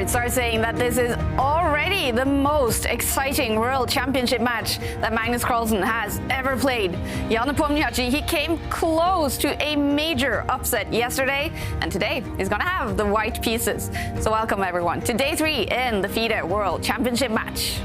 experts are saying that this is already the most exciting World Championship match that Magnus Carlsen has ever played. Nepomniachtchi, he came close to a major upset yesterday, and today he's going to have the white pieces. So welcome everyone to day 3 in the FIDE World Championship match.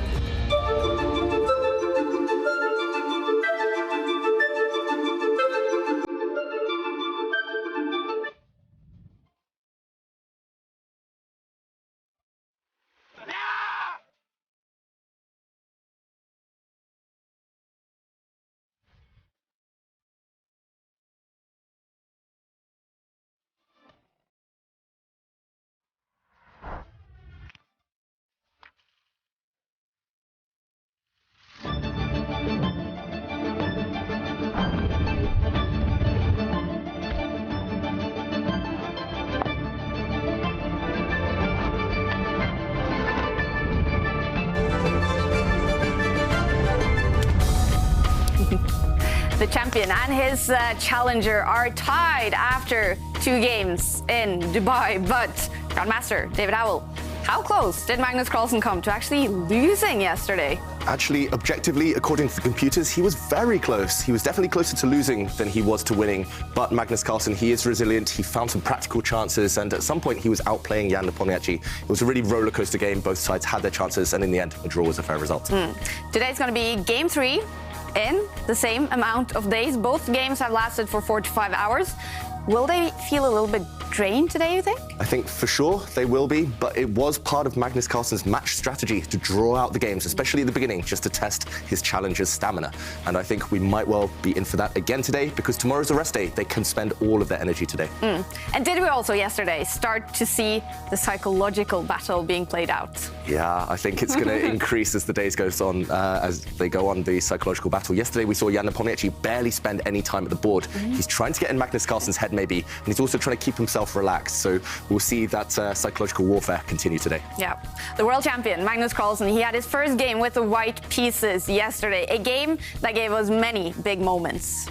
The champion and his challenger are tied after 2 games in Dubai, but Grandmaster David Howell, how close did Magnus Carlsen come to actually losing yesterday? Actually, objectively, according to the computers, he was very close. He was definitely closer to losing than he was to winning. But Magnus Carlsen, he is resilient. He found some practical chances, and at some point he was outplaying Nepomniachtchi. It was a really roller coaster game. Both sides had their chances, and in the end, a draw was a fair result. Today's going to be game 3 in the same amount of days. Both games have lasted for 4 to 5 hours. Will they feel a little bit drained today, you think? I think for sure they will be, but it was part of Magnus Carlsen's match strategy to draw out the games, especially at the beginning, just to test his challenger's stamina. And I think we might well be in for that again today, because tomorrow's a rest day. They can spend all of their energy today. And did we also yesterday start to see the psychological battle being played out? Yeah, I think it's going to increase as the days goes on, as they go on, the psychological battle. Yesterday we saw Nepomniachtchi barely spend any time at the board. He's trying to get in Magnus Carlsen's head maybe, and he's also trying to keep himself relaxed. So we'll see that psychological warfare continue today. Yeah. The world champion, Magnus Carlsen, he had his first game with the white pieces yesterday, a game that gave us many big moments.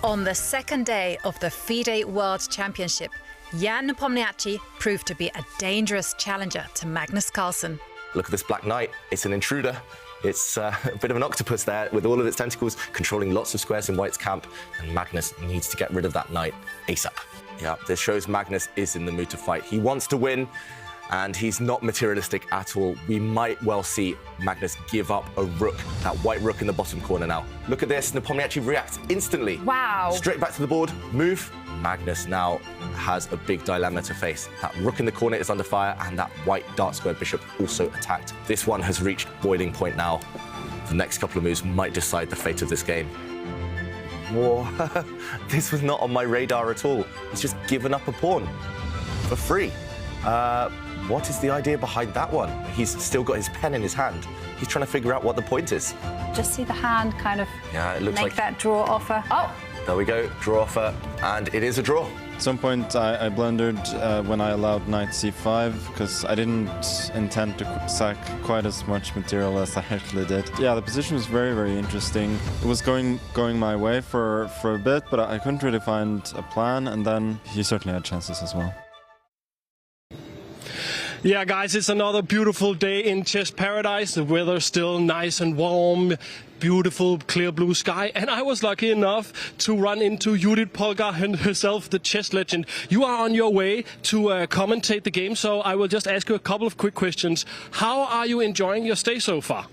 On the second day of the FIDE World Championship, Nepomniachtchi proved to be a dangerous challenger to Magnus Carlsen. Look at this Black Knight. It's an intruder. It's a bit of an octopus there with all of its tentacles, controlling lots of squares in White's camp, and Magnus needs to get rid of that knight ASAP. Yeah, this shows Magnus is in the mood to fight. He wants to win, and he's not materialistic at all. We might well see Magnus give up a rook, that white rook in the bottom corner now. Look at this, Nepomniachtchi reacts instantly. Wow. Straight back to the board, move. Magnus now has a big dilemma to face. That rook in the corner is under fire, and that white dark square bishop also attacked. This one has reached boiling point now. The next couple of moves might decide the fate of this game. Whoa, this was not on my radar at all. He's just given up a pawn for free. What is the idea behind that one? He's still got his pen in his hand. He's trying to figure out what the point is. Just see the hand kind of it looks make like that draw offer. Oh! There we go, draw offer, and it is a draw. At some point I blundered when I allowed knight c5, because I didn't intend to sack quite as much material as I actually did. Yeah, the position was very, very interesting. It was going my way for a bit, but I couldn't really find a plan, and then he certainly had chances as well. Yeah, guys, it's another beautiful day in chess paradise. The weather's still nice and warm, beautiful, clear blue sky. And I was lucky enough to run into Judith Polgar herself, the chess legend. You are on your way to commentate the game, so I will just ask you a couple of quick questions. How are you enjoying your stay so far?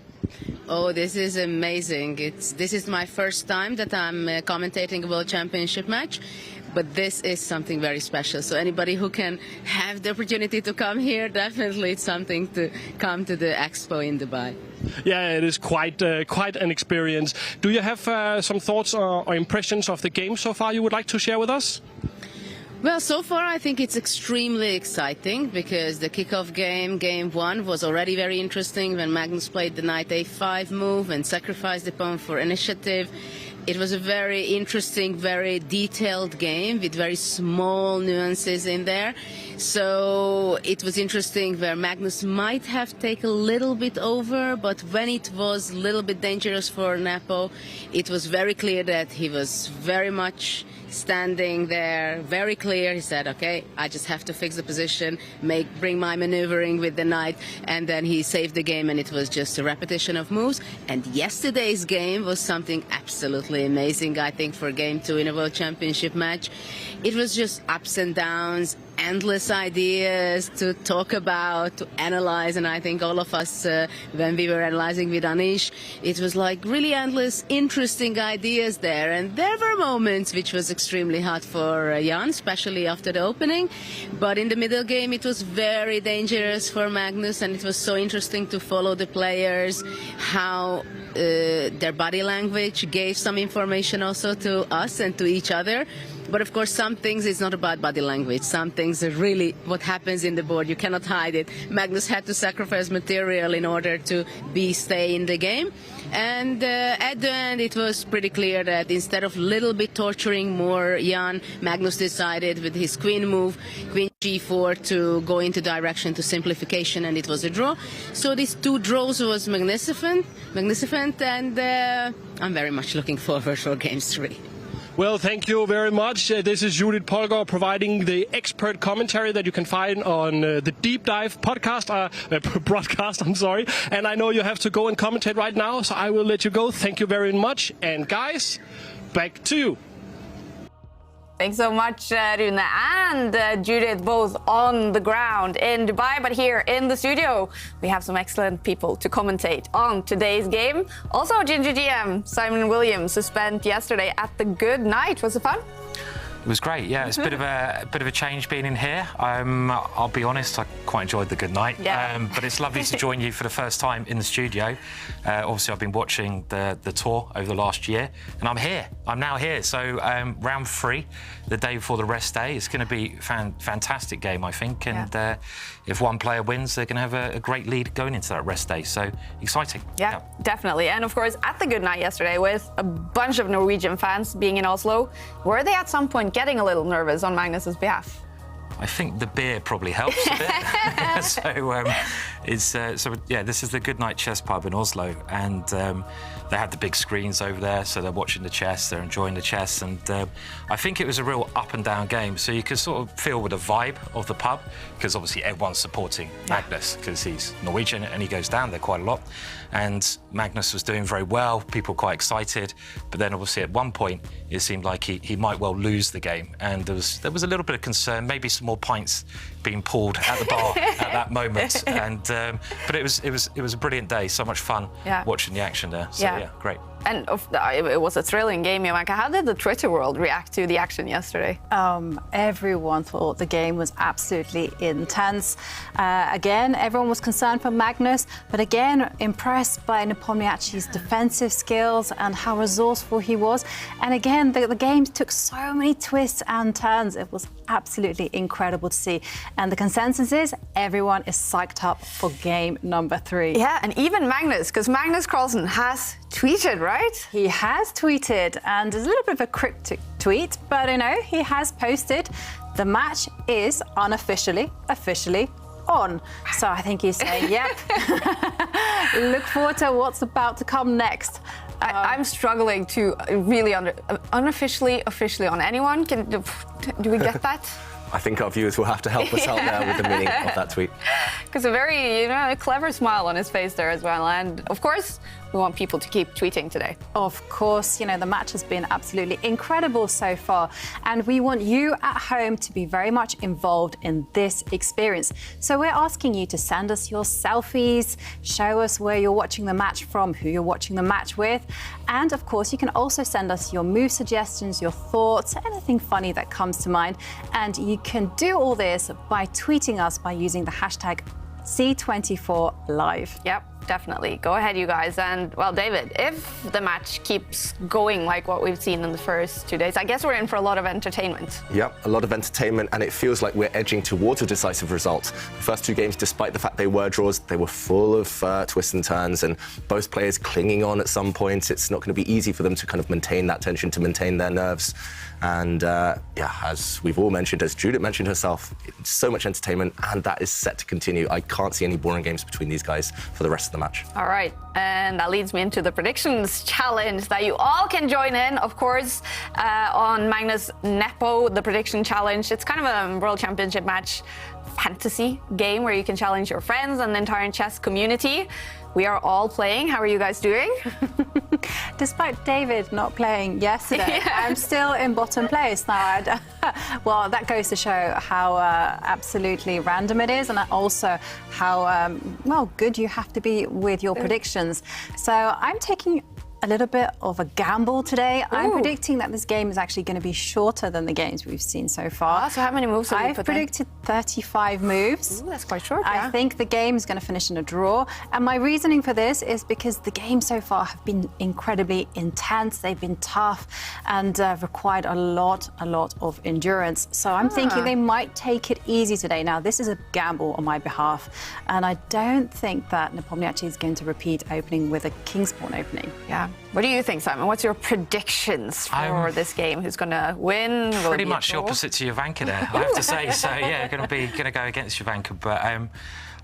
Oh, this is amazing. This is my first time that I'm commentating a World Championship match. But this is something very special. So anybody who can have the opportunity to come here, definitely it's something to come to the expo in Dubai. Yeah, it is quite an experience. Do you have some thoughts or impressions of the game so far you would like to share with us? Well, so far I think it's extremely exciting, because the kickoff game, game 1, was already very interesting when Magnus played the knight a5 move and sacrificed the pawn for initiative. It was a very interesting, very detailed game with very small nuances in there. So it was interesting where Magnus might have taken a little bit over, but when it was a little bit dangerous for Nepo, it was very clear that he was very much standing there, very clear. He said, okay, I just have to fix the position, bring my maneuvering with the knight, and then he saved the game, and it was just a repetition of moves. And yesterday's game was something absolutely amazing, I think, for Game 2 in a World Championship match. It was just ups and downs, endless ideas to talk about, to analyze, and I think all of us, when we were analyzing with Anish, it was like really endless, interesting ideas there. And there were moments which was extremely hard for Jan, especially after the opening. But in the middle game, it was very dangerous for Magnus, and it was so interesting to follow the players, how their body language gave some information also to us and to each other. But of course, some things it's not about body language. Some things are really what happens in the board. You cannot hide it. Magnus had to sacrifice material in order to stay in the game. And at the end, it was pretty clear that instead of little bit torturing more Jan, Magnus decided with his queen move, queen g4, to go into direction to simplification, and it was a draw. So these two draws was magnificent, and I'm very much looking forward for Game 3. Well, thank you very much. This is Judith Polgar providing the expert commentary that you can find on the Deep Dive podcast, broadcast, I'm sorry. And I know you have to go and commentate right now, so I will let you go. Thank you very much. And guys, back to you. Thanks so much, Rune and Judith, both on the ground in Dubai, but here in the studio, we have some excellent people to commentate on today's game. Also, Ginger GM Simon Williams, who spent yesterday at the Good Night. Was it fun? It was great, yeah. It's a bit of a change being in here. I'll be honest, I quite enjoyed the Good Night. Yeah. But it's lovely to join you for the first time in the studio. Obviously, I've been watching the tour over the last year, and I'm here. I'm now here. So round 3, the day before the rest day, it's going to be a fantastic game, I think. And if one player wins, they're going to have a great lead going into that rest day. So exciting. Yeah, definitely. And of course, at the Good Night yesterday, with a bunch of Norwegian fans being in Oslo, were they at some point getting a little nervous on Magnus's behalf? I think the beer probably helps a bit. So this is the Good Night Chess Pub in Oslo, and they had the big screens over there, so they're watching the chess, they're enjoying the chess, and I think it was a real up and down game. So you could sort of feel with the vibe of the pub, because obviously everyone's supporting Magnus because he's Norwegian and he goes down there quite a lot. And Magnus was doing very well, people quite excited, but then obviously at one point it seemed like he might well lose the game, and there was a little bit of concern, maybe some more pints being pulled at the bar at that moment. And but it was a brilliant day, so much fun watching the action there. So yeah, great. And it was a thrilling game, Jovanka. How did the Twitter world react to the action yesterday? Everyone thought the game was absolutely intense. Again, everyone was concerned for Magnus, but again, impressed by Nepomniachtchi's defensive skills and how resourceful he was. And again, the game took so many twists and turns. It was absolutely incredible to see. And the consensus is everyone is psyched up for game number 3. Yeah, and even Magnus, because Magnus Carlsen has tweeted, right? He has tweeted, and it's a little bit of a cryptic tweet, but he has posted, the match is officially on. So I think he's saying, yep, look forward to what's about to come next. I'm struggling to really officially on. Anyone? Do we get that? I think our viewers will have to help us out there with the meaning of that tweet. Because a very, a clever smile on his face there as well. And of course, we want people to keep tweeting today. Of course, the match has been absolutely incredible so far. And we want you at home to be very much involved in this experience. So we're asking you to send us your selfies, show us where you're watching the match from, who you're watching the match with. And of course, you can also send us your move suggestions, your thoughts, anything funny that comes to mind. And you can do all this by tweeting us by using the hashtag C24Live. Yep, definitely. Go ahead, you guys. And, well, David, if the match keeps going like what we've seen in the first 2 days, I guess we're in for a lot of entertainment. Yep, a lot of entertainment, and it feels like we're edging towards a decisive result. The first 2 games, despite the fact they were draws, they were full of twists and turns, and both players clinging on at some point. It's not going to be easy for them to kind of maintain that tension, to maintain their nerves. And yeah, as we've all mentioned, as Judith mentioned herself, so much entertainment, and that is set to continue. I can't see any boring games between these guys for the rest of the match. All right, and that leads me into the predictions challenge that you all can join in, of course, on Magnus Nepo, the prediction challenge. It's kind of a World Championship match fantasy game where you can challenge your friends and the entire chess community. We are all playing. How are you guys doing? Despite David not playing yesterday, I'm still in bottom place now. Well, that goes to show how absolutely random it is, and also how well, good you have to be with your predictions. So I'm taking a little bit of a gamble today. I'm predicting that this game is actually going to be shorter than the games we've seen so far. So how many moves have you I've put predicted 35 moves. Ooh, that's quite short. I think the game is going to finish in a draw. And my reasoning for this is because the games so far have been incredibly intense. They've been tough and required a lot of endurance. So I'm thinking they might take it easy today. Now, this is a gamble on my behalf. And I don't think that Nepomniachtchi is going to repeat opening with a King's Pawn opening. Yeah. What do you think, Simon? What's your predictions for this game? Who's going to win? Will Pretty it be a much the draw? opposite to Jovanka there, I have to say. So yeah, going to go against Jovanka, but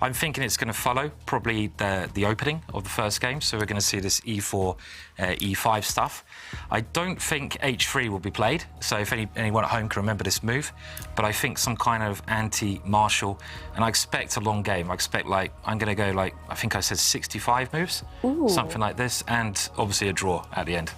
I'm thinking it's going to follow probably the opening of the first game. So we're going to see this E4, E5 stuff. I don't think H3 will be played. So if anyone at home can remember this move, but I think some kind of anti-martial, and I expect a long game. I expect I'm going to go I think I said 65 moves, something like this, and obviously a draw at the end.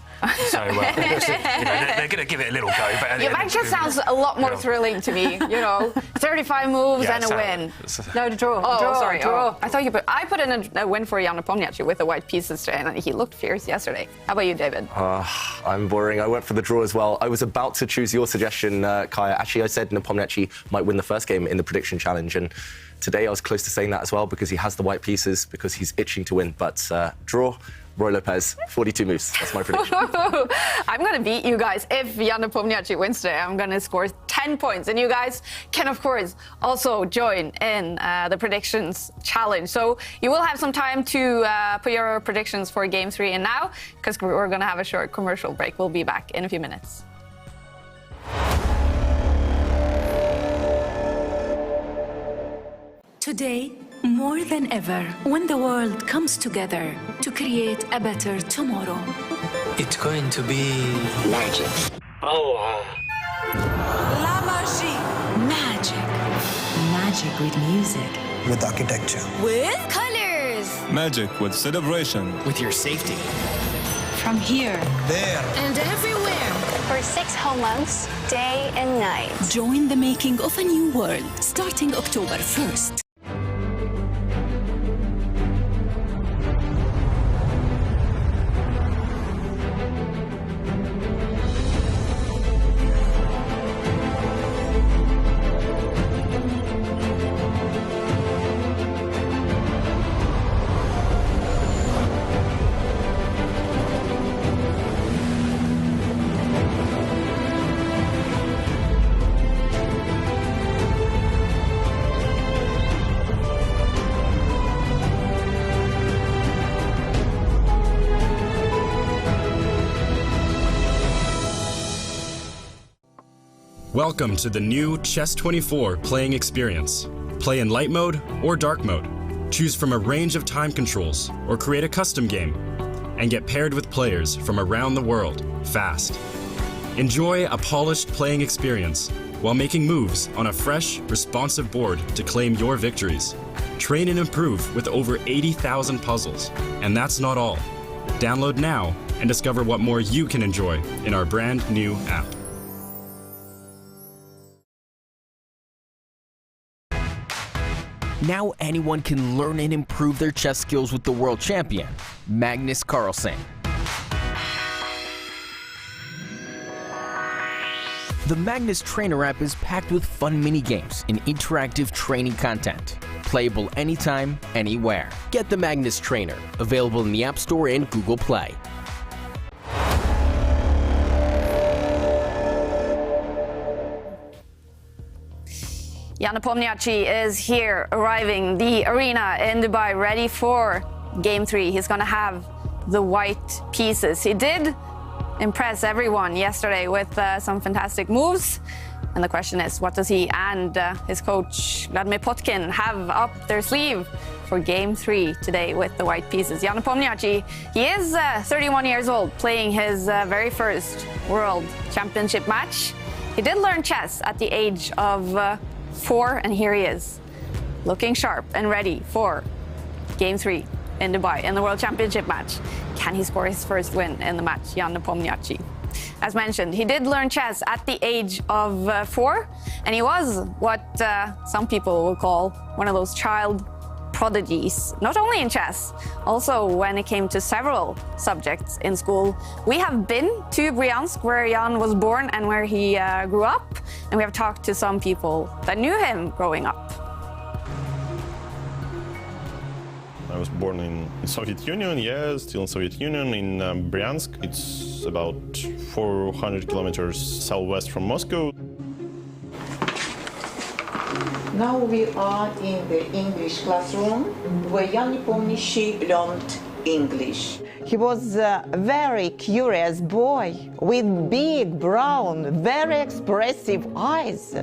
So they're going to give it a little go. But Jovanka sounds a lot more thrilling to me. 35 moves and a win. No, the draw. Sorry. Draw. I thought I put in a win for Jan Nepomniachtchi with the white pieces, and he looked fierce yesterday. How about you, David? I'm boring. I went for the draw as well. I was about to choose your suggestion, Kaja. Actually, I said Nepomniachtchi might win the first game in the prediction challenge, and today I was close to saying that as well because he has the white pieces, because he's itching to win. But draw, Roy Lopez, 42 moves. That's my prediction. I'm going to beat you guys. If Jan Nepomniachtchi wins today, I'm going to score 10 points. And you guys can, of course, also join in the predictions challenge. So you will have some time to put your predictions for Game 3 in now, because we're going to have a short commercial break. We'll be back in a few minutes. Today, more than ever, when the world comes together to create a better tomorrow. It's going to be magic. La magie. Magic. Magic with music. With architecture. With colors. Magic with celebration. With your safety. From here. There. And everywhere. For 6 whole months, day and night. Join the making of a new world, starting October 1st. Welcome to the new Chess24 playing experience. Play in light mode or dark mode. Choose from a range of time controls or create a custom game and get paired with players from around the world fast. Enjoy a polished playing experience while making moves on a fresh, responsive board to claim your victories. Train and improve with over 80,000 puzzles. And that's not all. Download now and discover what more you can enjoy in our brand new app. Now anyone can learn and improve their chess skills with the world champion, Magnus Carlsen. The Magnus Trainer app is packed with fun mini-games and interactive training content. Playable anytime, anywhere. Get the Magnus Trainer, available in the App Store and Google Play. Jan Nepomniachtchi is here, arriving the arena in Dubai, ready for Game 3. He's going to have the white pieces. He did impress everyone yesterday with some fantastic moves. And the question is, what does he and his coach Vladimir Potkin have up their sleeve for Game 3 today with the white pieces? Jan Nepomniachtchi, he is 31 years old, playing his very first World Championship match. He did learn chess at the age of 4, and here he is, looking sharp and ready for Game 3 in Dubai in the World Championship match. Can he score his first win in the match, Jan Nepomniachtchi? As mentioned, he did learn chess at the age of 4, and he was what some people will call one of those child prodigies, not only in chess, also when it came to several subjects in school. We have been to Bryansk, where Jan was born and where he grew up, and we have talked to some people that knew him growing up. I was born in Soviet Union, still in Soviet Union, in Bryansk. It's about 400 kilometers southwest from Moscow. Now we are in the English classroom where Jan Nepomniachtchi learned English. He was a very curious boy with big, brown, very expressive eyes,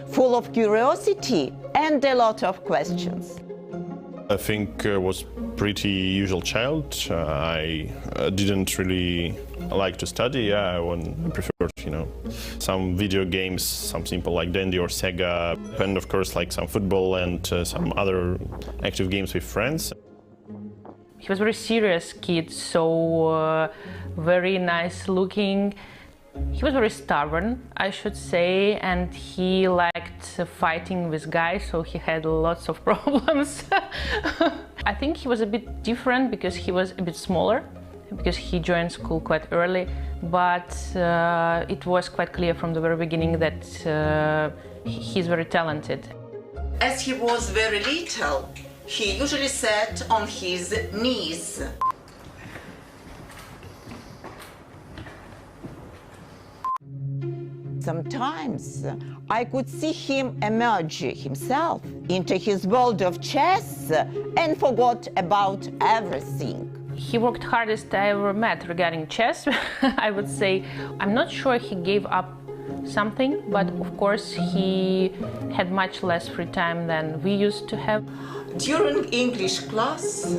full of curiosity and a lot of questions. I think I was pretty usual child. I didn't really like to study. I preferred, some video games, some simple like Dandy or Sega, and of course like some football and some other active games with friends. He was a very serious kid, so very nice looking. He was very stubborn, I should say, and he liked fighting with guys, so he had lots of problems. I think he was a bit different because he was a bit smaller, because he joined school quite early, but it was quite clear from the very beginning that he's very talented. As he was very little, he usually sat on his knees. Sometimes I could see him emerge himself into his world of chess and forgot about everything. He worked hardest I ever met regarding chess, I would say. I'm not sure he gave up something, but of course he had much less free time than we used to have. During English class,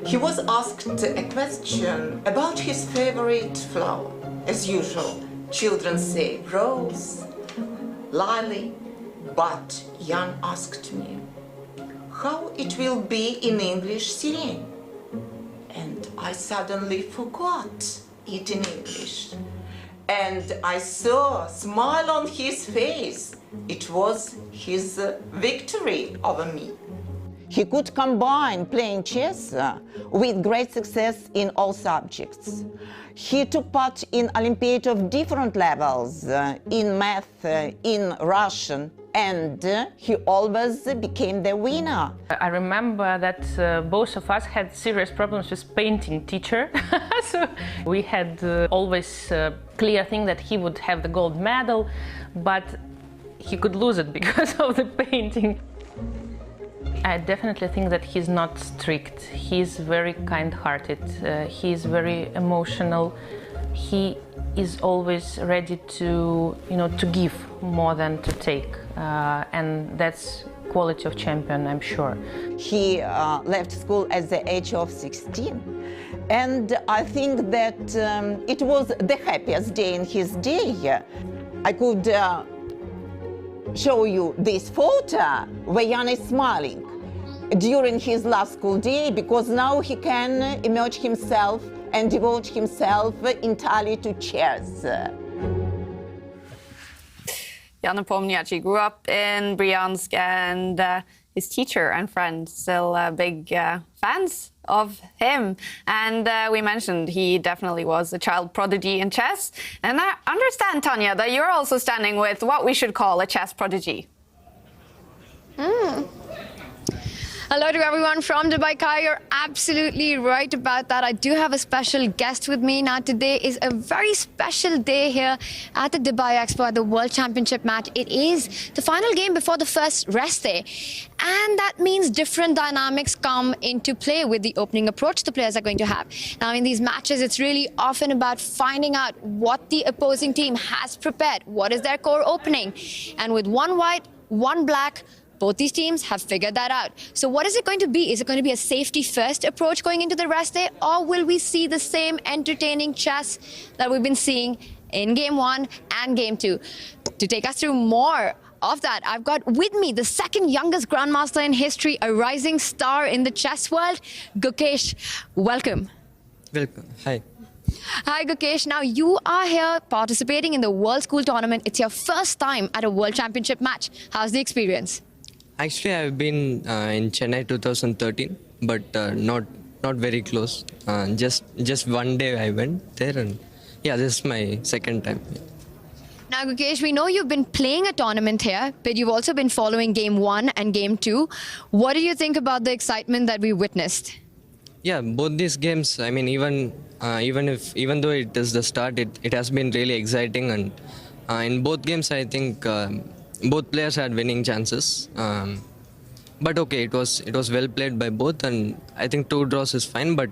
he was asked a question about his favorite flower. As usual, children say rose, lily, but Jan asked me how it will be in English sirene. And I suddenly forgot it in English. And I saw a smile on his face. It was his victory over me. He could combine playing chess with great success in all subjects. He took part in Olympiad of different levels, in math, in Russian, and he always became the winner. I remember that both of us had serious problems with painting teacher. So we had always clear thing that he would have the gold medal, but he could lose it because of the painting. I definitely think that he's not strict. He's very kind-hearted. He's very emotional. He is always ready to, to give more than to take, and that's quality of champion, I'm sure. He left school at the age of 16, and I think that it was the happiest day in his day. I could show you this photo where Jan is smiling during his last school day, because now he can immerse himself and devote himself entirely to chess. Jan Nepomniachtchi grew up in Bryansk, and his teacher and friend still big fans of him. And we mentioned he definitely was a child prodigy in chess. And I understand, Tanya, that you're also standing with what we should call a chess prodigy. Hello to everyone from Dubai. Kaja, you're absolutely right about that. I do have a special guest with me. Now, today is a very special day here at the Dubai Expo at the World Championship match. It is the final game before the first rest day. And that means different dynamics come into play with the opening approach the players are going to have. Now, in these matches, it's really often about finding out what the opposing team has prepared. What is their core opening? And with one white, one black, both these teams have figured that out. So what is it going to be? Is it going to be a safety-first approach going into the rest day? Or will we see the same entertaining chess that we've been seeing in Game 1 and Game 2? To take us through more of that, I've got with me the second youngest grandmaster in history, a rising star in the chess world, Gukesh. Welcome. Welcome. Hi. Hi, Gukesh. Now, you are here participating in the World School Tournament. It's your first time at a World Championship match. How's the experience? Actually, I've been in Chennai 2013, but not very close. Just one day I went there, and yeah, this is my second time. Now, Gukesh, we know you've been playing a tournament here, but you've also been following Game 1 and Game 2. What do you think about the excitement that we witnessed? Yeah, both these games, I mean, even though it is the start, it has been really exciting, and in both games, I think both players had winning chances. But okay, it was well played by both, and I think 2 draws is fine, but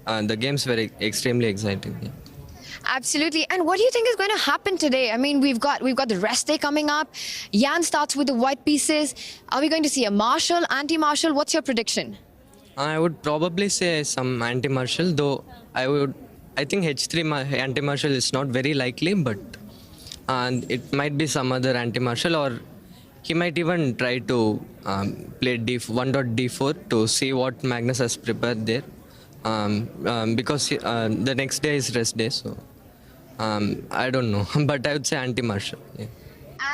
the games were extremely exciting. Yeah. Absolutely. And what do you think is going to happen today? I mean, we've got the rest day coming up. Jan starts with the white pieces. Are we going to see a marshal, anti-marshal? What's your prediction? I would probably say some anti-marshal, though I think H3 anti-marshal is not very likely, but it might be some other anti-marshal, or he might even try to play 1.d4 to see what Magnus has prepared there, because the next day is rest day, so I don't know, but I would say anti-marshal. Yeah.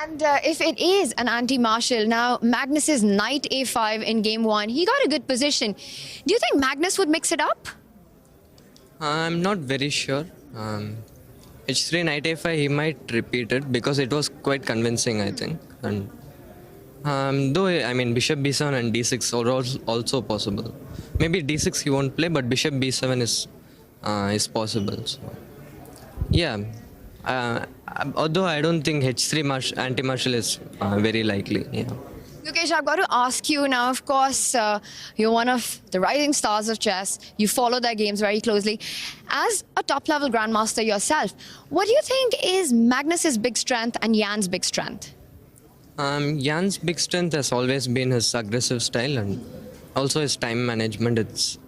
And if it is an anti-marshal, now Magnus's knight a5 in Game 1, he got a good position. Do you think Magnus would mix it up? I'm not very sure. H3 knight a5, he might repeat it because it was quite convincing, I think. And though, I mean, bishop b7 and d6 are also possible. Maybe d6 he won't play, but bishop b7 is possible. So, yeah. Although I don't think H3 anti-marshal is very likely. Yeah. Gukesh, I've got to ask you now, of course, you're one of the rising stars of chess. You follow their games very closely. As a top-level grandmaster yourself, what do you think is Magnus's big strength and Jan's big strength? Jan's big strength has always been his aggressive style and also his time management. It's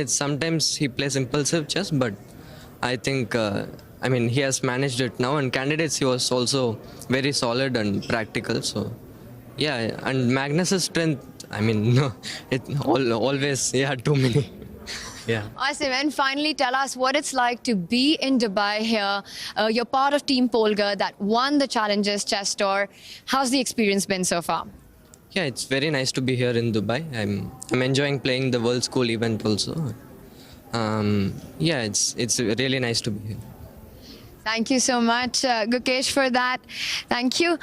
sometimes he plays impulsive chess, but I think he has managed it now, and candidates he was also very solid and practical. So, yeah, and Magnus's strength, always, too many. Yeah. Awesome. And finally, tell us what it's like to be in Dubai here. You're part of Team Polgar that won the Challengers Chess Tour. How's the experience been so far? Yeah, it's very nice to be here in Dubai. I'm enjoying playing the World School event also. It's really nice to be here. Thank you so much, Gukesh, for that. Thank you.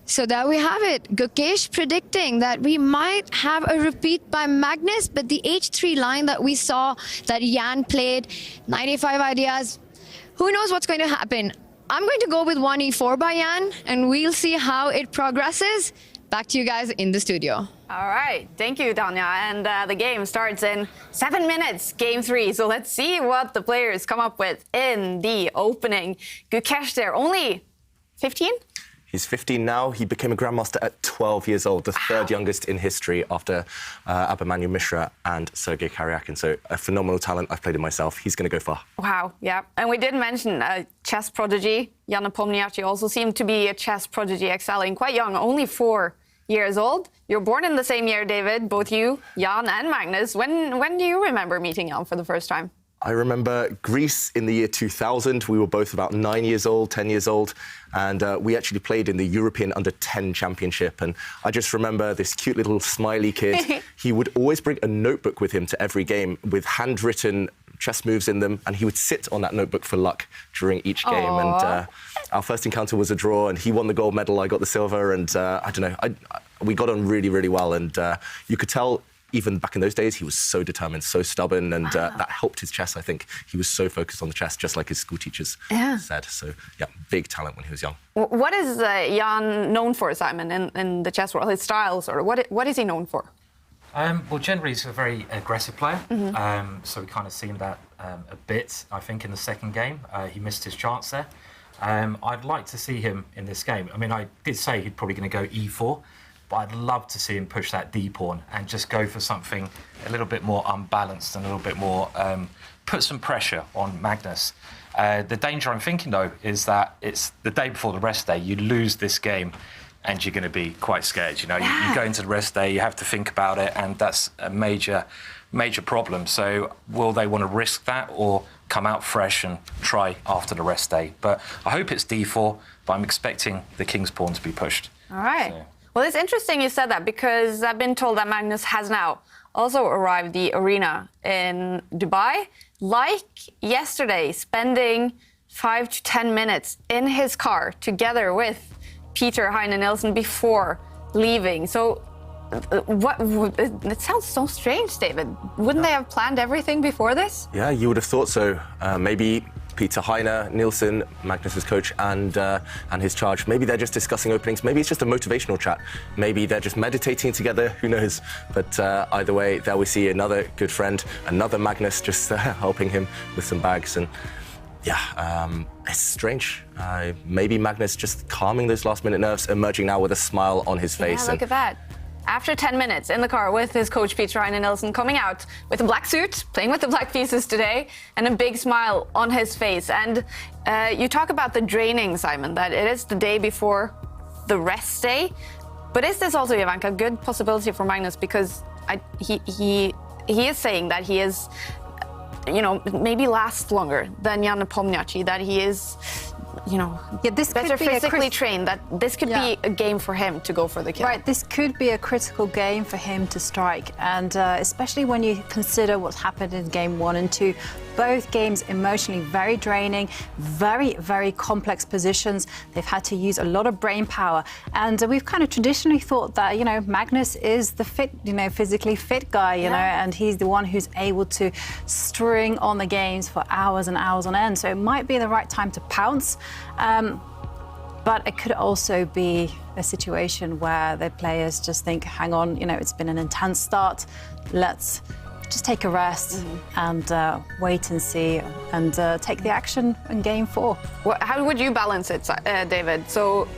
So there we have it. Gukesh predicting that we might have a repeat by Magnus, but the H3 line that we saw that Jan played, 95 ideas, who knows what's going to happen. I'm going to go with 1e4 by Jan, and we'll see how it progresses. Back to you guys in the studio. All right. Thank you, Tanya. And the game starts in 7 minutes, Game 3. So let's see what the players come up with in the opening. Gukesh there, only 15? He's 15 now. He became a grandmaster at 12 years old, the third youngest in history after Abhimanyu Mishra and Sergei Karyakin. So a phenomenal talent. I've played him myself. He's going to go far. Wow, yeah. And we did mention a chess prodigy. Jan Nepomniachtchi also seemed to be a chess prodigy, excelling quite young, only 4 years old. You're born in the same year, David, both you, Jan and Magnus. When do you remember meeting Jan for the first time? I remember Greece in the year 2000. We were both about 9 years old, 10 years old, and we actually played in the European Under-10 Championship. And I just remember this cute little smiley kid. He would always bring a notebook with him to every game with handwritten chess moves in them, and he would sit on that notebook for luck during each game. Aww. And our first encounter was a draw, and he won the gold medal, I got the silver, and I don't know, we got on really, really well. And you could tell even back in those days, he was so determined, so stubborn, and that helped his chess, I think. He was so focused on the chess, just like his school teachers said. So, yeah, big talent when he was young. What is Jan known for, Simon, in the chess world? His style, sort of. What is he known for? Well, generally, he's a very aggressive player. So we kind of seen that a bit, I think, in the second game. He missed his chance there. I'd like to see him in this game. I mean, I did say he's probably going to go e4, but I'd love to see him push that d pawn and just go for something a little bit more unbalanced and a little bit more, put some pressure on Magnus. The danger I'm thinking, though, is that it's the day before the rest day, you lose this game and you're going to be quite scared. You know, you go into the rest day, you have to think about it, and that's a major problem. So will they want to risk that or come out fresh and try after the rest day? But I hope it's d4, but I'm expecting the king's pawn to be pushed. All right. So. Well, it's interesting you said that, because I've been told that Magnus has now also arrived the arena in Dubai, like yesterday, spending 5 to 10 minutes in his car together with Peter Heine Nielsen before leaving. So it sounds so strange, David. Wouldn't they have planned everything before this? Yeah, you would have thought so. Maybe Peter Heine Nielsen, Magnus's coach, and his charge, maybe they're just discussing openings. Maybe it's just a motivational chat. Maybe they're just meditating together. Who knows? But either way, there we see another good friend, another Magnus, just helping him with some bags. And yeah, it's strange. Maybe Magnus just calming those last-minute nerves, emerging now with a smile on his face. Yeah, look at that. After 10 minutes in the car with his coach, Peter Heine Nielsen, coming out with a black suit, playing with the black pieces today, and a big smile on his face. And you talk about the draining, Simon, that it is the day before the rest day. But is this also, Jovanka, a good possibility for Magnus? Because he is saying that he is, you know, maybe lasts longer than Jan Nepomniachtchi, that he is, you know, this better could be physically trained, that this could be a game for him to go for the kill. Right, this could be a critical game for him to strike, and especially when you consider what's happened in game 1 and 2. Both games emotionally very draining, very, very complex positions. They've had to use a lot of brain power, and we've kind of traditionally thought that, you know, Magnus is the fit, you know, physically fit guy, you know, and he's the one who's able to string on the games for hours and hours on end. So it might be the right time to pounce. But it could also be a situation where the players just think, hang on, you know, it's been an intense start. Let's just take a rest and wait and see and take the action in game 4. How would you balance it, David? So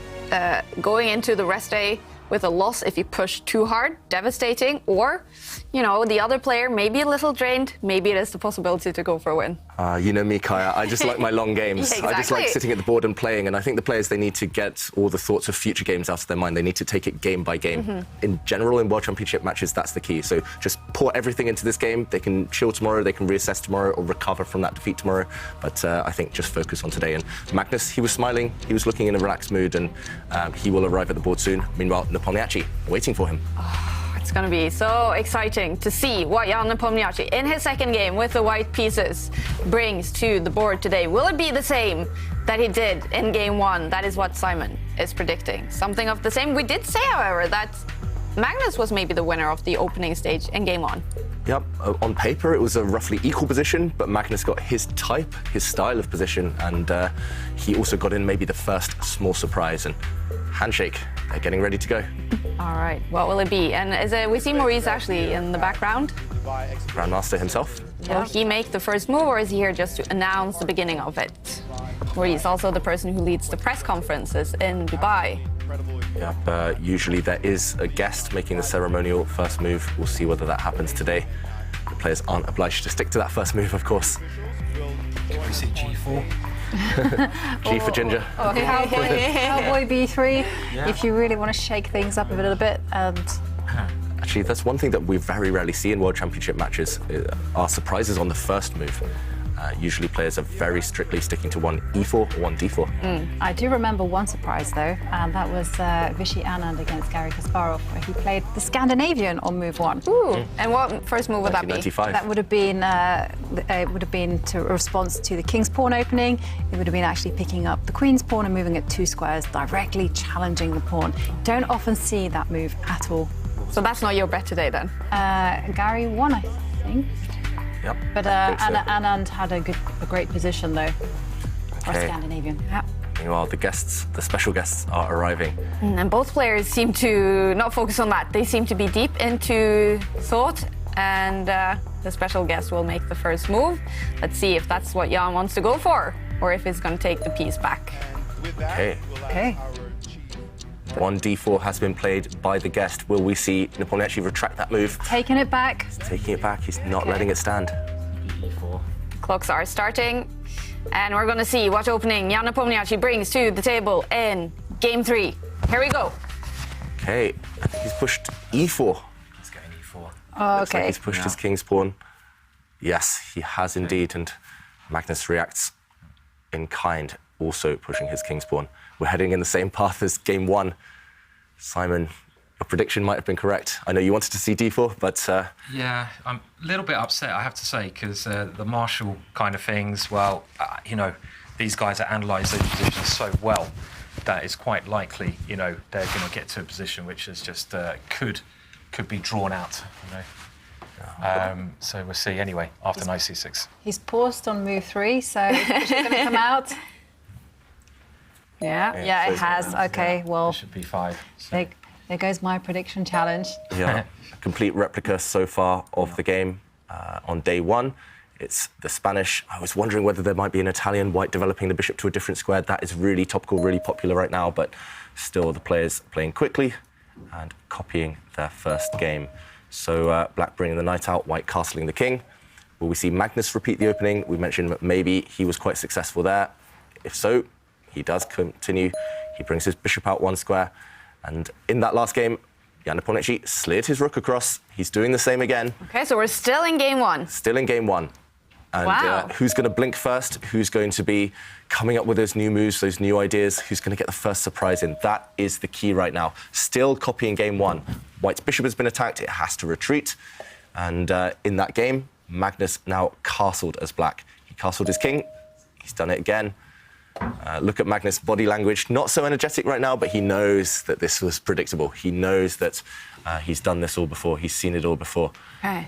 going into the rest day with a loss, if you push too hard, devastating, or, you know, the other player maybe a little drained, maybe it is the possibility to go for a win. You know me, Kaja. I just like my long games. Yeah, exactly. I just like sitting at the board and playing. And I think the players, they need to get all the thoughts of future games out of their mind. They need to take it game by game. In general, in World Championship matches, that's the key. So just pour everything into this game. They can chill tomorrow, they can reassess tomorrow, or recover from that defeat tomorrow. But I think just focus on today. And Magnus, he was smiling, he was looking in a relaxed mood, and he will arrive at the board soon. Meanwhile, Nepomniachtchi waiting for him. It's going to be so exciting to see what Jan Nepomniachtchi, in his second game with the white pieces, brings to the board today. Will it be the same that he did in game 1? That is what Simon is predicting. Something of the same. We did say, however, that Magnus was maybe the winner of the opening stage in game 1. Yep, on paper it was a roughly equal position, but Magnus got his type, his style of position, and he also got in maybe the first small surprise. And handshake, they're getting ready to go. All right, what will it be? And we see Maurice actually in the background. Grandmaster himself. Will he make the first move, or is he here just to announce the beginning of it? Maurice, also the person who leads the press conferences in Dubai. Yep, usually there is a guest making the ceremonial first move. We'll see whether that happens today. The players aren't obliged to stick to that first move, of course. We see G4. G for ginger. Okay, cowboy B3, if you really want to shake things up a little bit. And actually, that's one thing that we very rarely see in World Championship matches, are surprises on the first move. Usually players are very strictly sticking to one E4 or one D4. I do remember one surprise though, and that was Vishy Anand against Garry Kasparov, where he played the Scandinavian on move 1. Ooh. And what first move would that be? That would have been to a response to the king's pawn opening. It would have been actually picking up the queen's pawn and moving it 2 squares, directly challenging the pawn. Don't often see that move at all. So that's not your bet today then? Gary won, I think. Yep. But Anand had a great position though. For Scandinavian. Yeah. Meanwhile, the special guests are arriving. And both players seem to not focus on that. They seem to be deep into thought, and the special guest will make the first move. Let's see if that's what Jan wants to go for, or if he's going to take the piece back. Okay. Okay. 1d4 has been played by the guest. Will we see Nepomniachtchi retract that move? Taking it back. He's taking it back. He's not letting it stand. Clocks are starting, and we're going to see what opening Jan Nepomniachtchi brings to the table in Game 3. Here we go. Okay, I think he's pushed e4. He's going e4. Oh, Looks like he's pushed his king's pawn. Yes, he has indeed, and Magnus reacts in kind, also pushing his king's pawn. We're heading in the same path as Game 1. Simon, your prediction might have been correct. I know you wanted to see d4, but... Yeah, I'm a little bit upset, I have to say, because the martial kind of things, well, you know, these guys have analysed those positions so well that it's quite likely, you know, they're going to get to a position which is just could be drawn out, you know. So we'll see anyway after knight c6. He's paused on move 3, so is Bishop going to come out? Yeah, it has. Okay, well, Bishop b5. So. There goes my prediction challenge. Yeah, a complete replica so far of the game on day 1. It's the Spanish. I was wondering whether there might be an Italian white developing the bishop to a different square. That is really topical, really popular right now, but still the players playing quickly and copying their first game. So black bringing the knight out, white castling the king. Will we see Magnus repeat the opening? We mentioned that maybe he was quite successful there. If so, he does continue. He brings his bishop out 1 square. And in that last game, Jan Nepomniachtchi slid his rook across. He's doing the same again. Okay, so we're still in Game 1. Still in Game 1. And wow. Who's going to blink first? Who's going to be coming up with those new moves, those new ideas? Who's going to get the first surprise in? That is the key right now. Still copying Game 1. White's bishop has been attacked. It has to retreat. And in that game, Magnus now castled as black. He castled his king. He's done it again. Look at Magnus' body language. Not so energetic right now, but he knows that this was predictable. He knows that he's done this all before. He's seen it all before. Okay.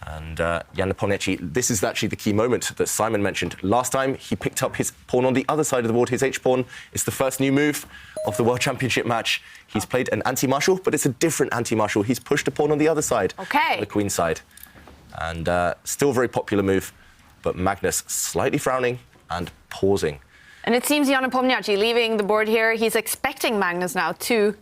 And Jan Nepomniachtchi, this is actually the key moment that Simon mentioned. Last time, he picked up his pawn on the other side of the board, his h-pawn. It's the first new move of the World Championship match. He's played an anti-martial, but it's a different anti-martial. He's pushed a pawn on the other side, the queen side. And still a very popular move, but Magnus slightly frowning and pausing. And it seems Jan Nepomniachtchi leaving the board here. He's expecting Magnus now to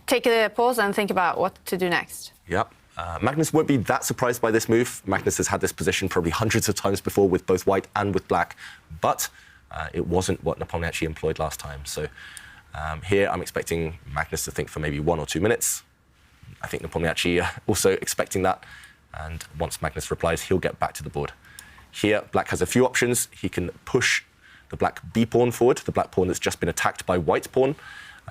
take a pause and think about what to do next. Yep. Magnus won't be that surprised by this move. Magnus has had this position probably hundreds of times before with both white and with black, but it wasn't what Nepomniachtchi employed last time. So here I'm expecting Magnus to think for maybe 1 or 2 minutes. I think Nepomniachtchi also expecting that. And once Magnus replies, he'll get back to the board. Here, black has a few options. He can push the black b-pawn forward, the black pawn that's just been attacked by white's pawn.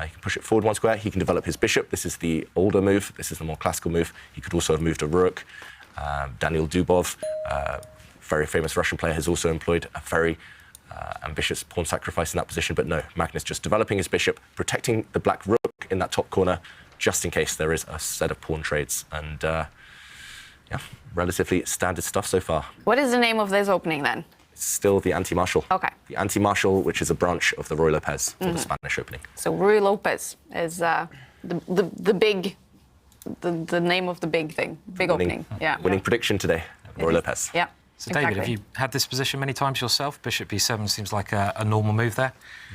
He can push it forward 1 square. He can develop his bishop. This is the older move. This is the more classical move. He could also have moved a rook. Daniel Dubov, very famous Russian player, has also employed a very ambitious pawn sacrifice in that position. But no, Magnus just developing his bishop, protecting the black rook in that top corner, just in case there is a set of pawn trades. And yeah, relatively standard stuff so far. What is the name of this opening then? Still the anti-martial. Okay. The anti-martial, which is a branch of the Ruy Lopez for the Spanish opening. So Ruy Lopez is the name of the big thing, opening. Yeah. Winning prediction today, Ruy Lopez. Yeah. So David, have you had this position many times yourself? Bishop b7 seems like a normal move there.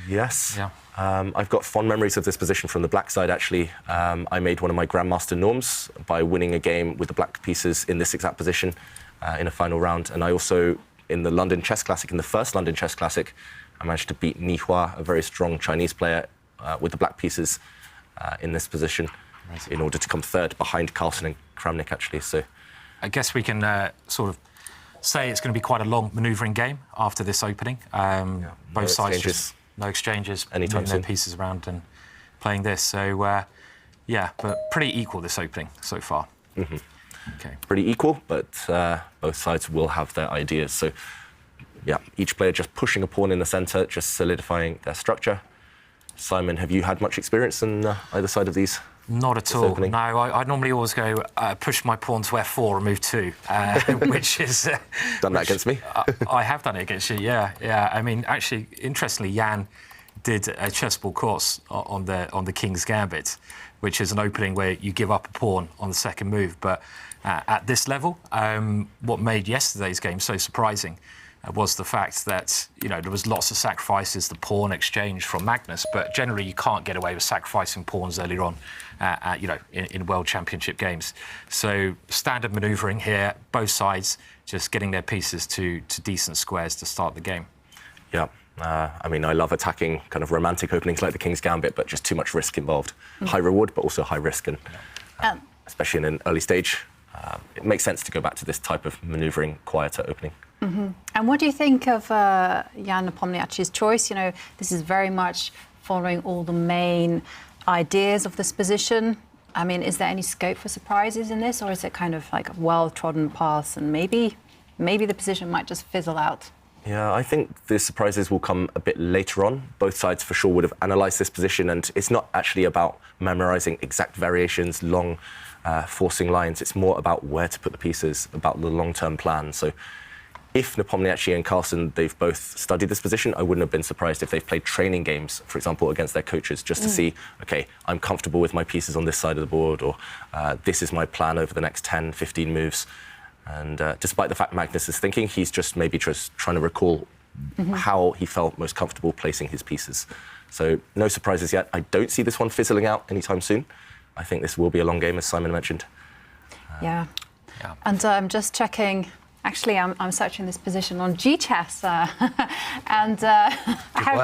Yes. Yeah. I've got fond memories of this position from the black side, actually. I made one of my Grandmaster norms by winning a game with the black pieces in this exact position in a final round. And I also, in the London Chess Classic, in the first London Chess Classic, I managed to beat Ni Hua, a very strong Chinese player, with the black pieces in this position in order to come third behind Carlsen and Kramnik, actually. So I guess we can sort of say it's going to be quite a long manoeuvring game after this opening. Both sides just no exchanges, anytime moving their pieces around and playing this. So, yeah, but pretty equal this opening so far. Mm-hmm. Okay. Pretty equal, but both sides will have their ideas. So, yeah, each player just pushing a pawn in the centre, just solidifying their structure. Simon, have you had much experience on either side of these? Not at all. No, I normally always go push my pawn to f4 and move 2, which is... Done that against me? I have done it against you, yeah. I mean, actually, interestingly, Jan did a chessball course on the King's Gambit, which is an opening where you give up a pawn on the second move. But at this level, what made yesterday's game so surprising was the fact that, you know, there was lots of sacrifices, the pawn exchange from Magnus, but generally you can't get away with sacrificing pawns earlier on, you know, in World Championship games. So standard manoeuvring here, both sides just getting their pieces to decent squares to start the game. Yeah. I mean, I love attacking kind of romantic openings like the King's Gambit, but just too much risk involved. High reward, but also high risk, and especially in an early stage, it makes sense to go back to this type of manoeuvring, quieter opening. And what do you think of Jan Nepomniachtchi's choice? You know, this is very much following all the main ideas of this position. I mean, is there any scope for surprises in this, or is it kind of like well-trodden paths and maybe the position might just fizzle out? Yeah, I think the surprises will come a bit later on. Both sides for sure would have analysed this position, and it's not actually about memorising exact variations, long forcing lines. It's more about where to put the pieces, about the long-term plan. So if Nepomniachtchi and Carlsen, they've both studied this position, I wouldn't have been surprised if they've played training games, for example, against their coaches, just to see, OK, I'm comfortable with my pieces on this side of the board, or this is my plan over the next 10, 15 moves. And despite the fact Magnus is thinking, he's just maybe just trying to recall how he felt most comfortable placing his pieces. So no surprises yet. I don't see this one fizzling out anytime soon. I think this will be a long game, as Simon mentioned. Yeah. And I'm just checking. Actually, I'm searching this position on GChess, and I have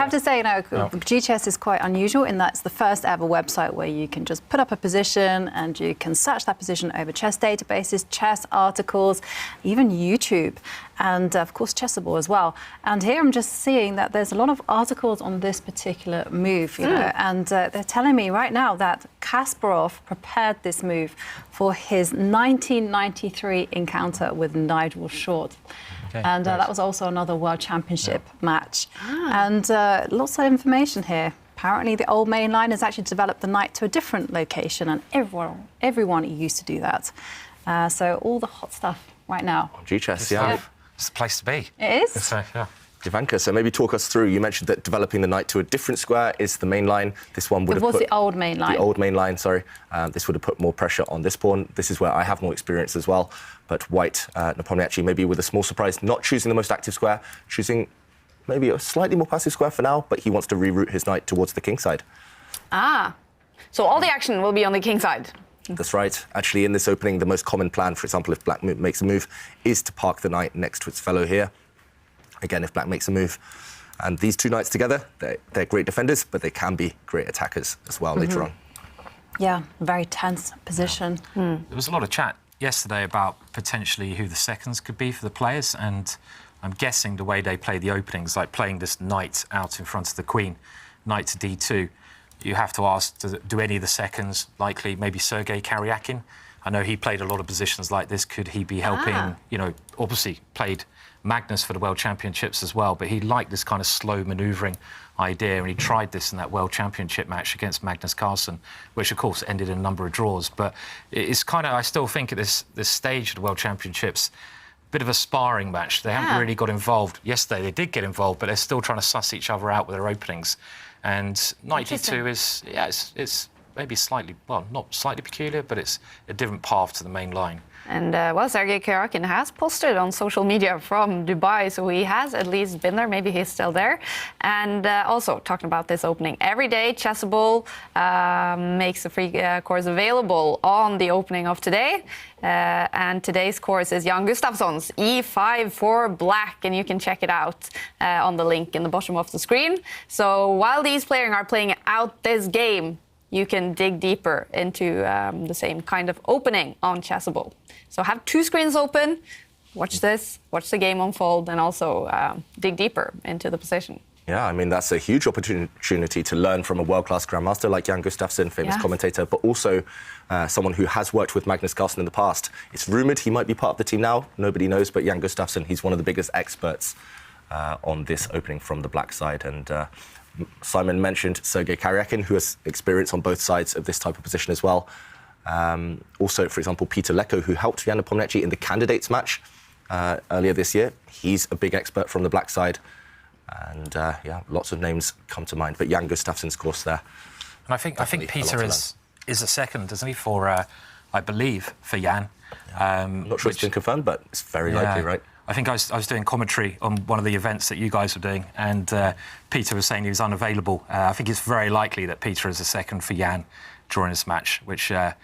to say, you know, GChess is quite unusual in that it's the first ever website where you can just put up a position and you can search that position over chess databases, chess articles, even YouTube, and of course Chessable as well. And here I'm just seeing that there's a lot of articles on this particular move, you know, and they're telling me right now that Kasparov prepared this move for his 1993 encounter with Nigel Short. And that was also another World Championship match. And lots of information here. Apparently the old main line has actually developed the knight to a different location, and everyone used to do that. So all the hot stuff right now. GChess, yeah. It's the place to be. It is. Yeah. Jovanka, so maybe talk us through. You mentioned that developing the knight to a different square is the main line. This one would have put... the old main line. The old main line, sorry. This would have put more pressure on this pawn. This is where I have more experience as well. But white, Nepomniachtchi, maybe with a small surprise, not choosing the most active square, choosing maybe a slightly more passive square for now, but he wants to reroute his knight towards the king side. So all the action will be on the king side. That's right. Actually, in this opening, the most common plan, for example, if black makes a move, is to park the knight next to its fellow here. Again, if black makes a move. And these two knights together, they're great defenders, but they can be great attackers as well later on. Yeah, very tense position. There was a lot of chat yesterday about potentially who the seconds could be for the players, and I'm guessing the way they play the openings, like playing this knight out in front of the queen, knight to d2, you have to ask, do any of the seconds, likely maybe Sergei Karyakin? I know he played a lot of positions like this. Could he be helping, you know, obviously played Magnus for the World Championships as well, but he liked this kind of slow manoeuvring idea, and he tried this in that World Championship match against Magnus Carlsen, which of course ended in a number of draws. But it's kind of, I still think at this stage of the World Championships, a bit of a sparring match. They haven't really got involved. Yesterday they did get involved, but they're still trying to suss each other out with their openings. And knight d2 is, it's maybe slightly, well, not slightly peculiar, but it's a different path to the main line. And, well, Sergei Karyakin has posted on social media from Dubai, so he has at least been there. Maybe he's still there. And also, talking about this opening, every day Chessable makes a free course available on the opening of today. And today's course is Jan Gustafsson's E5 for black, and you can check it out on the link in the bottom of the screen. So while these players are playing out this game, you can dig deeper into the same kind of opening on Chessable. So have two screens open, watch this, watch the game unfold, and also dig deeper into the position. Yeah, I mean, that's a huge opportunity to learn from a world-class grandmaster like Jan Gustafsson, famous commentator, but also someone who has worked with Magnus Carlsen in the past. It's rumoured he might be part of the team now. Nobody knows, but Jan Gustafsson, he's one of the biggest experts on this opening from the black side. And Simon mentioned Sergei Karyakin, who has experience on both sides of this type of position as well. Also, for example, Peter Leko, who helped Jan Nepomniachtchi in the candidates match earlier this year. He's a big expert from the black side. And yeah, lots of names come to mind. But Jan Gustafsson's course there. And I think Peter is a second, isn't he, for, I believe, for Jan. I'm not sure it's been confirmed, but it's very likely, right? I think I was doing commentary on one of the events that you guys were doing, and Peter was saying he was unavailable. I think it's very likely that Peter is a second for Jan during this match, which I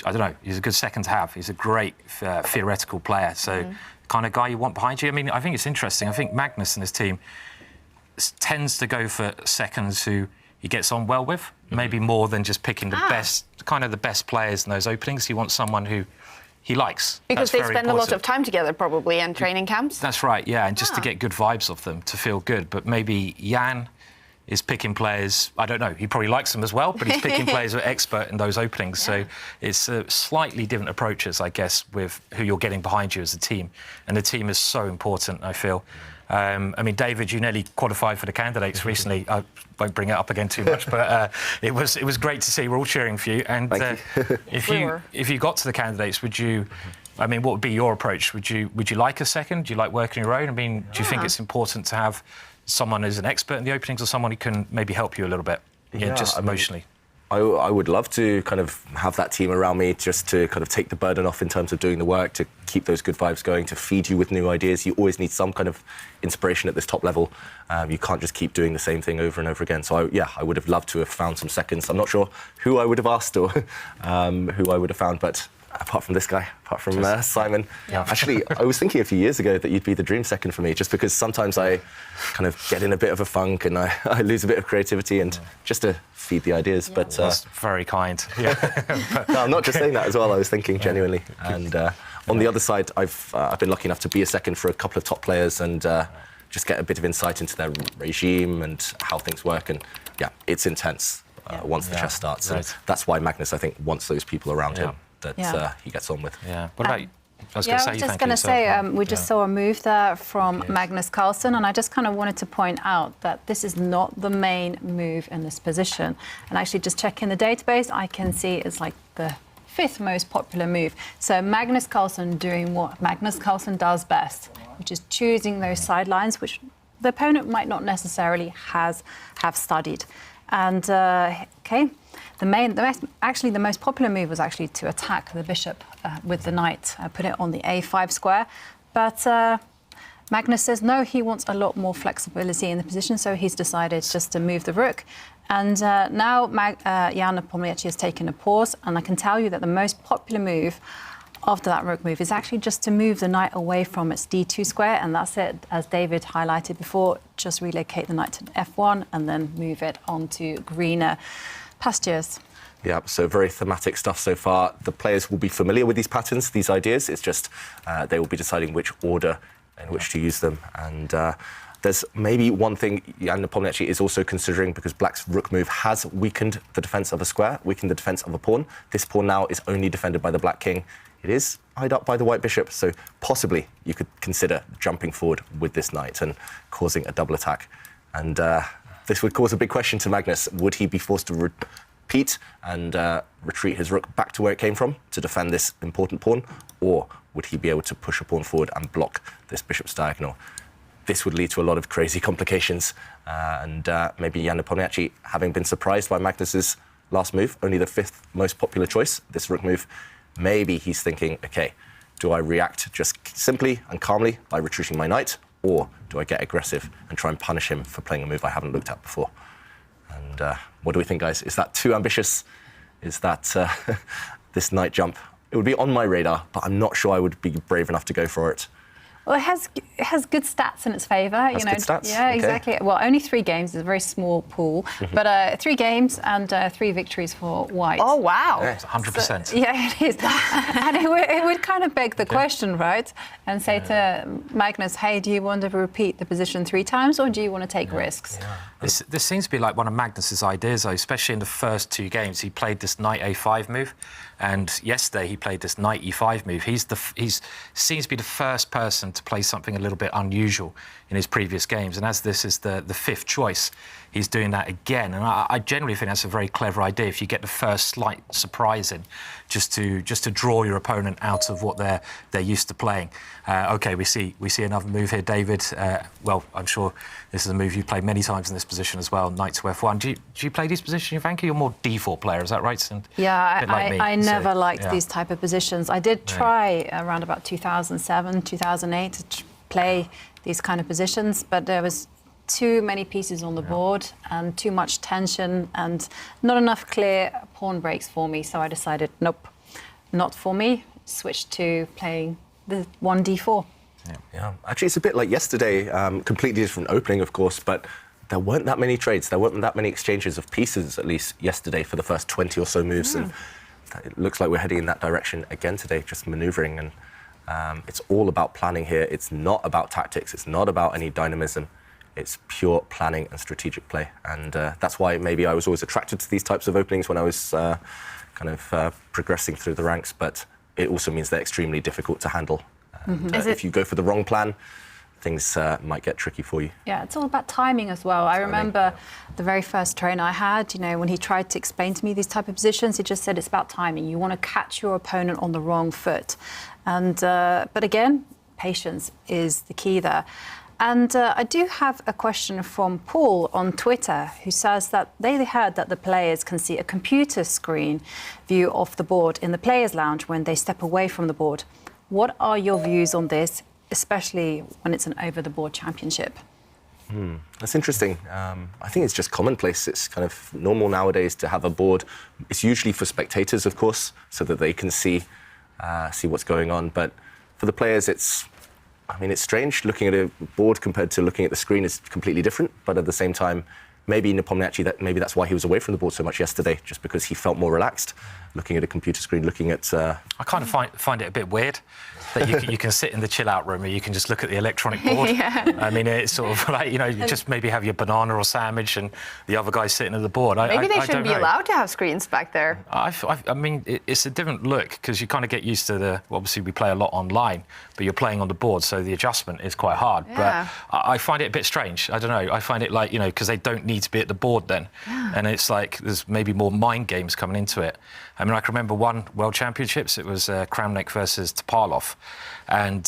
don't know, he's a good second to have. He's a great theoretical player, so kind of guy you want behind you. I mean, I think it's interesting. I think Magnus and his team tends to go for seconds who he gets on well with, maybe more than just picking the best players in those openings. He wants someone who he likes. Because they spend a lot of time together, probably, and training camps? That's right, yeah, and just to get good vibes off them, to feel good. But maybe Jan is picking players, I don't know, he probably likes them as well, but he's picking players who are expert in those openings. So it's slightly different approaches, I guess, with who you're getting behind you as a team. And the team is so important, I feel. I mean, David, you nearly qualified for the candidates recently. I won't bring it up again too much, but it was great to see. We're all cheering for you. And if you got to the candidates, would you? I mean, what would be your approach? Would you like a second? Do you like working your own? I mean, do you think it's important to have someone who's an expert in the openings, or someone who can maybe help you a little bit, just emotionally? I would love to kind of have that team around me just to kind of take the burden off in terms of doing the work, to keep those good vibes going, to feed you with new ideas. You always need some kind of inspiration at this top level. You can't just keep doing the same thing over and over again. So, I would have loved to have found some seconds. I'm not sure who I would have asked or who I would have found, but apart from this guy, apart from Simon. Actually, I was thinking a few years ago that you'd be the dream second for me, just because sometimes I kind of get in a bit of a funk and I lose a bit of creativity, and just to feed the ideas. But that's very kind. No, I'm not just saying that as well. I was thinking genuinely. And on the other side, I've been lucky enough to be a second for a couple of top players and just get a bit of insight into their regime and how things work. And it's intense once the chess starts. And that's why Magnus, I think, wants those people around him that he gets on with. Yeah. What about you? I was just going to say, we just saw a move there from Magnus Carlsen, and I just kind of wanted to point out that this is not the main move in this position. And actually, just checking the database, I can see it's like the 5th most popular move. So Magnus Carlsen doing what Magnus Carlsen does best, which is choosing those sidelines, which the opponent might not necessarily have studied. And the most popular move was actually to attack the bishop with the knight, put it on the a5 square. But Magnus says no, he wants a lot more flexibility in the position, so he's decided just to move the rook. And now Jan Nepomniachtchi has taken a pause, and I can tell you that the most popular move after that rook move is actually just to move the knight away from its d2 square, and that's it. As David highlighted before, just relocate the knight to f1 and then move it onto greener pastures. Yeah, so very thematic stuff so far. The players will be familiar with these patterns, these ideas. It's just they will be deciding which order in which to use them. And there's maybe one thing Jan Nepomniachtchi is also considering, because Black's rook move has weakened the defence of a square, weakened the defence of a pawn. This pawn now is only defended by the Black king. It is eyed up by the White bishop, so possibly you could consider jumping forward with this knight and causing a double attack. And this would cause a big question to Magnus. Would he be forced to repeat and retreat his rook back to where it came from to defend this important pawn? Or would he be able to push a pawn forward and block this bishop's diagonal? This would lead to a lot of crazy complications. And maybe Jan Nepomniachtchi, having been surprised by Magnus's last move, only the 5th most popular choice, this rook move, maybe he's thinking, OK, do I react just simply and calmly by retreating my knight? Or do I get aggressive and try and punish him for playing a move I haven't looked at before? And what do we think, guys? Is that too ambitious? Is that this knight jump? It would be on my radar, but I'm not sure I would be brave enough to go for it. Well, it has good stats in its favour. Good stats? Yeah, okay. Exactly. Well, only 3 games. It's a very small pool. But 3 games and 3 victories for White. Oh, wow. Yeah, 100%. So, yeah, it is. And it would kind of beg the question, right? And say to Magnus, hey, do you want to repeat the position 3 times, or do you want to take risks? Yeah. This seems to be like one of Magnus's ideas, though, especially in the first 2 games. He played this knight a5 move, and yesterday he played this knight e5 move. He seems to be the first person to play something a little bit unusual in his previous games. And as this is the fifth choice, he's doing that again. And I generally think that's a very clever idea if you get the first slight surprise in, just to draw your opponent out of what they're used to playing. OK, we see another move here, David. Well, I'm sure this is a move you've played many times in this position as well, knight to f1. Do you play these positions, Jovanka? You're more d4 player, is that right? And yeah, I never liked yeah. these type of positions. I did try around about 2007, 2008 to play these kind of positions, but there was too many pieces on the board and too much tension and not enough clear pawn breaks for me. So I decided, nope, not for me. Switched to playing the 1d4. Yeah, actually, it's a bit like yesterday. Completely different opening, of course, but there weren't that many trades. There weren't that many exchanges of pieces, at least yesterday, for the first 20 or so moves. And it looks like we're heading in that direction again today, just manoeuvring. And it's all about planning here. It's not about tactics. It's not about any dynamism. It's pure planning and strategic play. And that's why maybe I was always attracted to these types of openings when I was progressing through the ranks. But it also means they're extremely difficult to handle. If you go for the wrong plan, things might get tricky for you. Yeah, it's all about timing as well. I remember the very first trainer I had, when he tried to explain to me these type of positions, he just said it's about timing. You want to catch your opponent on the wrong foot. And but again, patience is the key there. And I do have a question from Paul on Twitter, who says that they heard that the players can see a computer screen view of the board in the players' lounge when they step away from the board. What are your views on this, especially when it's an over-the-board championship? That's interesting. I think it's just commonplace. It's kind of normal nowadays to have a board. It's usually for spectators, of course, so that they can see what's going on. But for the players, it's strange. Looking at a board compared to looking at the screen is completely different. But at the same time, maybe Nepomniachtchi, maybe that's why he was away from the board so much yesterday, just because he felt more relaxed looking at a computer screen, looking at... I kind of find it a bit weird that you can sit in the chill-out room and you can just look at the electronic board. I mean, it's sort of like, you just maybe have your banana or sandwich and the other guy's sitting at the board. Maybe they shouldn't be allowed to have screens back there. I mean, it's a different look because you kind of get used to obviously we play a lot online, but you're playing on the board, so the adjustment is quite hard. Yeah. But I find it a bit strange. I don't know. I find it like, because they don't need to be at the board then. Yeah. And it's like there's maybe more mind games coming into it. I mean, I can remember one World Championships. It was Kramnik versus Topalov. And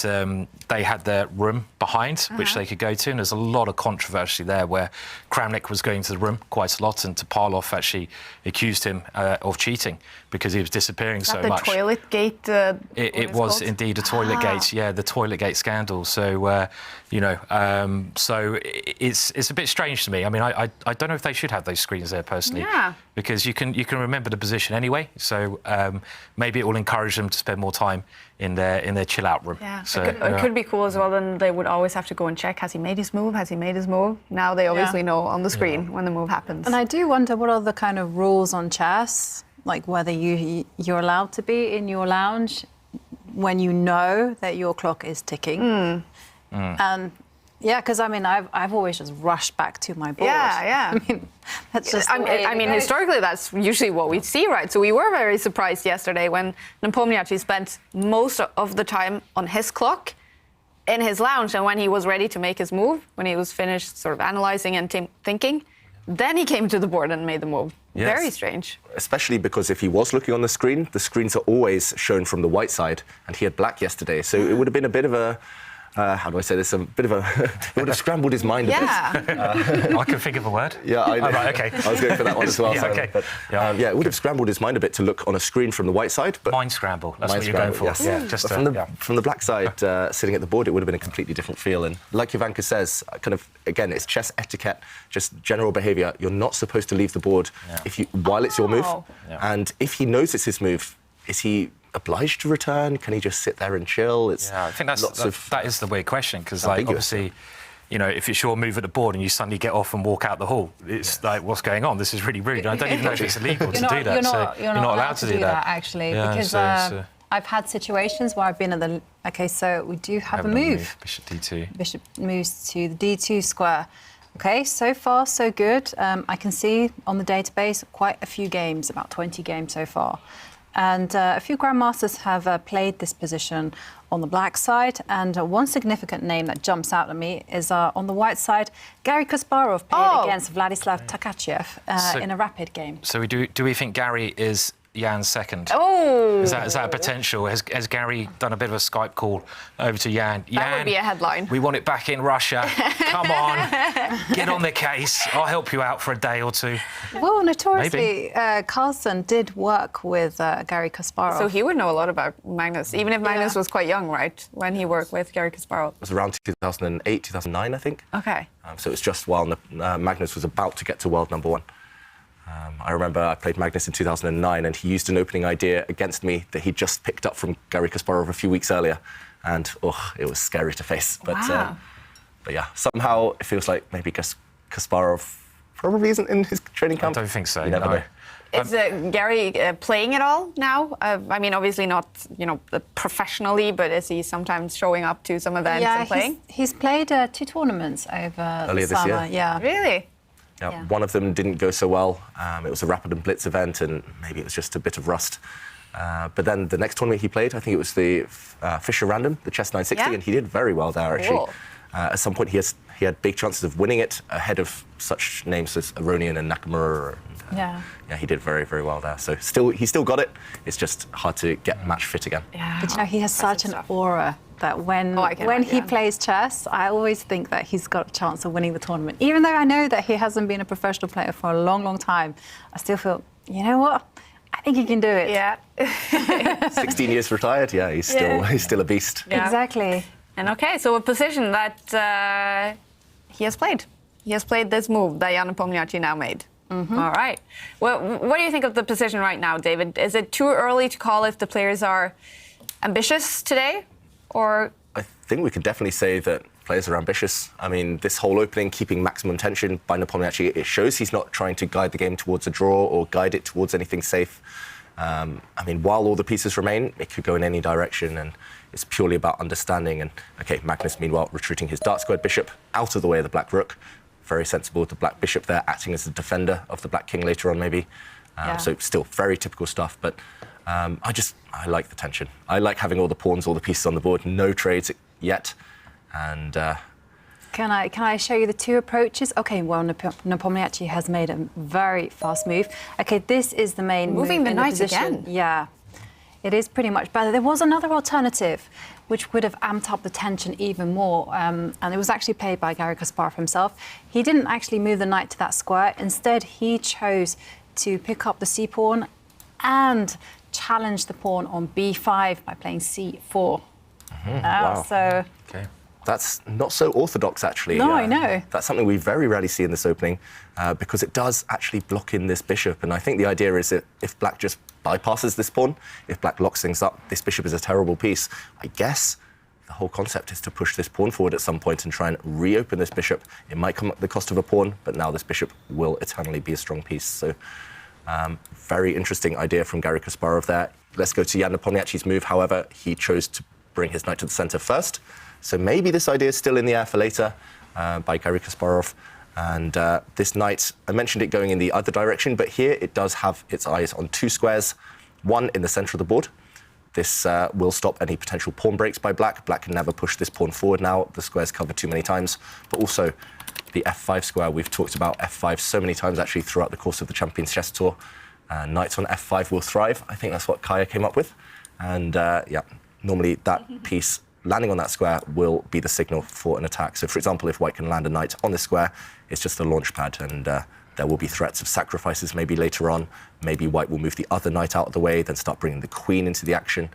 they had their room behind, which they could go to. And there's a lot of controversy there where Kramnik was going to the room quite a lot and Topalov actually accused him of cheating because he was disappearing so much. The toilet gate? It was indeed a toilet gate, yeah, the toilet gate scandal. So, so it's a bit strange to me. I mean, I don't know if they should have those screens there personally. Yeah. Because you can remember the position anyway. So maybe it will encourage them to spend more time in their chill-out room. Yeah, so, it could be cool as well. Then they would always have to go and check, has he made his move? Has he made his move? Now they obviously know on the screen when the move happens. And I do wonder what are the kind of rules on chess, like whether you're allowed to be in your lounge when you know that your clock is ticking. And yeah, because I mean, I've always just rushed back to my board. Yeah. I mean, that's just. I mean, historically, that's usually what we see, right? So we were very surprised yesterday when Nepomniachtchi spent most of the time on his clock in his lounge, and when he was ready to make his move, when he was finished sort of analysing and thinking, then he came to the board and made the move. Yes. Very strange. Especially because if he was looking on the screens are always shown from the white side, and he had black yesterday, so it would have been a bit of a. How do I say this? A bit of a... it would have scrambled his mind a bit. I can think of a word. Yeah, I know. Oh, right, OK. I was going for that one as well. Okay. But, it would have scrambled his mind a bit to look on a screen from the white side. But mind scramble, that's what you're going for. Yes. Yeah, just from the black side, sitting at the board, it would have been a completely different feel. And like Jovanka says, kind of, again, it's chess etiquette, just general behaviour. You're not supposed to leave the board while it's your move. And if he knows it's his move, is he obliged to return? Can he just sit there and chill? I think that is the weird question because, like, obviously, if it's your move at the board and you suddenly get off and walk out the hall, it's like, what's going on? This is really rude. I don't even know if it's illegal to do that. You're not allowed to do that actually, because I've had situations where I've been at the. Okay, so we do have a move. Bishop D2. Bishop moves to the D2 square. Okay, so far so good. I can see on the database quite a few games, about 20 games so far. And a few grandmasters have played this position on the black side. And one significant name that jumps out at me is on the white side, Garry Kasparov played against Vladislav Tkachev in a rapid game. So do we think Garry is Jan's second? Oh! Is that a potential? Has Garry done a bit of a Skype call over to Jan? That would be a headline. We want it back in Russia. Come on, get on the case. I'll help you out for a day or two. Well, notoriously, Carlsen did work with Garry Kasparov. So he would know a lot about Magnus, even if Magnus was quite young, right, when he worked with Garry Kasparov. It was around 2008, 2009, I think. Okay. So it was just while Magnus was about to get to world number one. I remember I played Magnus in 2009 and he used an opening idea against me that he just picked up from Garry Kasparov a few weeks earlier. And, it was scary to face. But, wow. But yeah, somehow it feels like maybe Kasparov probably isn't in his training camp. I don't think so, You never know. Is Garry playing at all now? I mean, obviously not, professionally, but is he sometimes showing up to some events and playing? He's played 2 tournaments over earlier the summer. this year. Yeah. Really? Yeah. One of them didn't go so well. It was a rapid and blitz event, and maybe it was just a bit of rust. But then the next tournament he played, I think it was the Fischer Random, the Chess 960, and he did very well there, actually. Cool. At some point, he had big chances of winning it ahead of such names as Aronian and Nakamura. Yeah, he did very, very well there. So he still got it. It's just hard to get match fit again. Yeah. But he has such an aura that when he plays chess, I always think that he's got a chance of winning the tournament. Even though I know that he hasn't been a professional player for a long, long time, I still feel, you know what? I think he can do it. Yeah. 16 years retired. Yeah, he's still a beast. Yeah. Exactly. And so a position that he has played. He has played this move that Jan Nepomniachtchi now made. Mm-hmm. All right. Well, what do you think of the position right now, David? Is it too early to call if the players are ambitious today, or? I think we can definitely say that players are ambitious. I mean, this whole opening, keeping maximum tension by Nepomniachtchi, it shows he's not trying to guide the game towards a draw or guide it towards anything safe. I mean, while all the pieces remain, it could go in any direction, and it's purely about understanding. And, Magnus, meanwhile, retreating his dark-squared bishop out of the way of the black rook. Very sensible with the black bishop there, acting as the defender of the black king later on, maybe. So still very typical stuff, but I like the tension. I like having all the pawns, all the pieces on the board, no trades yet, and... Can I show you the 2 approaches? Okay, well, Nepomniachtchi has made a very fast move. Okay, this is the main moving move the knight again. Yeah, it is pretty much better. There was another alternative which would have amped up the tension even more, and it was actually played by Garry Kasparov himself. He didn't actually move the knight to that square. Instead, he chose to pick up the c-pawn and challenge the pawn on b5 by playing c4. Mm-hmm. Wow. So... Okay. That's not so orthodox, actually. No, I know. That's something we very rarely see in this opening because it does actually block in this bishop. And I think the idea is that if black just bypasses this pawn, if black locks things up, this bishop is a terrible piece. I guess the whole concept is to push this pawn forward at some point and try and reopen this bishop. It might come at the cost of a pawn, but now this bishop will eternally be a strong piece. So very interesting idea from Garry Kasparov there. Let's go to Jan Nepomniachtchi's move. However, he chose to bring his knight to the center first. So maybe this idea is still in the air for later by Garry Kasparov. And this knight, I mentioned it going in the other direction, but here it does have its eyes on 2 squares, one in the center of the board. This will stop any potential pawn breaks by black. Black can never push this pawn forward now. The square's covered too many times. But also the f5 square. We've talked about f5 so many times actually throughout the course of the Champions Chess Tour. Knights on f5 will thrive. I think that's what Kaja came up with. And normally that piece landing on that square will be the signal for an attack. So, for example, if white can land a knight on this square, it's just a launch pad, and there will be threats of sacrifices maybe later on. Maybe white will move the other knight out of the way, then start bringing the queen into the action,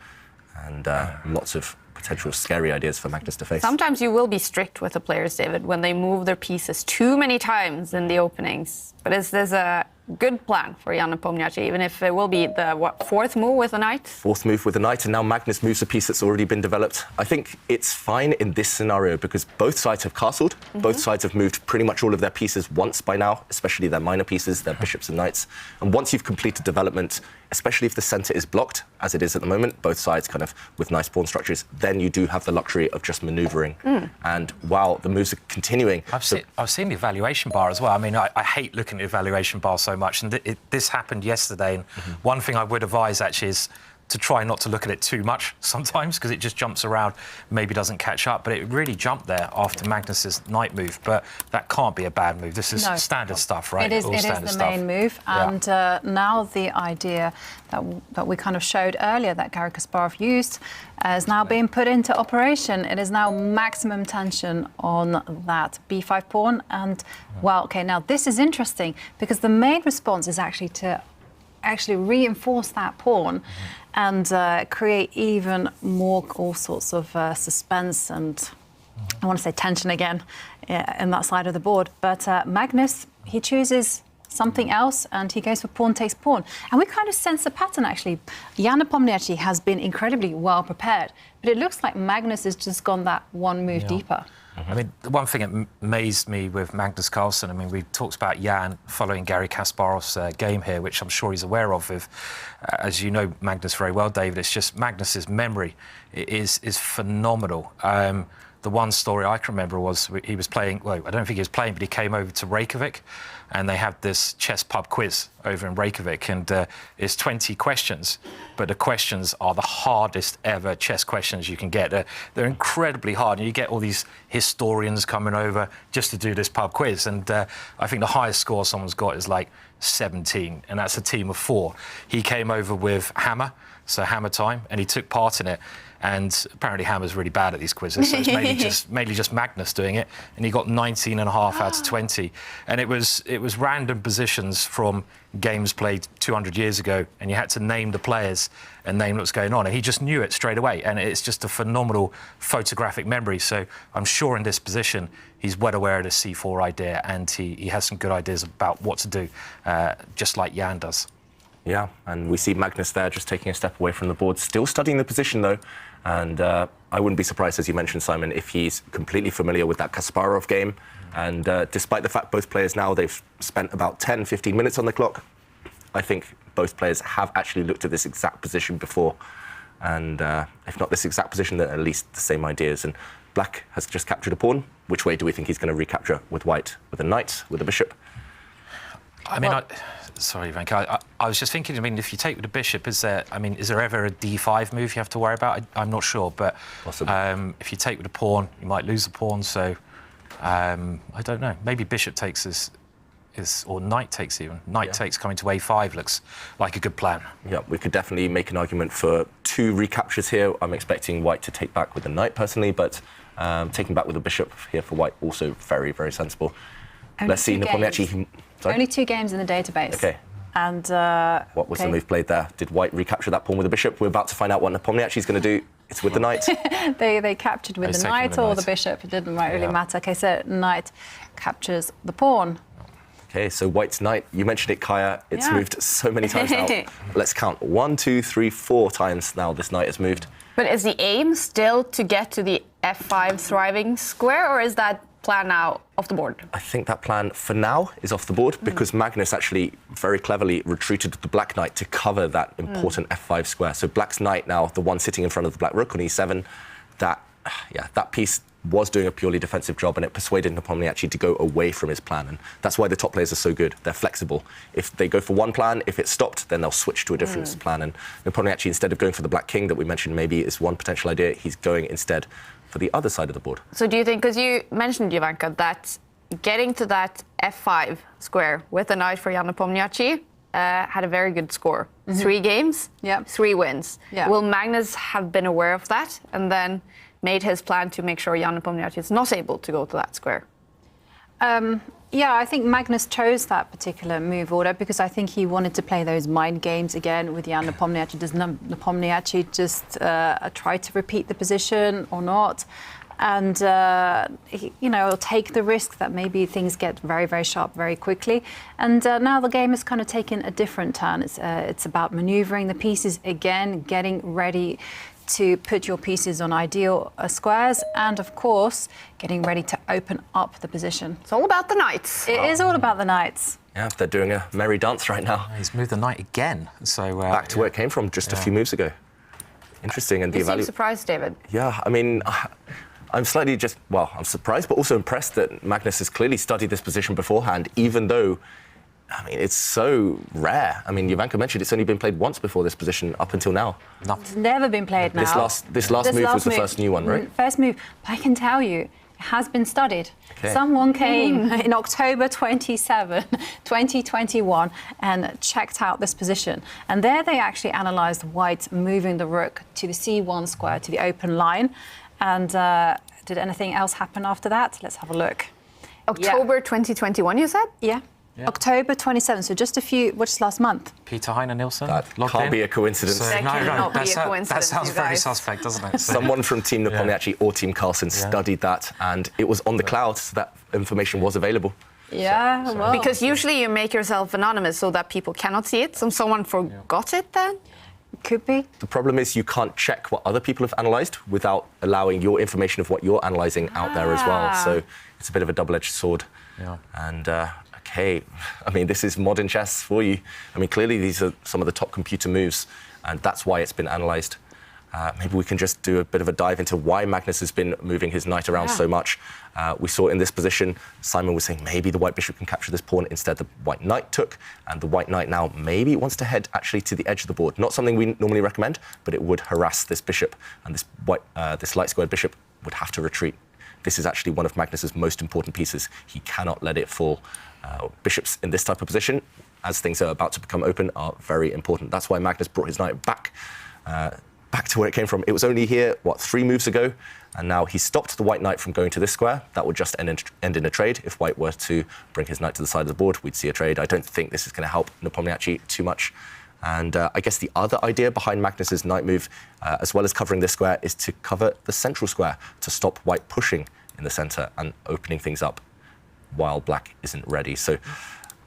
and lots of potential scary ideas for Magnus to face. Sometimes you will be strict with the players, David, when they move their pieces too many times in the openings. But is this a good plan for Jan Nepomniachtchi, even if it will be the, 4th move with the knight? 4th move with the knight, and now Magnus moves a piece that's already been developed. I think it's fine in this scenario because both sides have castled. Mm-hmm. Both sides have moved pretty much all of their pieces once by now, especially their minor pieces, their bishops and knights. And once you've completed development, especially if the center is blocked, as it is at the moment, both sides kind of with nice pawn structures, then you do have the luxury of just maneuvering. And while the moves are continuing... I've seen the evaluation bar as well. I mean, I hate looking at the evaluation bar so so much. And this happened yesterday. And one thing I would advise actually is to try not to look at it too much sometimes, because it just jumps around, maybe doesn't catch up. But it really jumped there after Magnus's knight move. But that can't be a bad move. This is standard stuff, right? It is the main move. And now the idea that we kind of showed earlier that Garry Kasparov used is now being put into operation. It is now maximum tension on that b5 pawn. And, well, OK, now this is interesting, because the main response is actually to reinforce that pawn and create even more all sorts of suspense and, I want to say tension again, in that side of the board. But Magnus, he chooses something else, and he goes for pawn takes pawn. And we kind of sense a pattern, actually. Jan Nepomniachtchi has been incredibly well prepared, but it looks like Magnus has just gone that one move deeper. I mean, the one thing that amazed me with Magnus Carlsen, I mean, we talked about Jan following Garry Kasparov's game here, which I'm sure he's aware of. As you know Magnus very well, David, it's just Magnus's memory is phenomenal. The one story I can remember was he was playing, well, I don't think he was playing, but he came over to Reykjavik and they had this chess pub quiz over in Reykjavik, and it's 20 questions, but the questions are the hardest ever chess questions you can get. They're incredibly hard, and you get all these historians coming over just to do this pub quiz, and I think the highest score someone's got is like 17, and that's a team of 4. He came over with Hammer, so Hammer time, and he took part in it. And apparently Hammer's really bad at these quizzes, so it's mainly just Magnus doing it. And he got 19.5 out of 20. And it was random positions from games played 200 years ago, and you had to name the players and name what's going on. And he just knew it straight away. And it's just a phenomenal photographic memory. So I'm sure in this position, he's well aware of the C4 idea, and he has some good ideas about what to do, just like Jan does. Yeah, and we see Magnus there just taking a step away from the board, still studying the position, though. And I wouldn't be surprised, as you mentioned, Simon, if he's completely familiar with that Kasparov game. And despite the fact both players now, they've spent about 10, 15 minutes on the clock, I think both players have actually looked at this exact position before. And if not this exact position, then at least the same ideas. And Black has just captured a pawn. Which way do we think he's going to recapture? With White? With a knight? With a bishop? I mean, sorry, Jovanka. I was just thinking, I mean, if you take with the bishop, is there ever a d5 move you have to worry about? I'm not sure, but if you take with a pawn, you might lose the pawn, so I don't know. Maybe bishop takes or knight takes even. Knight takes coming to a5 looks like a good plan. Yeah, we could definitely make an argument for 2 recaptures here. I'm expecting White to take back with the knight, personally, but taking back with the bishop here for White, also very, very sensible. Let's see, Nepomniachtchi. Only 2 games in the database. OK. And what was the move played there? Did White recapture that pawn with the bishop? We're about to find out what Nepomniachtchi's going to do. It's with the knight. they captured with the knight or the bishop. It didn't really matter. OK, so knight captures the pawn. OK, so White's knight. You mentioned it, Kaja. It's moved so many times now. Let's count. 1, 2, 3, 4 times now this knight has moved. But is the aim still to get to the f5 thriving square, or is that plan now off the board? I think that plan for now is off the board because Magnus actually very cleverly retreated the black knight to cover that important f5 square. So black's knight now, the one sitting in front of the black rook on e7, that piece was doing a purely defensive job, and it persuaded Nepomniachtchi to go away from his plan. And that's why the top players are so good. They're flexible. If they go for one plan, if it's stopped, then they'll switch to a different plan. And Nepomniachtchi, instead of going for the black king that we mentioned maybe is one potential idea, he's going instead for the other side of the board. So do you think, because you mentioned, Jovanka, that getting to that f5 square with a knight for Jan Nepomniachtchi had a very good score. 3 games, 3 wins. Will Magnus have been aware of that and then made his plan to make sure Jan Nepomniachtchi is not able to go to that square? Yeah, I think Magnus chose that particular move order because I think he wanted to play those mind games again with Jan Nepomniachtchi. Does Nepomniachtchi just try to repeat the position or not? And, he'll take the risk that maybe things get very, very sharp very quickly. And now the game has kind of taken a different turn. It's about manoeuvring the pieces again, getting ready to put your pieces on ideal squares, and of course getting ready to open up the position. It's all about the knights. It is all about the knights. Yeah, they're doing a merry dance right now. He's moved the knight again, so back to where it came from just a few moves ago. Interesting. And you seem surprised, David. Yeah, I mean, I'm slightly I'm surprised, but also impressed that Magnus has clearly studied this position beforehand, even though I mean, it's so rare. I mean, Jovanka mentioned it's only been played once before this position up until now. It's never been played now. This last move was the first new one, right? First move. But I can tell you, it has been studied. Okay. Someone came in October 27, 2021 and checked out this position. And there they actually analysed white moving the rook to the C1 square, to the open line. And did anything else happen after that? Let's have a look. October 2021, you said? Yeah. October 27, so just last month. Peter Heine Nielsen? That can't be a coincidence. That cannot be a coincidence, that sounds you very guys. suspect, doesn't it? So, Someone from Team Nepomniachtchi or Team Carlsen studied that, and it was on the cloud, so that information was available. Yeah, well. Because usually you make yourself anonymous so that people cannot see it. So someone forgot it then? Could be. The problem is you can't check what other people have analysed without allowing your information of what you're analysing out there as well. So it's a bit of a double-edged sword. Yeah. And okay, I mean, this is modern chess for you. I mean, clearly these are some of the top computer moves, and that's why it's been analysed. Maybe we can just do a bit of a dive into why Magnus has been moving his knight around so much. We saw in this position, Simon was saying maybe the white bishop can capture this pawn. Instead, the white knight took, and the white knight now maybe wants to head actually to the edge of the board. Not something we normally recommend, but it would harass this bishop, and this light-squared bishop would have to retreat. This is actually one of Magnus's most important pieces. He cannot let it fall. Bishops in this type of position, as things are about to become open, are very important. That's why Magnus brought his knight back to where it came from. It was only here, 3 moves ago, and now he stopped the white knight from going to this square. That would just end in a trade. If white were to bring his knight to the side of the board, we'd see a trade. I don't think this is going to help Nepomniachtchi too much. And I guess the other idea behind Magnus's knight move, as well as covering this square, is to cover the central square, to stop white pushing in the centre and opening things up while black isn't ready. So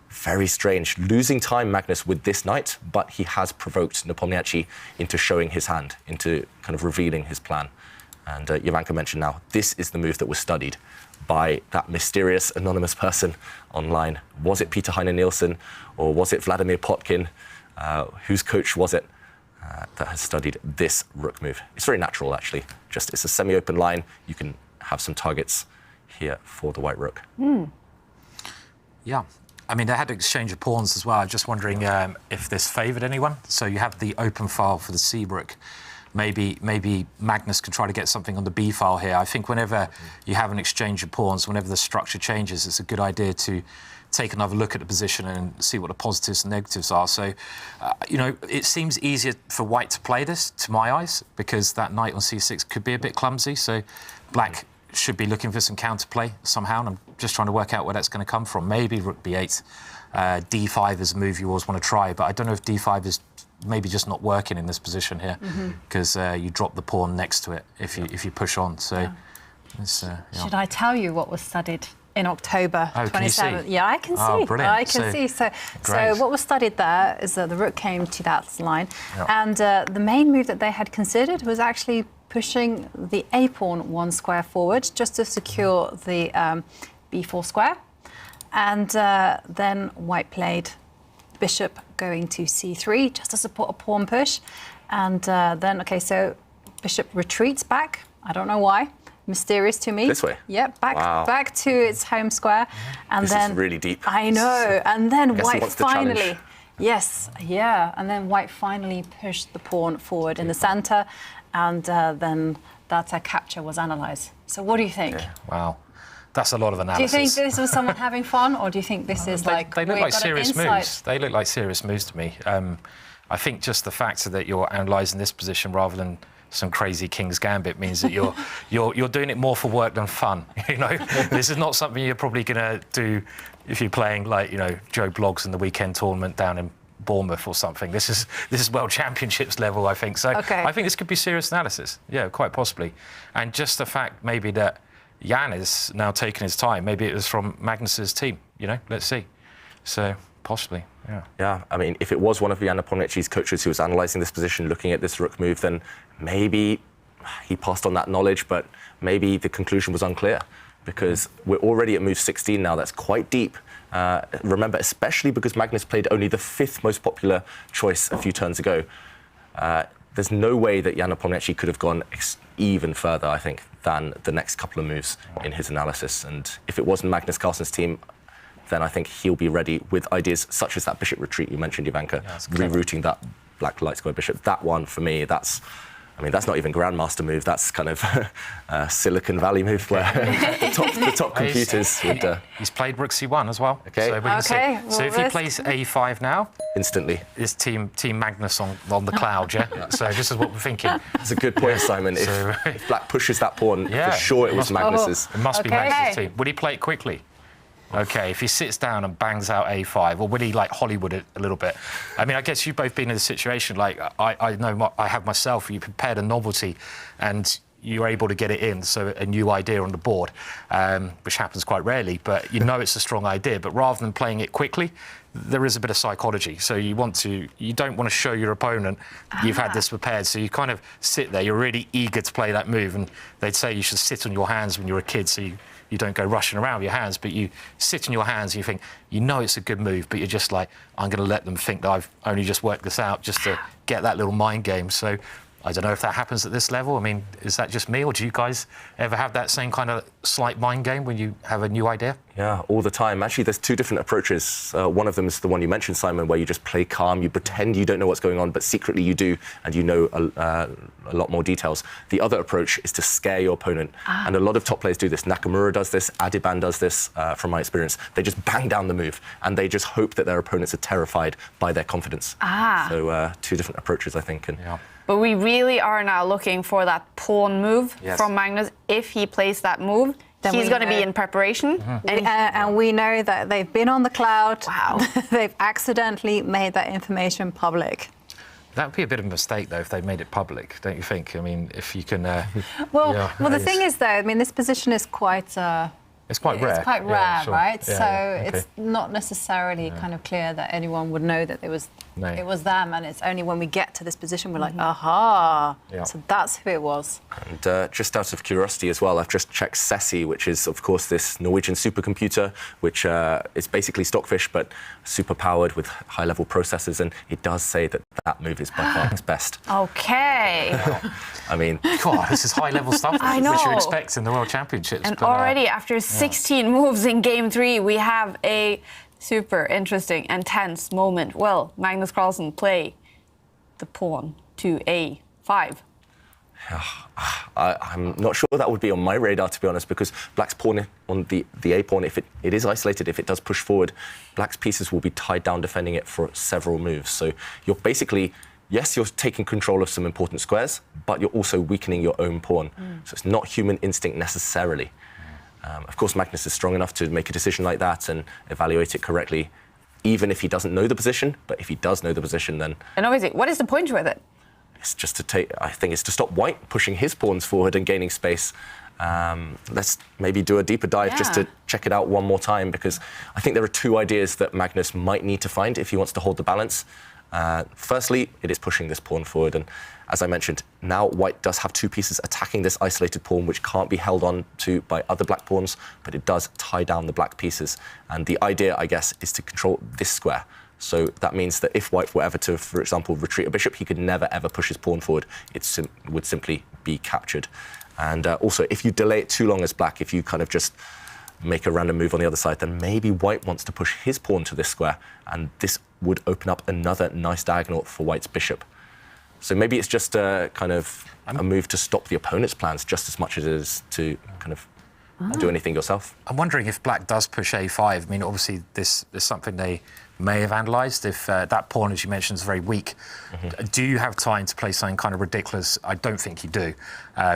very strange. Losing time, Magnus, with this knight, but he has provoked Nepomniachtchi into showing his hand, into kind of revealing his plan. And Jovanka mentioned now, this is the move that was studied by that mysterious anonymous person online. Was it Peter Heine Nielsen, or was it Vladimir Potkin? Whose coach was it that has studied this rook move? It's very natural, actually. Just it's a semi-open line. You can have some targets here for the white rook. Yeah. I mean, they had an exchange of pawns as well. I'm just wondering if this favoured anyone. So you have the open file for the C rook. Maybe Magnus can try to get something on the B file here. I think whenever you have an exchange of pawns, whenever the structure changes, it's a good idea to take another look at the position and see what the positives and negatives are. So, you know, it seems easier for white to play this, to my eyes, because that knight on C6 could be a bit clumsy. So black should be looking for some counterplay somehow, and I'm just trying to work out where that's going to come from. Maybe rook b8, d5 is a move you always want to try, but I don't know if d5 is maybe just not working in this position here, because you drop the pawn next to it if you push on. So, Should I tell you what was studied in October 27th? Yeah, I can see. Oh, brilliant. I can see. So what was studied there is that the rook came to that line, and the main move that they had considered was actually pushing the A pawn 1 square forward just to secure the B4 square, and then white played bishop going to C3 just to support a pawn push, and then so bishop retreats back. I don't know why. Mysterious to me. This way? Yep, back to its home square. And this then is really deep. I know. And then white finally, and then white finally pushed the pawn forward in the center, and then that capture was analysed. So what do you think? Yeah. Wow. That's a lot of analysis. Do you think this was someone having fun, or do you think this is they look like serious moves. They look like serious moves to me. I think just the fact that you're analysing this position rather than some crazy King's Gambit means that you're doing it more for work than fun. You know, this is not something you're probably going to do if you're playing like Joe Bloggs in the weekend tournament down in Bournemouth or something. This is World Championships level, I think. So I think this could be serious analysis. Yeah, quite possibly. And just the fact maybe that Jan is now taking his time. Maybe it was from Magnus's team. Let's see. So possibly. Yeah, I mean, if it was one of Jan Nepomniachtchi's coaches who was analysing this position, looking at this rook move, then maybe he passed on that knowledge, but maybe the conclusion was unclear, because we're already at move 16 now. That's quite deep. Remember, especially because Magnus played only the 5th most popular choice a few turns ago. There's no way that Jan Nepomniachtchi could have gone even further, I think, than the next couple of moves in his analysis. And if it wasn't Magnus Carlsen's team, then I think he'll be ready with ideas such as that bishop retreat you mentioned, Jovanka, rerouting that black light square bishop. That one, for me, that's not even grandmaster move. That's kind of a Silicon Valley move where the top computers would... He's played rook c1 as well. Okay. So if he plays a5 now... Instantly. Is Team Magnus on the cloud, yeah? So this is what we're thinking. That's a good point, Simon. If black pushes that pawn, for sure it was Magnus's. It must be Magnus's team. Would he play it quickly? OK, if he sits down and bangs out a5, or would he, like, Hollywood it a little bit? I mean, I guess you've both been in a situation, like, I know I have myself, you prepared a novelty and you're able to get it in, so a new idea on the board, which happens quite rarely, but you know it's a strong idea. But rather than playing it quickly, there is a bit of psychology. So you don't want to show your opponent you've had this prepared. So you kind of sit there, you're really eager to play that move. And they'd say you should sit on your hands when you're a kid, so you don't go rushing around with your hands, but you sit on your hands and you think, you know it's a good move, but you're just like, I'm going to let them think that I've only just worked this out just to get that little mind game. So I don't know if that happens at this level. I mean, is that just me, or do you guys ever have that same kind of slight mind game when you have a new idea? Yeah, all the time. Actually, there's two different approaches. One of them is the one you mentioned, Simon, where you just play calm, you pretend you don't know what's going on, but secretly you do, and you know a lot more details. The other approach is to scare your opponent, and a lot of top players do this. Nakamura does this, Adiban does this, from my experience. They just bang down the move, and they just hope that their opponents are terrified by their confidence. So two different approaches, I think. And But we really are now looking for that pawn move from Magnus. If he plays that move, then he's going to be in preparation. And we know that they've been on the cloud. Wow. They've accidentally made that information public. That would be a bit of a mistake, though, if they made it public, don't you think? I mean, if you can... well, the thing is, though, I mean, this position is quite... It's quite rare. It's quite rare, right? Yeah, so it's not necessarily kind of clear that anyone would know that it was them, and it's only when we get to this position we're like, aha, so that's who it was. And just out of curiosity as well, I've just checked SESI, which is, of course, this Norwegian supercomputer, which is basically Stockfish, but super-powered with high-level processors, and it does say that that move is by far its best. Okay. I mean... God, this is high-level stuff I know. which you expect in the World Championships. And already, after 16 moves in Game 3, we have a super interesting and tense moment. Will Magnus Carlsen play the pawn to a5? I'm not sure that would be on my radar, to be honest, because black's pawn on the a-pawn, if it is isolated, if it does push forward, black's pieces will be tied down defending it for several moves. So you're basically... Yes, you're taking control of some important squares, but you're also weakening your own pawn. So it's not human instinct necessarily. Of course, Magnus is strong enough to make a decision like that and evaluate it correctly, even if he doesn't know the position. But if he does know the position, then... And obviously, what is the point with it? It's just to take... I think it's to stop white pushing his pawns forward and gaining space. Let's maybe do a deeper dive just to check it out one more time, because I think there are two ideas that Magnus might need to find if he wants to hold the balance. Firstly, it is pushing this pawn forward, and as I mentioned, now white does have two pieces attacking this isolated pawn, which can't be held on to by other black pawns, but it does tie down the black pieces. And the idea, I guess, is to control this square. So that means that if white were ever to, for example, retreat a bishop, he could never, ever push his pawn forward. It would simply be captured. And also, if you delay it too long as black, if you kind of just make a random move on the other side, then maybe white wants to push his pawn to this square, and this would open up another nice diagonal for white's bishop. So maybe it's just a kind of a move to stop the opponent's plans just as much as it is to kind of do anything yourself. I'm wondering if black does push a5. I mean, obviously, this is something they may have analysed. If that pawn, as you mentioned, is very weak, do you have time to play something kind of ridiculous? I don't think you do,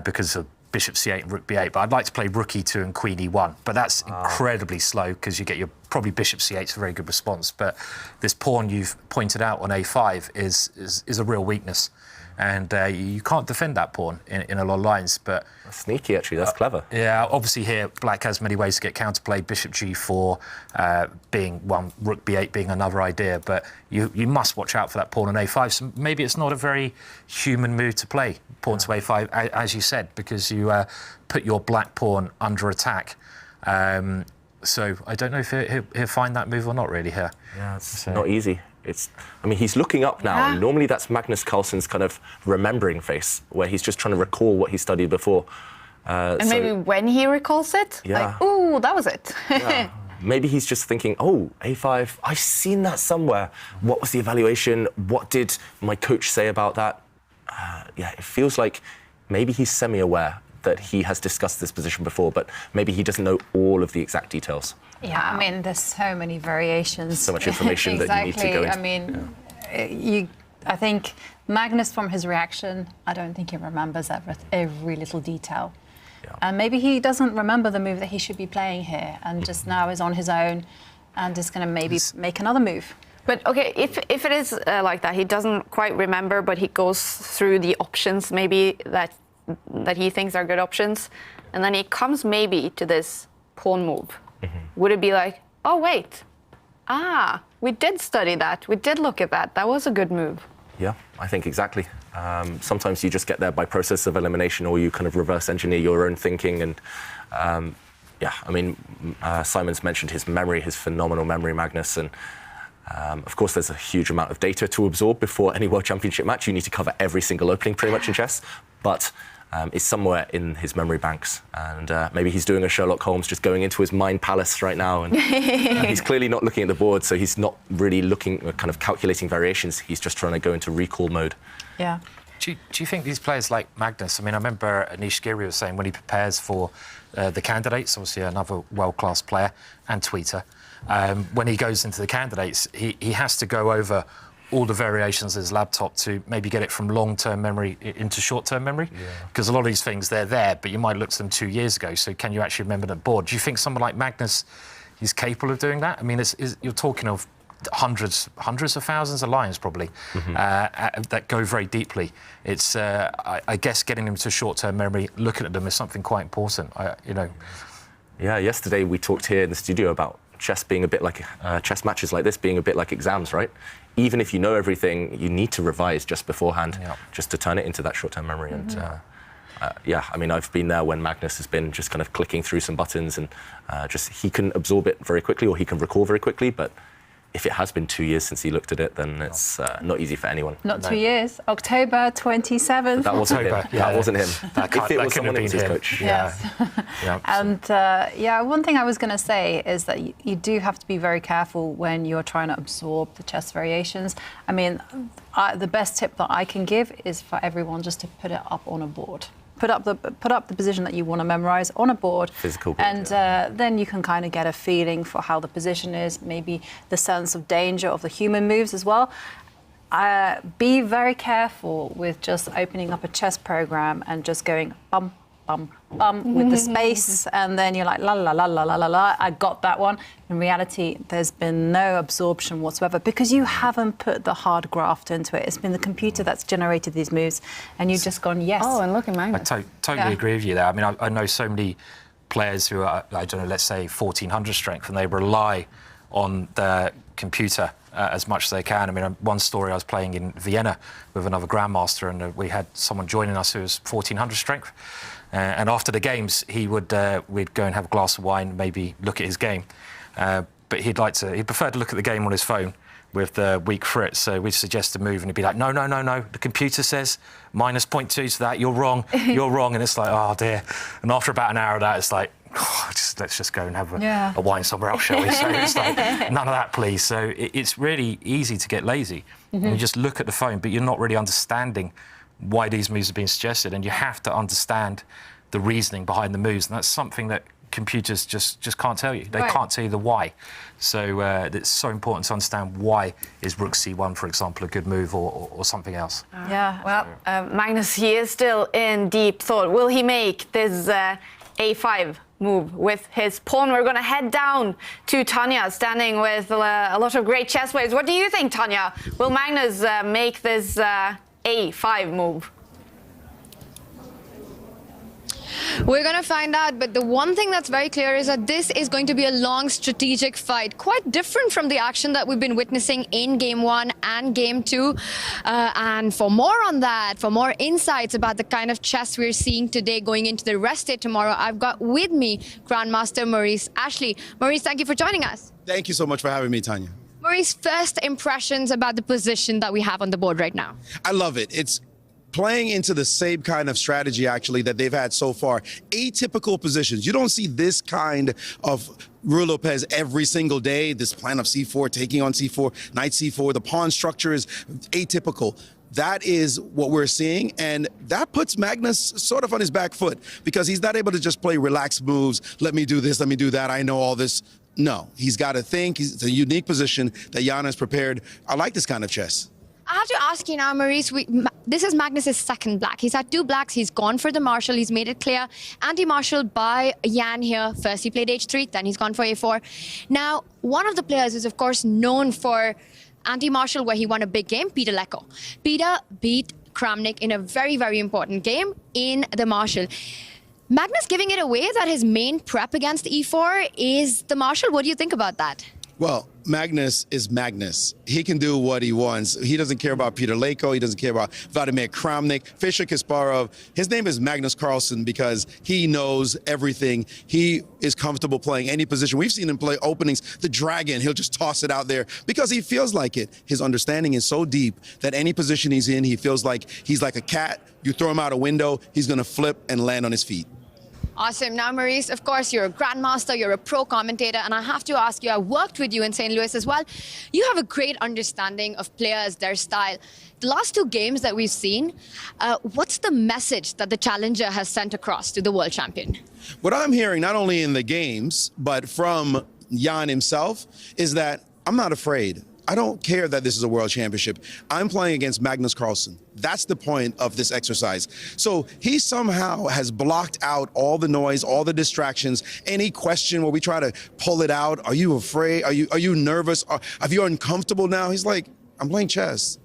because of bishop c8 and rook b8, but I'd like to play rook e2 and queen e1, but that's incredibly slow because you get your probably bishop c8 is a very good response, but this pawn you've pointed out on a5 is a real weakness, and you can't defend that pawn in a lot of lines. But that's sneaky, actually. That's clever. Yeah, obviously here black has many ways to get counterplay. Bishop g4 being one, rook b8 being another idea, but you must watch out for that pawn on a5. So maybe it's not a very human move to play pawn to a5, as you said, because you put your black pawn under attack. So I don't know if he'll find that move or not really here. Yeah, it's not easy. I mean, he's looking up now, and normally that's Magnus Carlsen's kind of remembering face, where he's just trying to recall what he studied before. And maybe when he recalls it, like, ooh, that was it. maybe he's just thinking, oh, A5, I've seen that somewhere. What was the evaluation? What did my coach say about that? Yeah, it feels like maybe he's semi-aware that he has discussed this position before, but maybe he doesn't know all of the exact details. Yeah, I mean, there's so many variations. So much information that you need to go into. I mean, I think Magnus, from his reaction, I don't think he remembers every little detail. Yeah. And maybe he doesn't remember the move that he should be playing here, and just now is on his own and is going to maybe make another move. But okay, if it is like that, he doesn't quite remember, but he goes through the options maybe that he thinks are good options, and then he comes maybe to this pawn move. Would it be like, oh wait, we did study that, we did look at that, that was a good move? Yeah, I think exactly. Sometimes you just get there by process of elimination, or you kind of reverse engineer your own thinking. And yeah, I mean, Simon's mentioned his memory, his phenomenal memory, Magnus. And of course, there's a huge amount of data to absorb before any World Championship match. You need to cover every single opening pretty much in chess. But it's somewhere in his memory banks. And maybe he's doing a Sherlock Holmes, just going into his mind palace right now. And he's clearly not looking at the board, so he's not really looking, kind of calculating variations. He's just trying to go into recall mode. Yeah. Do you think these players like Magnus, I mean, I remember Anish Giri was saying when he prepares for the candidates, obviously another world-class player and tweeter, when he goes into the candidates, he has to go over all the variations of his laptop to maybe get it from long-term memory into short-term memory. Because a lot of these things, they're there, but you might look at them 2 years ago, so can you actually remember the board? Do you think someone like Magnus is capable of doing that? I mean, you're talking of hundreds of thousands of lines, probably, that go very deeply. It's, I guess, getting them to short-term memory, looking at them is something quite important, you know. Yeah, yesterday we talked here in the studio about chess being a bit like, chess matches like this being a bit like exams, right? Even if you know everything, you need to revise just beforehand, just to turn it into that short-term memory. And yeah, I mean, I've been there when Magnus has been just kind of clicking through some buttons, and just he can absorb it very quickly, or he can recall very quickly, but if it has been 2 years since he looked at it, then it's not easy for anyone. Not 2 years. October 27th. That wasn't him. That wasn't him. If it was someone, it was his coach. Yes. And yeah, one thing I was going to say is that you do have to be very careful when you're trying to absorb the chess variations. I mean, the best tip that I can give is for everyone just to put it up on a board. Put up the position that you want to memorize on a board. Physical board, and then you can kind of get a feeling for how the position is, maybe the sense of danger of the human moves as well. Be very careful with just opening up a chess program and just going bum, bum, bum with the space, and then you're like, la, la, la, la, la, la, la, I got that one. In reality, there's been no absorption whatsoever because you haven't put the hard graft into it. It's been the computer that's generated these moves, and you've just gone, yes. Oh, and look at Magnus. I totally agree with you there. I mean, I know so many players who are, I don't know, let's say 1400 strength, and they rely on their computer as much as they can. I mean, one story, I was playing in Vienna with another grandmaster, and we had someone joining us who was 1400 strength. And after the games, we'd go and have a glass of wine, maybe look at his game. But he'd prefer to look at the game on his phone with the weak frit. So we'd suggest a move, and he'd be like, no, the computer says minus 0.2 to that, you're wrong, you're wrong. And it's like, oh dear. And after about an hour of that, it's like, let's just go and have a wine somewhere else, shall we? So it's like, none of that, please. So it's really easy to get lazy. You just look at the phone, but you're not really understanding why these moves are being suggested, and you have to understand the reasoning behind the moves, and that's something that computers just can't tell you. They can't tell you the why. So it's so important to understand why is rook c1, for example, a good move, or something else. Yeah, well, Magnus, he is still in deep thought. Will he make this a5 move with his pawn? We're going to head down to Tanya, standing with a lot of great chess players. What do you think, Tanya? Will Magnus make this a5 move? We're going to find out, but the one thing that's very clear is that this is going to be a long strategic fight, quite different from the action that we've been witnessing in Game 1 and Game 2. And for more on that, for more insights about the kind of chess we're seeing today going into the rest day tomorrow, I've got with me Grandmaster Maurice Ashley. Maurice, thank you for joining us. Thank you so much for having me, Tanya. Maurice, first impressions about the position that we have on the board right now. I love it. It's playing into the same kind of strategy, actually, that they've had so far. Atypical positions. You don't see this kind of Ruy Lopez every single day, this plan of c4, taking on c4, knight c4. The pawn structure is atypical. That is what we're seeing, and that puts Magnus sort of on his back foot because he's not able to just play relaxed moves, let me do this, let me do that, I know all this. No, he's got to think. It's a unique position that Jan has prepared. I like this kind of chess. I have to ask you now, Maurice, this is Magnus's second black. He's had 2 blacks. He's gone for the marshal. He's made it clear. Anti-marshal by Jan here. First he played h3, then he's gone for a4. Now, one of the players is, of course, known for anti-marshal, where he won a big game, Peter Lecko. Peter beat Kramnik in a very, very important game in the marshal. Magnus giving it away that his main prep against e4 is the marshal. What do you think about that? Well, Magnus is Magnus. He can do what he wants. He doesn't care about Peter Lecko. He doesn't care about Vladimir Kramnik, Vishy, Kasparov. His name is Magnus Carlsen because he knows everything. He is comfortable playing any position. We've seen him play openings. The dragon, he'll just toss it out there because he feels like it. His understanding is so deep that any position he's in, he feels like he's like a cat. You throw him out a window, he's going to flip and land on his feet. Awesome. Now, Maurice, of course, you're a grandmaster, you're a pro commentator, and I have to ask you, I worked with you in St. Louis as well. You have a great understanding of players, their style. The last 2 games that we've seen, what's the message that the challenger has sent across to the world champion? What I'm hearing, not only in the games, but from Jan himself, is that I'm not afraid. I don't care that this is a world championship. I'm playing against Magnus Carlsen. That's the point of this exercise. So he somehow has blocked out all the noise, all the distractions, any question where we try to pull it out. Are you afraid? Are you nervous? Are you uncomfortable now? He's like, I'm playing chess.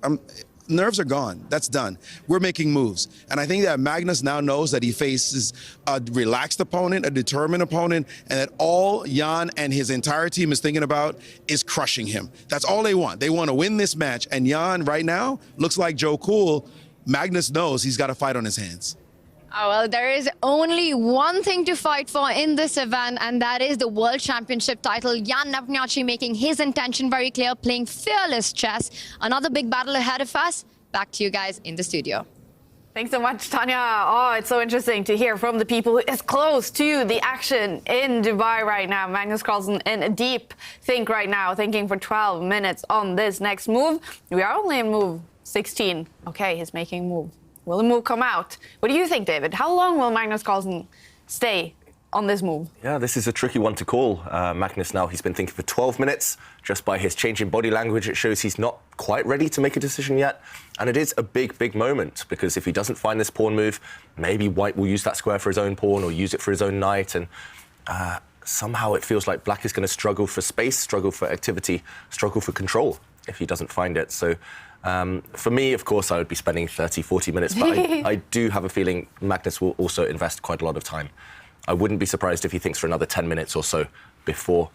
Nerves are gone. That's done. We're making moves. And I think that Magnus now knows that he faces a relaxed opponent, a determined opponent, and that all Jan and his entire team is thinking about is crushing him. That's all they want. They want to win this match. And Jan, right now, looks like Joe Cool. Magnus knows he's got a fight on his hands. Oh, well, there is only one thing to fight for in this event, and that is the World Championship title. Jan Nepomniachtchi making his intention very clear, playing fearless chess. Another big battle ahead of us. Back to you guys in the studio. Thanks so much, Tanya. Oh, it's so interesting to hear from the people as close to the action in Dubai right now. Magnus Carlsen in a deep think right now, thinking for 12 minutes on this next move. We are only in move 16. Okay, he's making move. Will the move come out? What do you think, David? How long will Magnus Carlsen stay on this move? Yeah, this is a tricky one to call. Magnus now, he's been thinking for 12 minutes. Just by his change in body language, it shows he's not quite ready to make a decision yet. And it is a big, big moment, because if he doesn't find this pawn move, maybe White will use that square for his own pawn or use it for his own knight. And somehow it feels like Black is going to struggle for space, struggle for activity, struggle for control if he doesn't find it. So for me, of course, I would be spending 30, 40 minutes, but I do have a feeling Magnus will also invest quite a lot of time. I wouldn't be surprised if he thinks for another 10 minutes or so before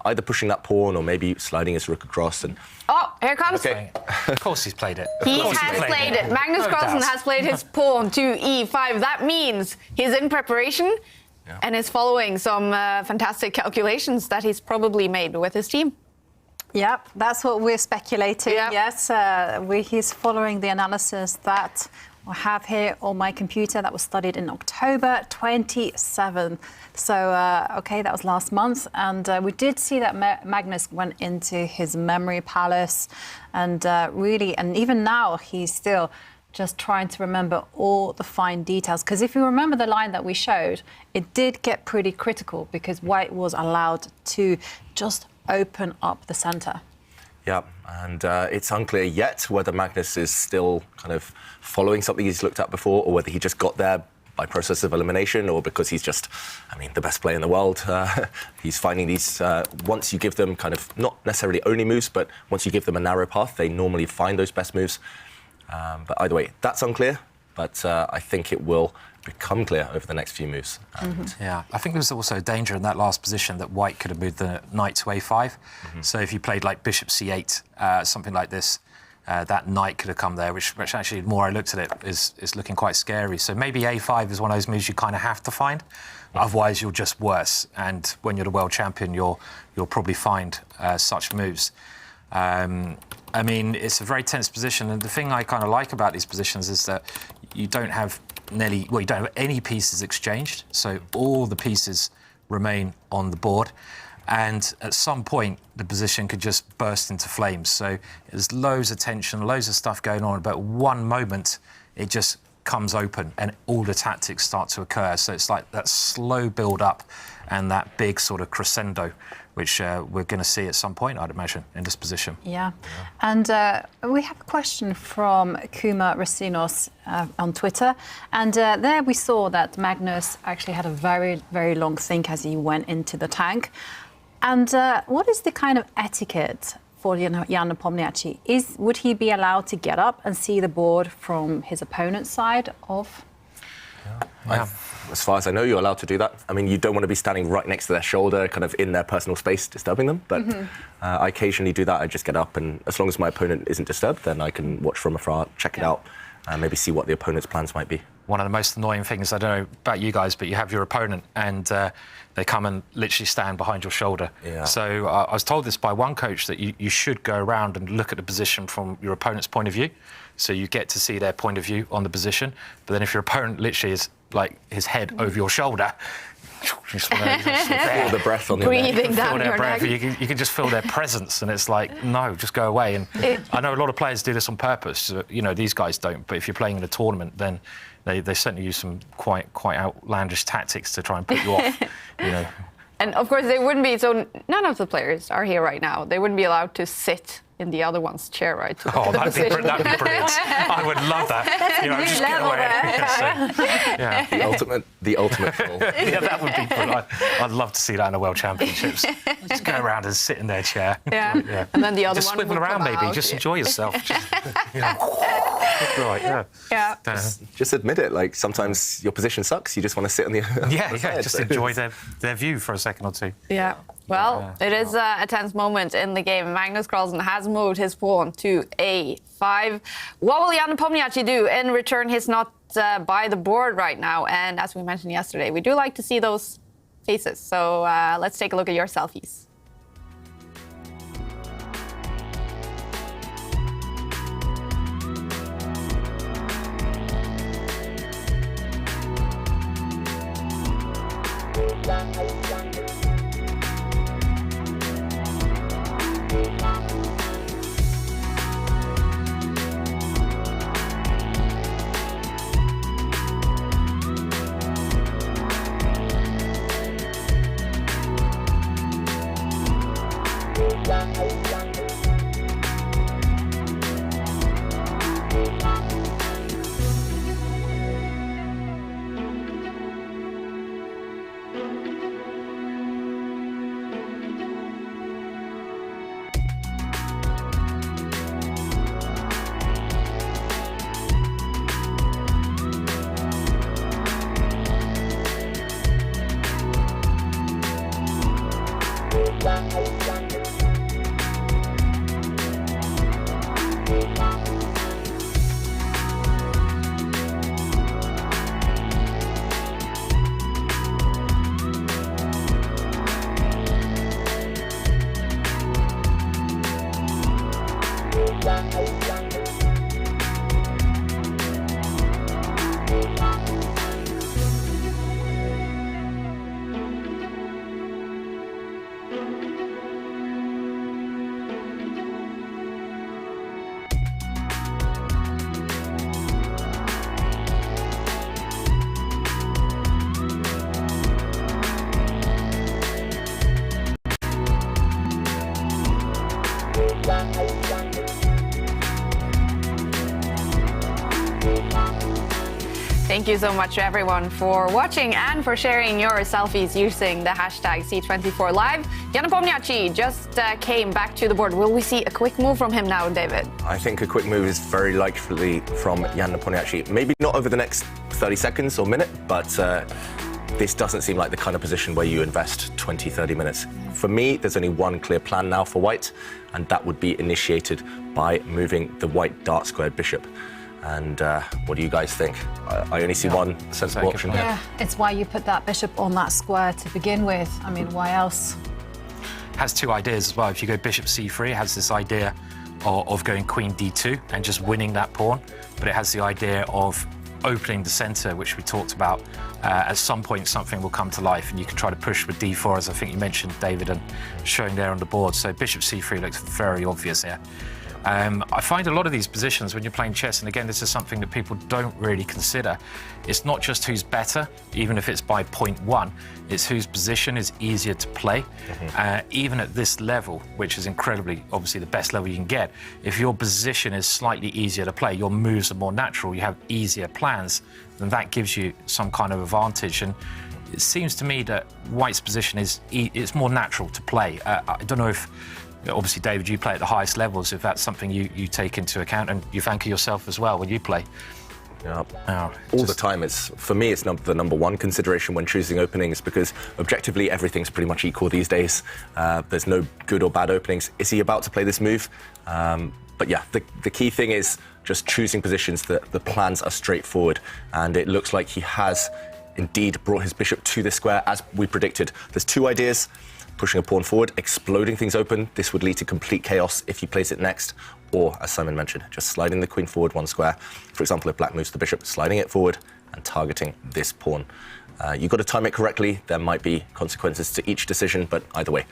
either pushing that pawn or maybe sliding his rook across. And oh, here comes. Okay. Of course he's played it. He has played it. Magnus Carlsen has played his pawn to e5. That means he's in preparation and is following some fantastic calculations that he's probably made with his team. Yep, that's what we're speculating. Yep. Yes, he's following the analysis that I have here on my computer that was studied in October 27th. So, okay, that was last month. And we did see that Magnus went into his memory palace. And really, and even now, he's still just trying to remember all the fine details. Because if you remember the line that we showed, it did get pretty critical because White was allowed to just open up the center. Yeah, and it's unclear yet whether Magnus is still kind of following something he's looked at before, or whether he just got there by process of elimination, or because he's just, I mean, the best player in the world. He's finding these, once you give them kind of, not necessarily only moves, but once you give them a narrow path, they normally find those best moves. But either way, that's unclear, but I think it will become clear over the next few moves. Yeah, I think there was also a danger in that last position that White could have moved the knight to a5. So if you played like bishop c8, something like this, that knight could have come there, which actually, the more I looked at it, is looking quite scary. So maybe a5 is one of those moves you kind of have to find. Otherwise, you're just worse. And when you're the world champion, you'll probably find such moves. I mean, it's a very tense position, and the thing I kind of like about these positions is that you don't have you don't have any pieces exchanged, so all the pieces remain on the board, and at some point the position could just burst into flames. So there's loads of tension, loads of stuff going on, but one moment it just comes open and all the tactics start to occur. So it's like that slow build up and that big sort of crescendo, which we're going to see at some point, I'd imagine, in this position. Yeah. And we have a question from Kuma Racinos on Twitter. And there we saw that Magnus actually had a very, very long think as he went into the tank. And what is the kind of etiquette for Jan Nepomniachtchi? Would he be allowed to get up and see the board from his opponent's side of? Yeah. As far as I know, you're allowed to do that. I mean, you don't want to be standing right next to their shoulder, kind of in their personal space, disturbing them. But I occasionally do that. I just get up, and as long as my opponent isn't disturbed, then I can watch from afar, check it out, and maybe see what the opponent's plans might be. One of the most annoying things, I don't know about you guys, but you have your opponent and they come and literally stand behind your shoulder. Yeah. So I was told this by one coach that you should go around and look at the position from your opponent's point of view. So you get to see their point of view on the position. But then if your opponent literally is like his head over your shoulder, you just want to feel the breath on breathing down your breath. neck. You can just feel their presence, and it's like, no, just go away. And I know a lot of players do this on purpose. You know, these guys don't. But if you're playing in a tournament, then they certainly use some quite outlandish tactics to try and put you off. You know. And of course, they wouldn't be. So none of the players are here right now. They wouldn't be allowed to sit in the other one's chair, right? Oh, that'd be brilliant. I would love that. That's a new just level get away. Yeah. The ultimate goal. Yeah, that would be brilliant. I'd love to see that in the World Championships. Just go around and sit in their chair. Yeah. And then the other just one swivel would around, come maybe. out. Just enjoy yourself. Just, you know. Right. Yeah. Just admit it. Like, sometimes your position sucks. You just want to sit on the side. Just enjoy their view for a second or two. Yeah. Well, it is a tense moment in the game. Magnus Carlsen has moved his pawn to A5. What will Jan Nepomniachtchi do in return? He's not by the board right now. And as we mentioned yesterday, we do like to see those faces. So let's take a look at your selfies. Thank you so much to everyone for watching and for sharing your selfies using the hashtag C24Live. Jan Nepomniachtchi just came back to the board. Will we see a quick move from him now, David? I think a quick move is very likely from Jan Nepomniachtchi. Maybe not over the next 30 seconds or minute, but this doesn't seem like the kind of position where you invest 20, 30 minutes. For me, there's only one clear plan now for white, and that would be initiated by moving the white dark squared bishop. And what do you guys think? I only see one sensible option here. Yeah, it's why you put that bishop on that square to begin with. I mean, why else? Has two ideas as well. If you go bishop c3, it has this idea of going queen d2 and just winning that pawn, but it has the idea of opening the center, which we talked about. At some point, something will come to life, and you can try to push with d4, as I think you mentioned, David, and showing there on the board. So bishop c3 looks very obvious here. I find a lot of these positions when you're playing chess, and again, this is something that people don't really consider. It's not just who's better, even if it's by 0.1, it's whose position is easier to play. Even at this level, which is incredibly, obviously, the best level you can get, if your position is slightly easier to play, your moves are more natural, you have easier plans, then that gives you some kind of advantage. And it seems to me that White's position is it's more natural to play. I don't know if, obviously, David, you play at the highest levels, if that's something you take into account, and Jovanka yourself as well when you play. Yeah. All the time. For me, it's the number one consideration when choosing openings, because objectively everything's pretty much equal these days. There's no good or bad openings. Is he about to play this move? But yeah, the key thing is just choosing positions that the plans are straightforward, and it looks like he has indeed brought his bishop to this square as we predicted. There's two ideas: pushing a pawn forward, exploding things open. This would lead to complete chaos if he plays it next. Or, as Simon mentioned, just sliding the queen forward one square. For example, if black moves the bishop, sliding it forward and targeting this pawn. You've got to time it correctly. There might be consequences to each decision, but either way,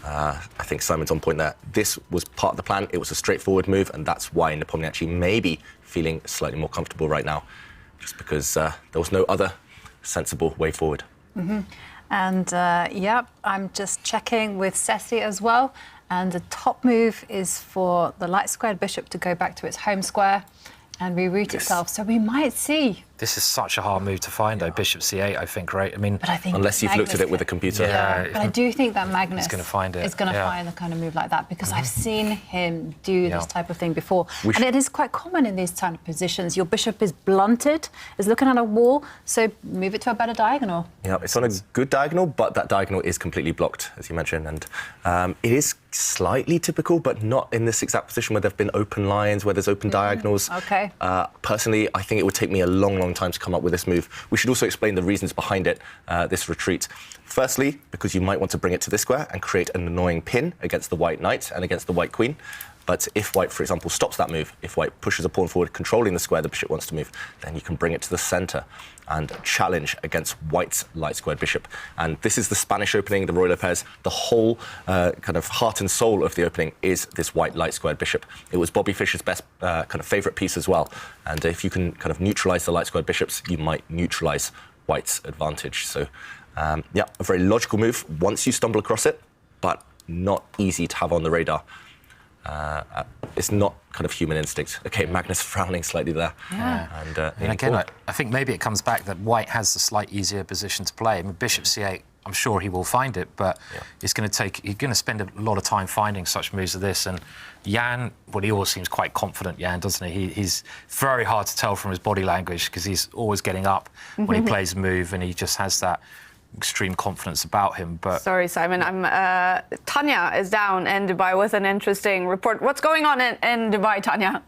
I think Simon's on point there. This was part of the plan. It was a straightforward move, and that's why Nepomniachtchi may be feeling slightly more comfortable right now, just because there was no other sensible way forward. And I'm just checking with Ceci as well. And the top move is for the light squared bishop to go back to its home square and reroute itself. So we might see. This is such a hard move to find, though. Bishop c8, I think, right? I mean, unless you've looked at it with a computer. Yeah. But I do think that Magnus is going to find find the kind of move like that, because I've seen him do this type of thing before. And it is quite common in these kind of positions. Your bishop is blunted, is looking at a wall, so move it to a better diagonal. Yeah, it's on a good diagonal, but that diagonal is completely blocked, as you mentioned. And it is slightly typical, but not in this exact position where there have been open lines, where there's open diagonals. Okay. Personally, I think it would take me a long time to come up with this move. We should also explain the reasons behind it, this retreat. Firstly, because you might want to bring it to this square and create an annoying pin against the white knight and against the white queen. But if white, for example, stops that move, if white pushes a pawn forward, controlling the square the bishop wants to move, then you can bring it to the center and challenge against white's light squared bishop. And this is the Spanish opening, the Roy Lopez. The whole kind of heart and soul of the opening is this white light squared bishop. It was Bobby Fischer's best kind of favorite piece as well. And if you can kind of neutralize the light squared bishops, you might neutralize white's advantage. So, yeah, a very logical move once you stumble across it, but not easy to have on the radar. It's not kind of human instinct. Okay, Magnus frowning slightly there. Yeah. And again, I think maybe it comes back that white has the slight easier position to play. I mean, bishop c8, I'm sure he will find it, but he's going to spend a lot of time finding such moves as this. And Jan, well, he always seems quite confident, Jan, doesn't he? He's very hard to tell from his body language, because he's always getting up when he plays a move, and he just has that extreme confidence about him. But sorry, Simon, Tanya is down in Dubai with an interesting report. What's going on in Dubai, Tanya?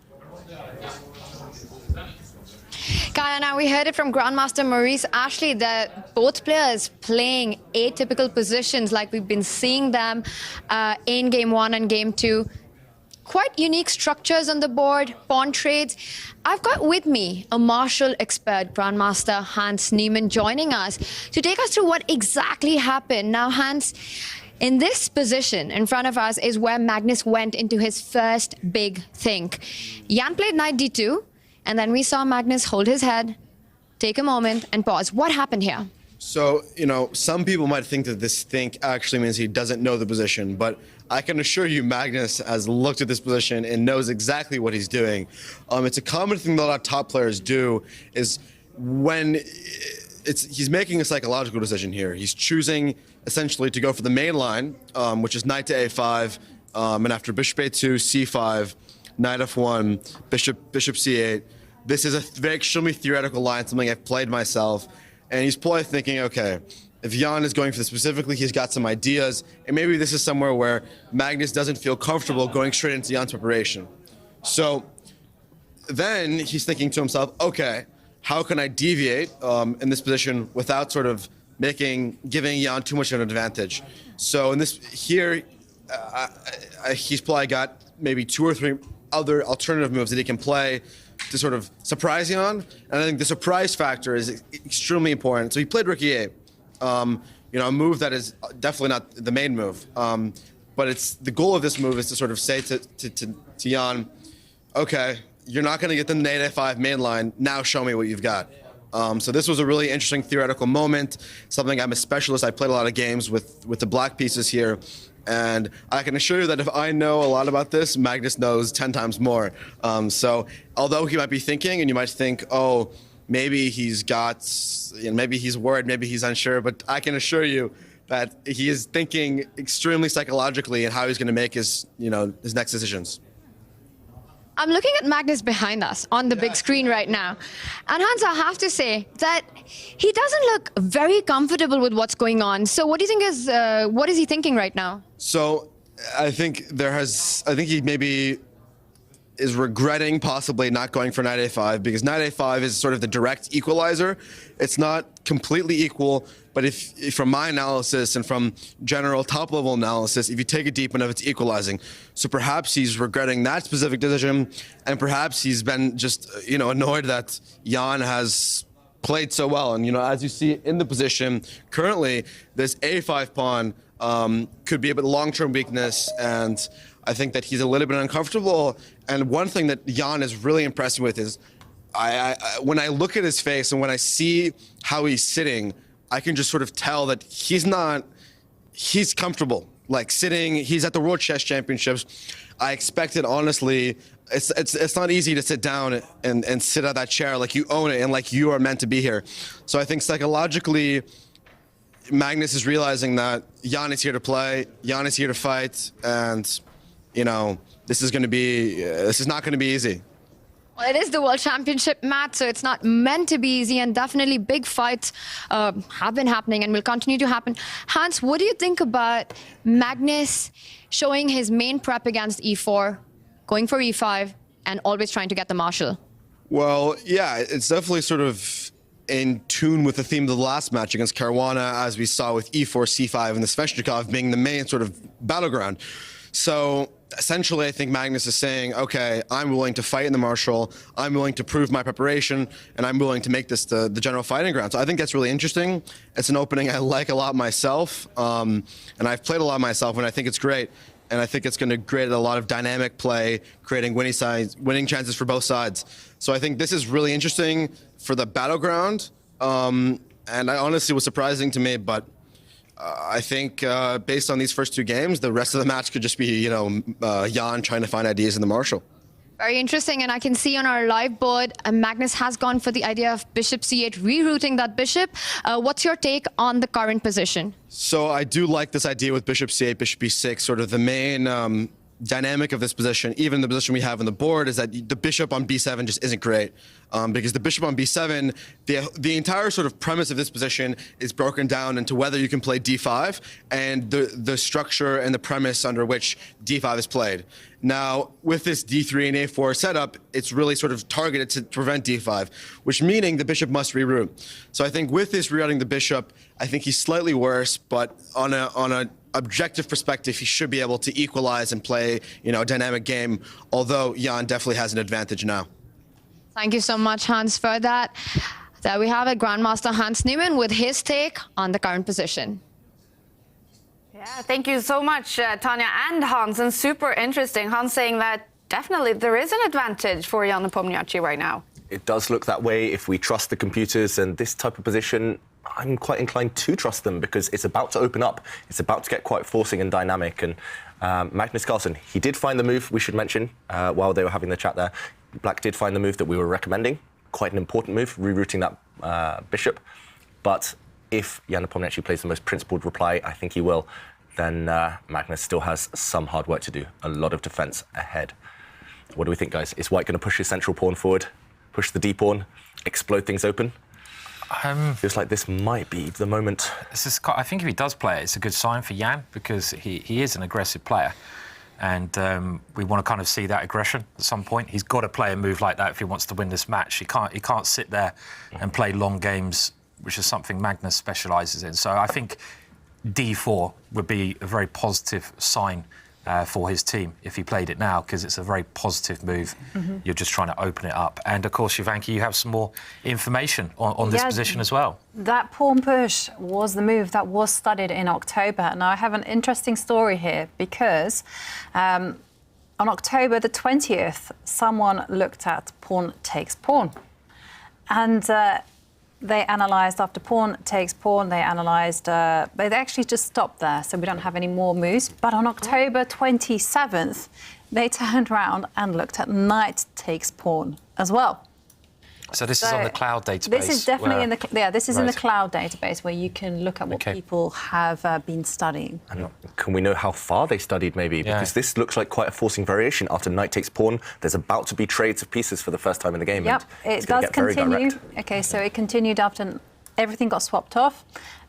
Kaja, now we heard it from Grandmaster Maurice Ashley that both players playing atypical positions like we've been seeing them in Game 1 and Game 2. Quite unique structures on the board, pawn trades. I've got with me a martial expert, Grandmaster Hans Niemann, joining us to take us through what exactly happened. Now, Hans, in this position in front of us is where Magnus went into his first big think. Jan played knight d2, and then we saw Magnus hold his head, take a moment, and pause. What happened here? So, some people might think that this think actually means he doesn't know the position, but I can assure you Magnus has looked at this position and knows exactly what he's doing. It's a common thing that a lot of top players do is when he's making a psychological decision here. He's choosing essentially to go for the main line, which is knight to a5, and after bishop a2, c5, knight f1, bishop c8. This is a very extremely theoretical line, something I've played myself. And he's probably thinking, okay, if Jan is going for this specifically, he's got some ideas, and maybe this is somewhere where Magnus doesn't feel comfortable going straight into Jan's preparation. So then he's thinking to himself, okay, how can I deviate in this position without sort of giving Jan too much of an advantage? So in this here, he's probably got maybe 2 or 3 other alternative moves that he can play to sort of surprise Jan. And I think the surprise factor is extremely important. So he played Rook E8, a move that is definitely not the main move. But it's the goal of this move is to sort of say to Jan, okay, you're not going to get the knight a5 main line. Now show me what you've got. So this was a really interesting theoretical moment, something I'm a specialist. I played a lot of games with the black pieces here. And I can assure you that if I know a lot about this, Magnus knows 10 times more. So although he might be thinking, and you might think, oh, maybe he's got, maybe he's worried, maybe he's unsure, but I can assure you that he is thinking extremely psychologically and how he's going to make his next decisions. I'm looking at Magnus behind us on the big screen right now. And Hans, I have to say that he doesn't look very comfortable with what's going on. So what do you think what is he thinking right now? So I think he maybe is regretting possibly not going for knight a5 because knight a5 is sort of the direct equalizer. It's not completely equal, but if from my analysis and from general top-level analysis, if you take it deep enough, it's equalizing. So perhaps he's regretting that specific decision, and perhaps he's been just annoyed that Jan has played so well. And as you see in the position currently, this a5 pawn could be a bit long-term weakness, and I think that he's a little bit uncomfortable. And one thing that Jan is really impressed with is when I look at his face and when I see how he's sitting, I can just sort of tell that he's comfortable. Like sitting, he's at the World Chess Championships. I expected, honestly, it's not easy to sit down and sit at that chair like you own it and like you are meant to be here. So I think psychologically, Magnus is realizing that Jan is here to play, Jan is here to fight, and this is not going to be easy. Well, it is the World Championship match, so it's not meant to be easy, and definitely big fights have been happening and will continue to happen. Hans, what do you think about Magnus showing his main prep against e4, going for e5, and always trying to get the marshal? Well, yeah, it's definitely sort of in tune with the theme of the last match against Caruana, as we saw with e4, c5, and the Sveshnikov being the main sort of battleground. So essentially, I think Magnus is saying, okay, I'm willing to fight in the marshal, I'm willing to prove my preparation, and I'm willing to make this the general fighting ground. So I think that's really interesting. It's an opening I like a lot myself, and I've played a lot myself, and I think it's great. And I think it's going to create a lot of dynamic play, creating winning chances for both sides. So I think this is really interesting for the battleground, and I honestly was surprising to me, but I think based on these first 2 games, the rest of the match could just be, Jan trying to find ideas in the marshal. Very interesting, and I can see on our live board, Magnus has gone for the idea of bishop c8, rerouting that bishop. What's your take on the current position? So I do like this idea with bishop c8, bishop b6, sort of the main dynamic of this position, even the position we have on the board, is that the bishop on b7 just isn't great. Because the bishop on b7, the entire sort of premise of this position is broken down into whether you can play d5 and the structure and the premise under which d5 is played. Now, with this d3 and a4 setup, it's really sort of targeted to prevent d5, which meaning the bishop must reroute. So I think with this rerouting the bishop, I think he's slightly worse, but on a objective perspective, he should be able to equalize and play, a dynamic game, although Jan definitely has an advantage now. Thank you so much, Hans, for that. There we have it, Grandmaster Hans Niemann with his take on the current position. Yeah, thank you so much, Tanya and Hans, and super interesting. Hans saying that definitely there is an advantage for Jan Nepomniachtchi right now. It does look that way if we trust the computers, and this type of position, I'm quite inclined to trust them because it's about to open up. It's about to get quite forcing and dynamic. And Magnus Carlsen, he did find the move, we should mention, while they were having the chat there. Black did find the move that we were recommending. Quite an important move, rerouting that bishop. But if Jan Nepomniachtchi plays the most principled reply, I think he will, then Magnus still has some hard work to do. A lot of defense ahead. What do we think, guys? Is White going to push his central pawn forward, push the d pawn, explode things open? Feels like this might be the moment. I think if he does play it, it's a good sign for Jan because he is an aggressive player. And we want to kind of see that aggression at some point. He's got to play a move like that if he wants to win this match. He can't sit there and play long games, which is something Magnus specialises in. So I think d4 would be a very positive sign for his team if he played it now, because it's a very positive move. You're just trying to open it up. And, of course, Jovanka, you have some more information on this position as well. That pawn push was the move that was studied in October. Now, I have an interesting story here because on October the 20th, someone looked at pawn takes pawn. And they analysed after pawn takes pawn, they analysed, but they actually just stopped there, so we don't have any more moves. But on October 27th, they turned around and looked at knight takes pawn as well. So this is on the cloud database? This is definitely in the cloud database where you can look at what people have been studying. And can we know how far they studied, maybe? Because this looks like quite a forcing variation. After knight takes pawn, there's about to be trades of pieces for the first time in the game. Yep, it does continue. Okay, so it continued after everything got swapped off.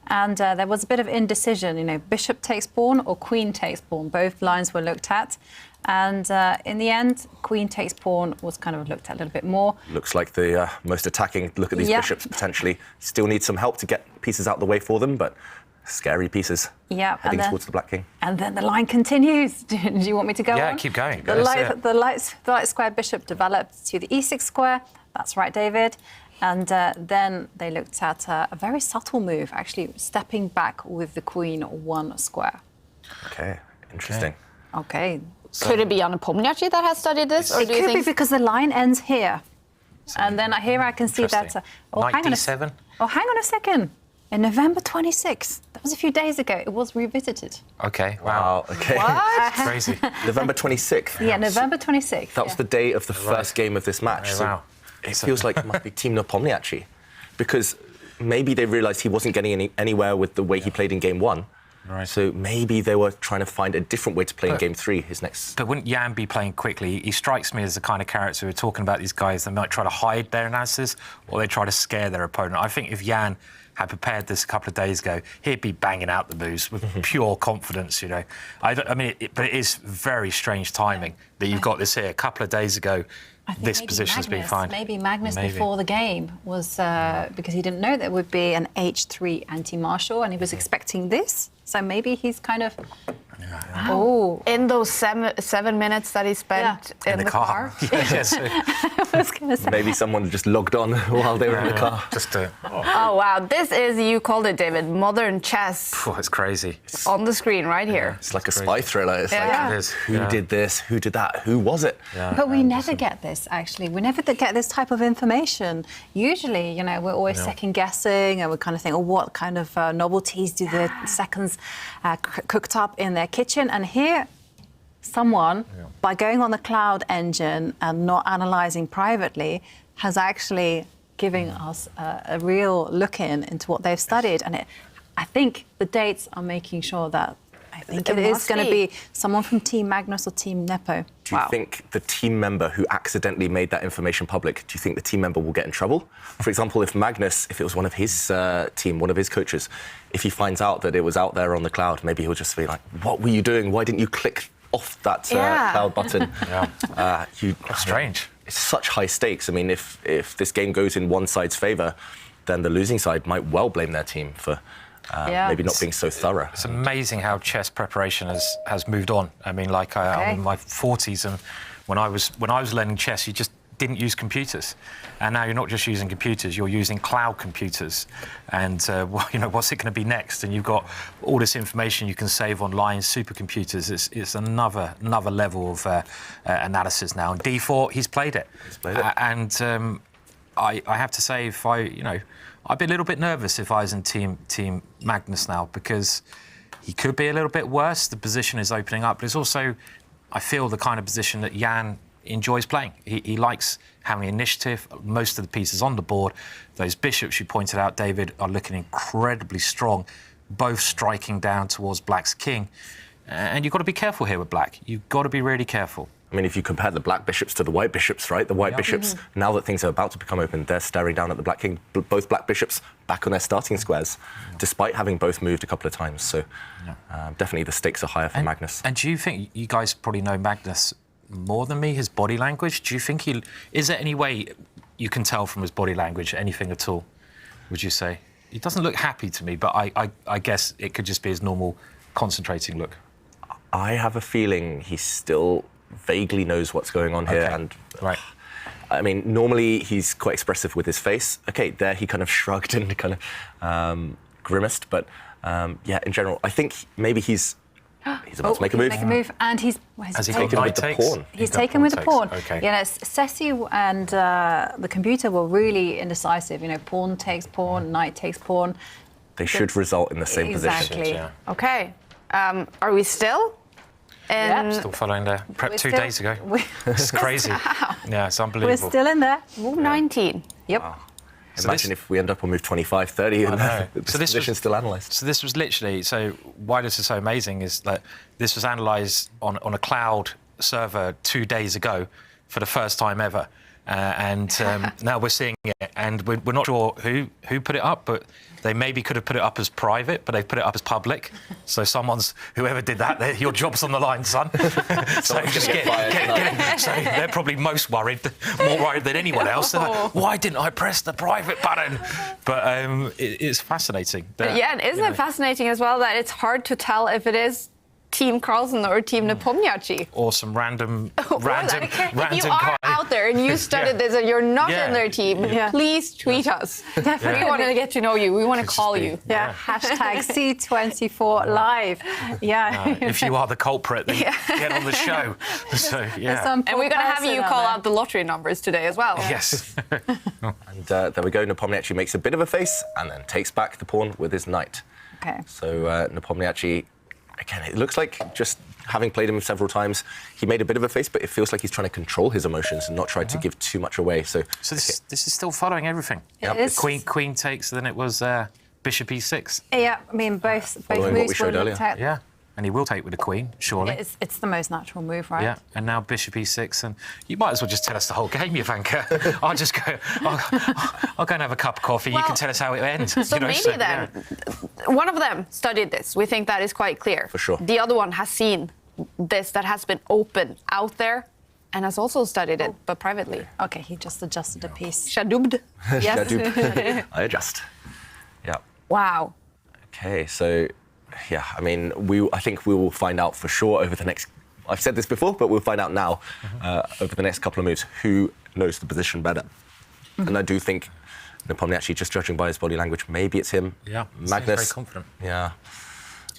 And there was a bit of indecision, you know, bishop takes pawn or queen takes pawn. Both lines were looked at. And in the end, queen takes pawn was kind of looked at a little bit more. Looks like the most attacking look at these bishops, potentially. Still need some help to get pieces out the way for them, but scary pieces. Yeah, heading towards the black king. And then the line continues. Do you want me to go on? Yeah, keep going. The light square bishop developed to the e6 square. That's right, David. And then they looked at a very subtle move, actually stepping back with the queen 1 square. Okay, interesting. Okay. Could it be Nepomniachtchi that has studied this? Or It could be because the line ends here. And then here I can see that... Knight d7? Hang on a second. In November 26th, that was a few days ago, it was revisited. OK, wow. OK. What? Crazy. November 26th? Yeah, November 26th. That was the day of the first game of this match. So it feels like it must be Team Nepomniachtchi, because maybe they realised he wasn't getting anywhere with the way he played in Game 1. Right. So maybe they were trying to find a different way to play in Game 3, his next... But wouldn't Jan be playing quickly? He strikes me as the kind of character who are talking about these guys that might try to hide their analysis or they try to scare their opponent. I think if Jan had prepared this a couple of days ago, he'd be banging out the moves with pure confidence, you know. But it is very strange timing that you've got this here. A couple of days ago, this position's been fine. Maybe Magnus before the game was because he didn't know there would be an h3 anti-marshal and he was expecting this. So maybe he's kind of... Oh, in those 7 minutes that he spent in the car. Yes. I was going to say. Maybe someone just logged on while they were in the car. Oh, wow. This is, you called it, David, modern chess. Oh, it's crazy. It's on the screen right here. It's like a spy thriller. It's like, it is. Who did this? Who did that? Who was it? But we never get this, actually. We never get this type of information. Usually, you know, we're always second-guessing and we kind of think, oh, what kind of novelties do the seconds cooked up in their kitchen? And here, someone, by going on the cloud engine and not analysing privately, has actually given us a real look into what they've studied. And I think the dates are making sure that I think it is going to be someone from Team Magnus or Team Nepo. Do you think the team member who accidentally made that information public, do you think the team member will get in trouble? For example, if Magnus, if it was one of his team, one of his coaches, if he finds out that it was out there on the cloud, maybe he'll just be like, what were you doing? Why didn't you click off that cloud button? That's strange. It's such high stakes. I mean, if this game goes in one side's favour, then the losing side might well blame their team for maybe not being so thorough. It's amazing how chess preparation has moved on. I mean, like I'm in my 40s, and when I was learning chess, you just didn't use computers, and now you're not just using computers, you're using cloud computers. And you know, what's it going to be next? And you've got all this information you can save online, supercomputers. It's another level of analysis now. And d4, he's played it. And I have to say, I'd be a little bit nervous if I was in Team Magnus now, because he could be a little bit worse. The position is opening up, but it's also, I feel, the kind of position that Jan enjoys playing. He likes having initiative, most of the pieces on the board. Those bishops you pointed out, David, are looking incredibly strong, both striking down towards Black's king. And you've got to be careful here with Black. You've got to be really careful. I mean, if you compare the black bishops to the white bishops, right? The white bishops, now that things are about to become open, they're staring down at the black king. Both black bishops back on their starting squares, despite having both moved a couple of times. So definitely the stakes are higher for Magnus. And do you think, you guys probably know Magnus more than me, his body language? Do you think is there any way you can tell from his body language anything at all, would you say? he doesn't look happy to me, but I guess it could just be his normal concentrating look. I have a feeling he still vaguely knows what's going on here. Okay. And right. I mean, normally he's quite expressive with his face. Okay, there he kind of shrugged and kind of grimaced, but yeah, in general, I think maybe he's about to make a move. And he's taken with the pawn. He's taken with the pawn. Okay. You know, Ceci and the computer were really indecisive. You know, pawn takes pawn, knight takes pawn. They should result in the same position. Exactly. Yeah. Okay. Are we still? Still following there. Prep 2 days ago. It's crazy. Yeah, it's unbelievable. We're still in there. Move 19. Yep. Wow. Imagine if we end up on move 25, 30, and the position's still analysed. So this was literally, so why this is so amazing is that this was analysed on a cloud server 2 days ago for the first time ever. And now we're seeing it, and we're not sure who put it up, but they maybe could have put it up as private, but they've put it up as public. So whoever did that, your job's on the line, son. So just so they're probably more worried than anyone else. They're like, why didn't I press the private button? But it's fascinating. Yeah, and isn't it fascinating as well that it's hard to tell if it is Team Carlsen or Team Nepomniachtchi? Or some random If you are guy. out there and you studied this and you're not in their team, please tweet us. We want to get to know you. We want to call you. Yeah. Hashtag C24 live. Yeah. If you are the culprit, then get on the show. So, yeah. And we're going to have you call out the lottery numbers today as well. Yes. And there we go. Nepomniachtchi makes a bit of a face and then takes back the pawn with his knight. Okay. So Nepomniachtchi, again, it looks like, just having played him several times, he made a bit of a face, but it feels like he's trying to control his emotions and not try to give too much away. So this is still following everything. It is. Queen takes, then it was Bishop E6. Yeah, I mean, both Following what we moves showed were earlier. looked at. Yeah, and he will take with the Queen, surely. It's the most natural move, right? Yeah, and now Bishop E6, and you might as well just tell us the whole game, Jovanka. I'll just go. I'll go and have a cup of coffee. You can tell us how it ends. So maybe then, one of them studied this. We think that is quite clear. For sure. The other one has seen this, that has been open out there, and has also studied it, but privately. Okay, he just adjusted a piece. Shadoobed. Yes. Shadoub. I adjust. Yeah. Wow. Okay, so yeah, I mean, I think we will find out for sure over the next. I've said this before, but we'll find out now over the next couple of moves who knows the position better. And I do think Nepomniachtchi, just judging by his body language, maybe it's him. Yeah, Magnus. very confident. Yeah.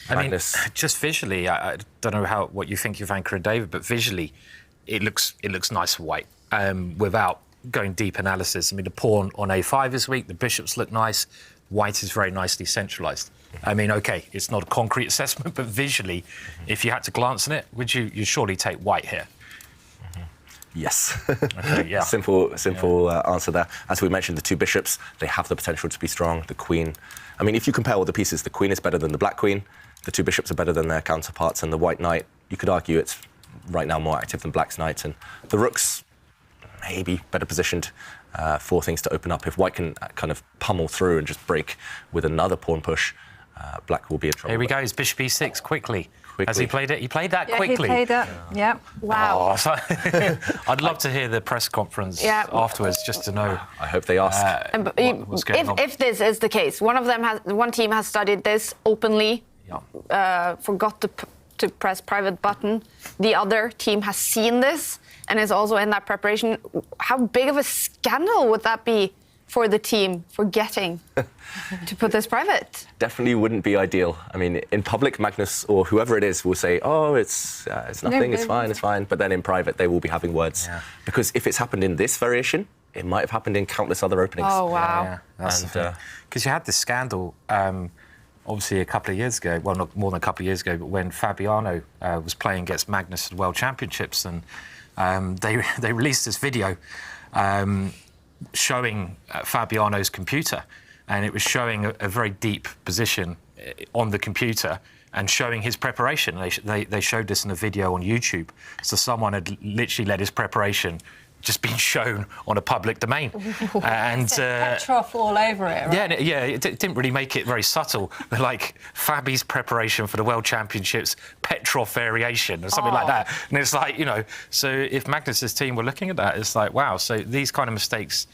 Magnus. I mean, just visually, I don't know what you think, Jovanka and David, but visually, it looks nice white without going deep analysis. I mean, the pawn on A5 is weak. The bishops look nice. White is very nicely centralised. I mean, OK, it's not a concrete assessment, but visually, if you had to glance on it, would you surely take white here? Yes. Okay, yeah. Simple answer there. As we mentioned, the two bishops, they have the potential to be strong. The queen, I mean, if you compare all the pieces, the queen is better than the black queen. The two bishops are better than their counterparts, and the white knight, you could argue it's right now more active than black's knight. And the rooks, maybe better positioned for things to open up. If white can kind of pummel through and just break with another pawn push, black will be in trouble. Here we go, it's Bishop E6, quickly. Has he played it? He played that quickly. He played that. Yeah. Wow. Oh, I'd love to hear the press conference afterwards, just to know. I hope they ask. What's going on. If this is the case, one team has studied this openly, forgot to press private button. The other team has seen this and is also in that preparation. How big of a scandal would that be for the team forgetting to put this private? Definitely wouldn't be ideal. I mean, in public, Magnus or whoever it is will say, "Oh, it's nothing, it's fine." But then in private, they will be having words because if it's happened in this variation, it might have happened in countless other openings. Oh wow! Yeah, that's because you had this scandal. Obviously, a couple of years ago, well, not more than a couple of years ago, but when Fabiano was playing against Magnus at the World Championships, and they released this video showing Fabiano's computer, and it was showing a very deep position on the computer and showing his preparation. They showed this in a video on YouTube, so someone had literally let his preparation just been shown on a public domain. And Petrov all over it, right? Yeah, it didn't really make it very subtle. Like Fabi's preparation for the World Championships, Petrov variation or something like that. And it's like, so if Magnus's team were looking at that, it's like, wow. So these kind of mistakes,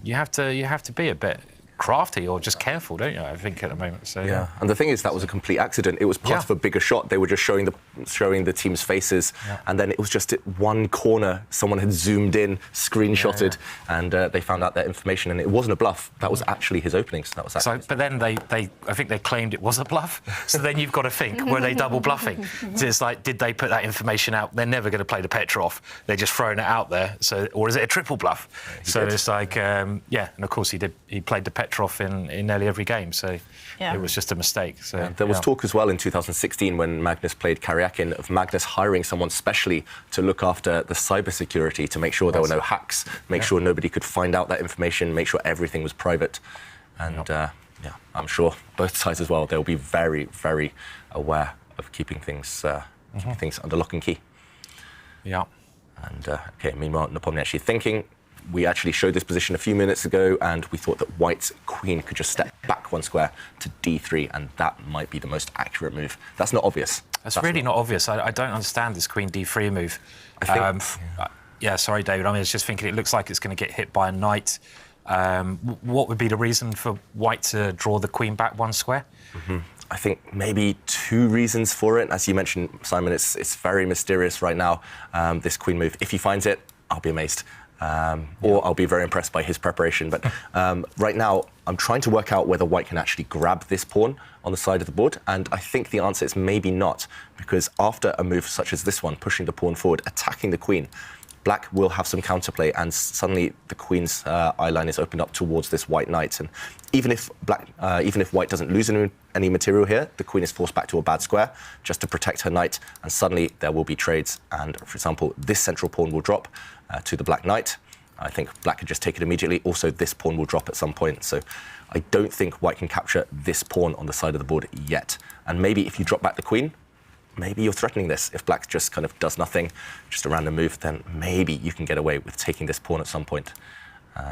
you have to be a bit crafty or just careful, don't you? I think at the moment. So yeah. And the thing is, that was a complete accident. It was part of a bigger shot. They were just showing the team's faces, and then it was just at one corner. Someone had zoomed in, screenshotted, and they found out that information. And it wasn't a bluff. That was actually his opening. So that was. So, but then I think they claimed it was a bluff. So then you've got to think, were they double bluffing? So it's like, did they put that information out? They're never going to play the Petrov. They're just throwing it out there. So, or is it a triple bluff? So it's like, and of course he did. He played the Petrov in nearly every game. So it was just a mistake. So there was talk as well in 2016 when Magnus played Karyakin of Magnus hiring someone specially to look after the cybersecurity to make sure there were no hacks, make sure nobody could find out that information, make sure everything was private. And I'm sure both sides as well, they'll be very, very aware of keeping things under lock and key. Yeah. And meanwhile, Nepomniachtchi thinking. We actually showed this position a few minutes ago, and we thought that White's queen could just step back one square to d3, and that might be the most accurate move. That's not obvious. That's really not obvious. I don't understand this queen d3 move. I think, sorry, David. I was just thinking it looks like it's going to get hit by a knight. What would be the reason for White to draw the queen back one square? I think maybe two reasons for it. As you mentioned, Simon, it's very mysterious right now, this queen move. If he finds it, I'll be amazed. Or I'll be very impressed by his preparation. But right now, I'm trying to work out whether White can actually grab this pawn on the side of the board. And I think the answer is maybe not, because after a move such as this one, pushing the pawn forward, attacking the queen, Black will have some counterplay, and suddenly the queen's eye line is opened up towards this White knight. And even if White doesn't lose any material here, the queen is forced back to a bad square just to protect her knight. And suddenly there will be trades. And for example, this central pawn will drop to the Black knight. I think Black could just take it immediately. Also, this pawn will drop at some point. So I don't think White can capture this pawn on the side of the board yet. And maybe if you drop back the queen, maybe you're threatening this. If Black just kind of does nothing, just a random move, then maybe you can get away with taking this pawn at some point.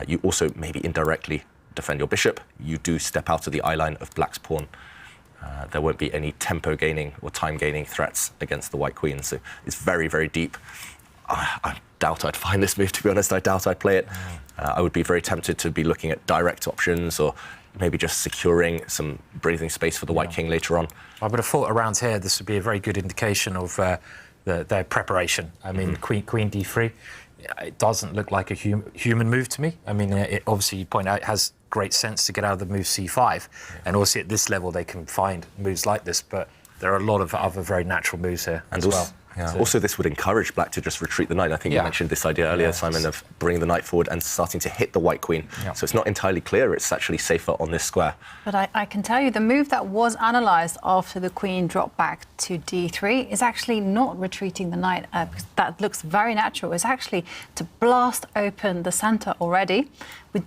You also maybe indirectly defend your bishop. You do step out of the eye line of Black's pawn. There won't be any tempo gaining or time gaining threats against the White queen. So it's very, very deep. I doubt I'd find this move, to be honest. I doubt I'd play it. I would be very tempted to be looking at direct options or maybe just securing some breathing space for the White king later on. I would have thought around here this would be a very good indication of their preparation. I mean, queen d3, it doesn't look like a human move to me. I mean, obviously you point out it has great sense to get out of the move c5, and also at this level they can find moves like this, but there are a lot of other very natural moves here as well. Yeah. Also, this would encourage Black to just retreat the knight. I think you mentioned this idea earlier, Simon, of bringing the knight forward and starting to hit the White queen. So it's not entirely clear. It's actually safer on this square. But I can tell you the move that was analysed after the queen dropped back to d3 is actually not retreating the knight. Because that looks very natural. It's actually to blast open the centre already with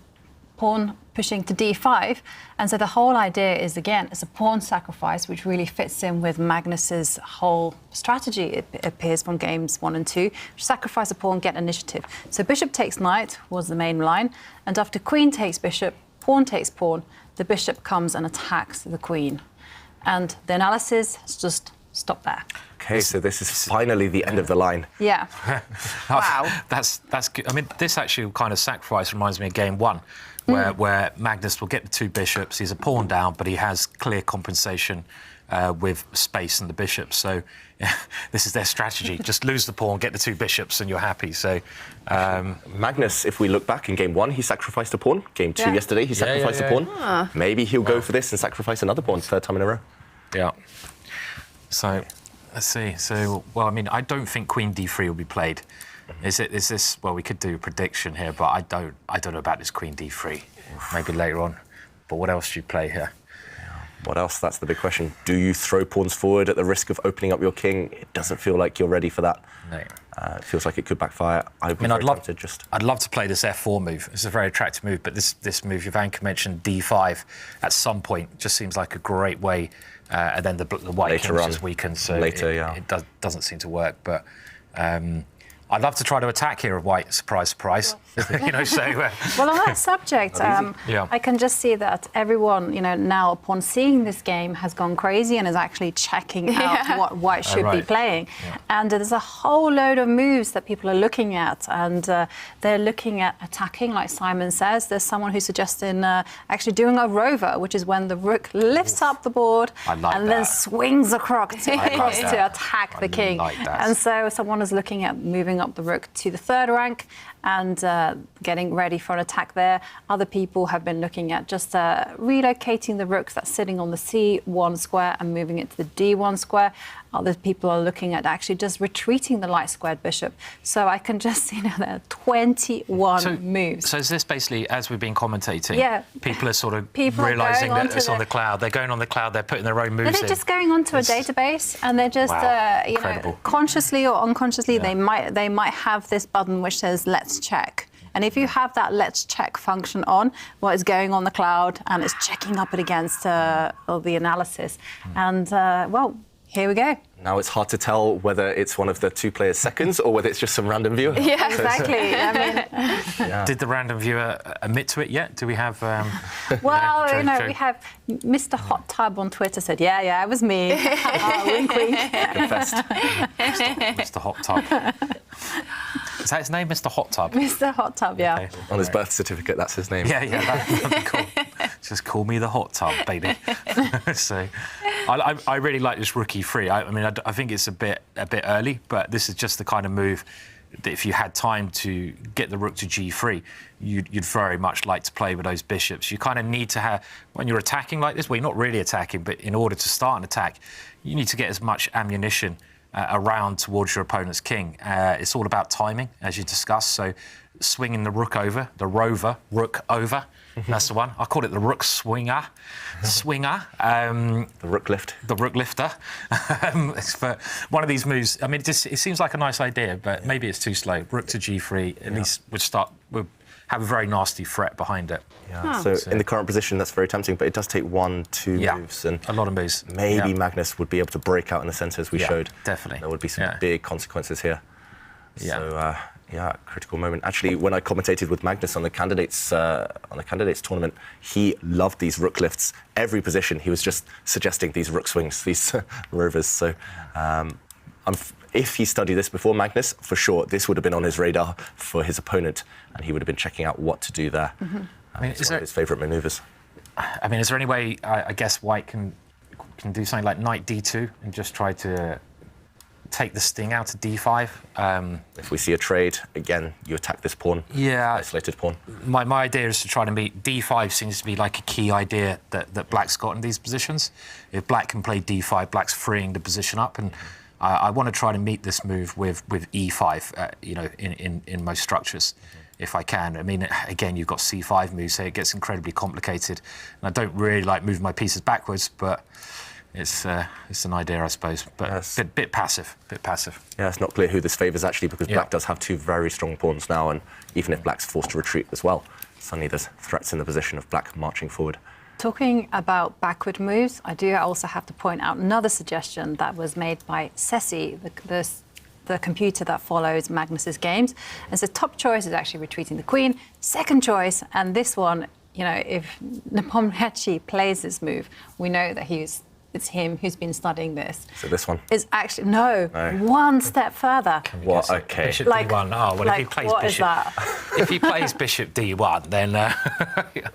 pawn pushing to d5, and so the whole idea is, again, it's a pawn sacrifice, which really fits in with Magnus's whole strategy. It appears from games 1 and 2, sacrifice a pawn, get initiative. So bishop takes knight was the main line, and after queen takes bishop, pawn takes pawn, the bishop comes and attacks the queen, and the analysis has just stopped there. Okay, so this is finally the end of the line. Yeah. Wow. That's good. I mean, this actual kind of sacrifice reminds me of game 1. Where Magnus will get the two bishops, he's a pawn down, but he has clear compensation with space and the bishops. So this is their strategy. Just lose the pawn, get the two bishops, and you're happy. So Magnus, if we look back in game 1, he sacrificed a pawn. Game 2 yesterday, he sacrificed a pawn. Maybe he'll go for this and sacrifice another pawn, third time in a row. Yeah. So let's see. So, well, I mean, I don't think Queen d3 will be played. Is this? Well, we could do a prediction here, but I don't know about this Queen d3. Maybe later on. But what else do you play here? What else? That's the big question. Do you throw pawns forward at the risk of opening up your king? It doesn't feel like you're ready for that. No. It feels like it could backfire. I'd love to play this f4 move. It's a very attractive move, but this move Jovanka mentioned, d5, at some point just seems like a great way. And then the White king just weakens, so it doesn't seem to work. But I'd love to try to attack here of white. Surprise, surprise. You know, so. Well, on that subject, I can just see that everyone, you know, now upon seeing this game has gone crazy and is actually checking out what white should be playing. Yeah. And there's a whole load of moves that people are looking at, and they're looking at attacking, like Simon says. There's someone who's suggesting actually doing a rover, which is when the rook lifts up the board then swings across to attack the king. And so someone is looking at moving up the rook to the 3rd rank and getting ready for an attack there. Other people have been looking at just relocating the rooks that's sitting on the C1 square and moving it to the D1 square. Other people are looking at actually just retreating the light squared bishop. So I can just see now there are 21 moves. So is this basically, as we've been commentating, people are sort of realising that it's on the cloud. They're going on the cloud, they're putting their own moves in. They're just going onto a database and they're just, you know, consciously or unconsciously, they might have this button which says, let's check. And if you have that let's check function on, well, it's going on the cloud and it's checking up it against the analysis. And, well, here we go. Now it's hard to tell whether it's one of the 2 players' seconds or whether it's just some random viewer. Yeah, exactly. I mean, Did the random viewer admit to it yet? Do we have... well, you know, we have Mr. Hot Tub on Twitter said, yeah, it was me. Wink, wink. Confessed. Mr. Hot Tub. Is that his name, Mr. Hot Tub? Mr. Hot Tub, yeah. Okay. On his birth certificate, that's his name. Yeah, that'd be cool. Just call me the Hot Tub, baby. So, I really like this rook e3. I mean, I think it's a bit early, but this is just the kind of move that if you had time to get the rook to g3, you'd very much like to play with those bishops. You kind of need to have, when you're attacking like this, well, you're not really attacking, but in order to start an attack, you need to get as much ammunition around towards your opponent's king. It's all about timing, as you discussed. So swinging the rook over, the rover, rook over. That's the one. I call it the rook swinger. The rook lift. The rook lifter. It's for one of these moves. I mean, it seems like a nice idea, but maybe it's too slow. Rook to g3, at least would have a very nasty threat behind it. Yeah. So in the current position, that's very tempting, but it does take 1-2 moves. And a lot of moves. Maybe Magnus would be able to break out in the centre, as we showed. Definitely. There would be some big consequences here. So, critical moment. Actually, when I commentated with Magnus on the candidates tournament, he loved these rook lifts. Every position, he was just suggesting these rook swings, these rovers. So, if he studied this before, Magnus, for sure, this would have been on his radar for his opponent, and he would have been checking out what to do there. I mean, it's one of his favourite manoeuvres. I mean, is there any way, I guess, white can do something like knight d2 and just try to take the sting out to d5? If we see a trade, again, you attack this pawn. Yeah. Isolated pawn. My idea is to try to meet d5 seems to be like a key idea that Black's got in these positions. If Black can play d5, Black's freeing the position up, and I want to try to meet this move with e5, you know, in most structures, if I can. I mean, again, you've got c5 moves, so it gets incredibly complicated. And I don't really like moving my pieces backwards, but it's an idea, I suppose. But bit passive. Yeah, it's not clear who this favours, actually, because Black does have 2 very strong pawns now, and even if Black's forced to retreat as well, suddenly there's threats in the position of Black marching forward. Talking about backward moves, I do also have to point out another suggestion that was made by Ceci, the computer that follows Magnus's games. And so top choice is actually retreating the queen. Second choice, and this one, you know, if Nepomniachtchi plays this move, we know that it's him who's been studying this. So this one? Is actually, no, one step further. What? Okay. Bishop d1. Oh, well, if he plays what bishop... is that? If he plays bishop d1, then...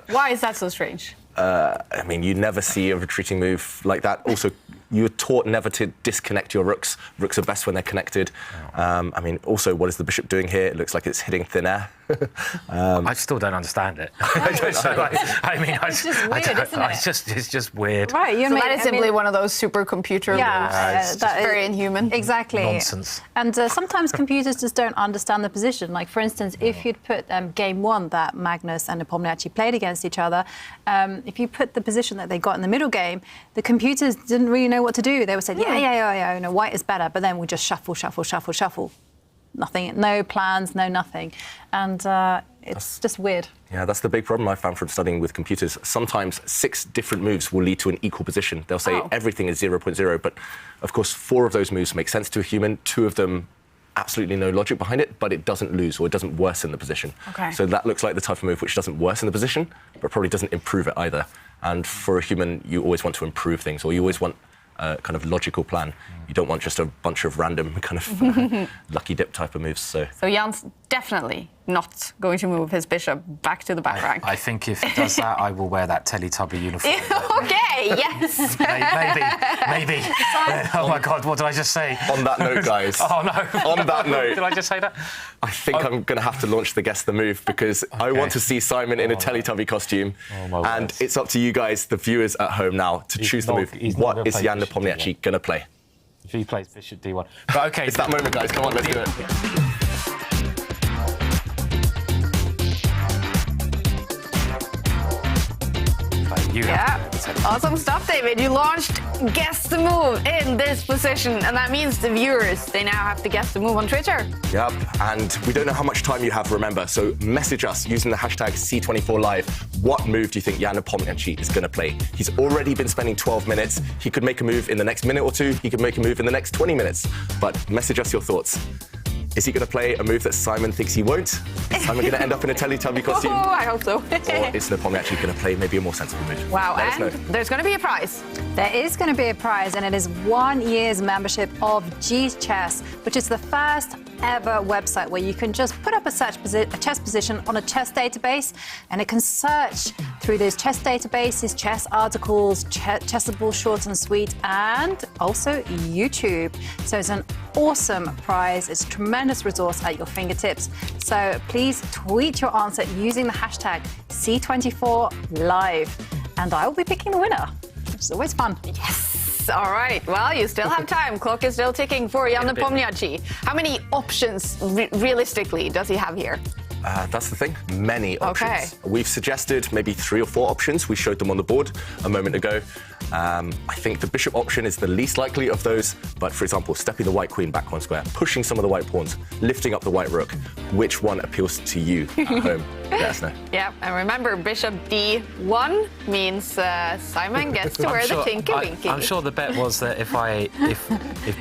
Why is that so strange? I mean, you never see a retreating move like that. Also, you're taught never to disconnect your rooks. Rooks are best when they're connected. I mean, also, what is the bishop doing here? It looks like it's hitting thin air. I still don't understand it. I mean, it's just weird, isn't it? It's just weird. Right, so that is simply one of those supercomputer moves. It's very inhuman. Exactly. Nonsense. And sometimes computers just don't understand the position. Like, for instance, if you'd put game 1 that Magnus and Nepomniachtchi played against each other, if you put the position that they got in the middle game, the computers didn't really know what to do. They would say, yeah, you know, white is better, but then we just shuffle. Nothing, no plans, no nothing. And it's just weird. Yeah, that's the big problem I found from studying with computers. Sometimes 6 different moves will lead to an equal position. They'll say everything is 0.0, but of course 4 of those moves make sense to a human, 2 of them absolutely no logic behind it, but it doesn't lose or it doesn't worsen the position. Okay. So that looks like the type of move which doesn't worsen the position, but probably doesn't improve it either. And for a human, you always want to improve things, or you always want a kind of logical plan. You don't want just a bunch of random kind of lucky dip type of moves. So Jan's definitely not going to move his bishop back to the back rank. I think if he does that, I will wear that Teletubby uniform. Okay, yes. Maybe. Oh my God, what did I just say? On that note, guys. Oh no. On that note. Did I just say that? I think I'm going to have to launch the Guess the Move because I want to see Simon in a Teletubby costume. And it's up to you guys, the viewers at home now, to choose the move. What is Jan Nepomniachtchi going to play? If he plays Bishop D1. But okay. It's that moment, guys. Come on, let's do it. Awesome stuff, David. You launched Guess the Move in this position, and that means the viewers, they now have to guess the move on Twitter. Yep, and we don't know how much time you have, remember, so message us using the hashtag C24Live. What move do you think Jan Nepomniachtchi is going to play? He's already been spending 12 minutes. He could make a move in the next minute or two. He could make a move in the next 20 minutes. But message us your thoughts. Is he going to play a move that Simon thinks he won't? Is Simon going to end up in a Teletubby costume? Oh, I hope so. Or is Nepomniachtchi going to play maybe a more sensible move? Wow, Let us know. There's going to be a prize. There is going to be a prize, and it is 1 year's membership of G-Chess, which is the first ever website where you can just put up a chess position on a chess database, and it can search through those chess databases, chess articles, Chessable short and sweet, and also YouTube. So it's an awesome prize. It's a tremendous resource at your fingertips. So please tweet your answer using the hashtag C24Live, and I will be picking the winner, which is always fun. Yes. All right. Well, you still have time. Clock is still ticking for Jan Nepomniachtchi. How many options, realistically, does he have here? That's the thing. Many options. Okay. We've suggested maybe 3 or 4 options. We showed them on the board a moment ago. I think the bishop option is the least likely of those. But, for example, stepping the white queen back 1 square, pushing some of the white pawns, lifting up the white rook. Which one appeals to you at home? Let us know. Yeah, and remember, bishop D1 means Simon gets to wear the Tinky Winky. I'm sure the bet was that if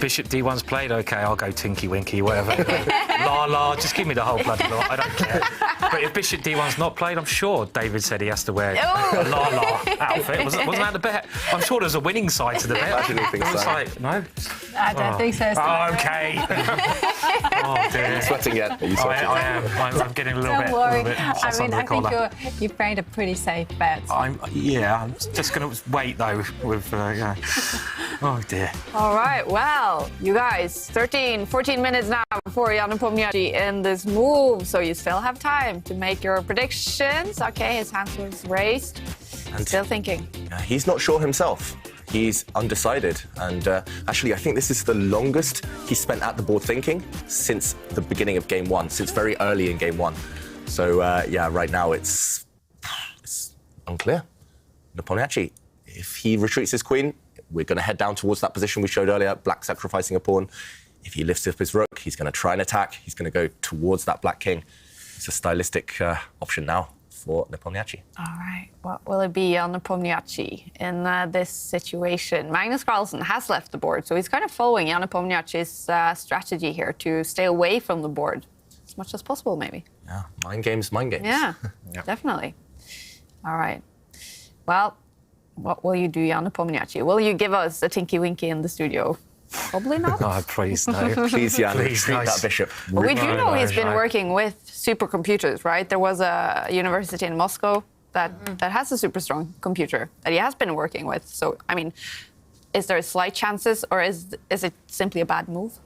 Bishop D1's played, OK, I'll go Tinky Winky, whatever. La la, just give me the whole bloody lot. I don't care. But if Bishop D1's not played, I'm sure David said he has to wear a la la outfit. Wasn't that the bet? I'm sure there's a winning side to the bet. I didn't think so. Like, no? I don't think so. Oh, OK. Oh, dear. Are you sweating yet? Are you sweating? I am. I'm getting a little Don't bit. worry. Hot I mean, under the I think collar. you've made a pretty safe bet. I'm just going to wait, though, with, yeah. Oh, dear. All right, well, you guys, 14 minutes now before Jan Nepomniachtchi in this move, so you still have time to make your predictions. Okay, his hand was raised. And still thinking. He's not sure himself. He's undecided. And actually, I think this is the longest he's spent at the board thinking since the beginning of game 1, since very early in game 1. So, yeah, right now it's unclear. Nepomniachtchi, if he retreats his queen, we're going to head down towards that position we showed earlier, black sacrificing a pawn. If he lifts up his rook, he's going to try and attack. He's going to go towards that black king. It's a stylistic option now for Nepomniachtchi. All right, what will it be on Nepomniachtchi in this situation? Magnus Carlsen has left the board, so he's kind of following Jan Nepomniachtchi's strategy here to stay away from the board as much as possible, maybe. Yeah, mind games, mind games. Yeah, definitely. All right. Well, what will you do, Jan Nepomniachtchi? Will you give us a Tinky Winky in the studio? Probably not. Oh, please, no. Please, Jan, retreat that bishop. Well, we do know he's been working with supercomputers, right? There was a university in Moscow that has a super strong computer that he has been working with. So, I mean, is there slight chances, or is it simply a bad move?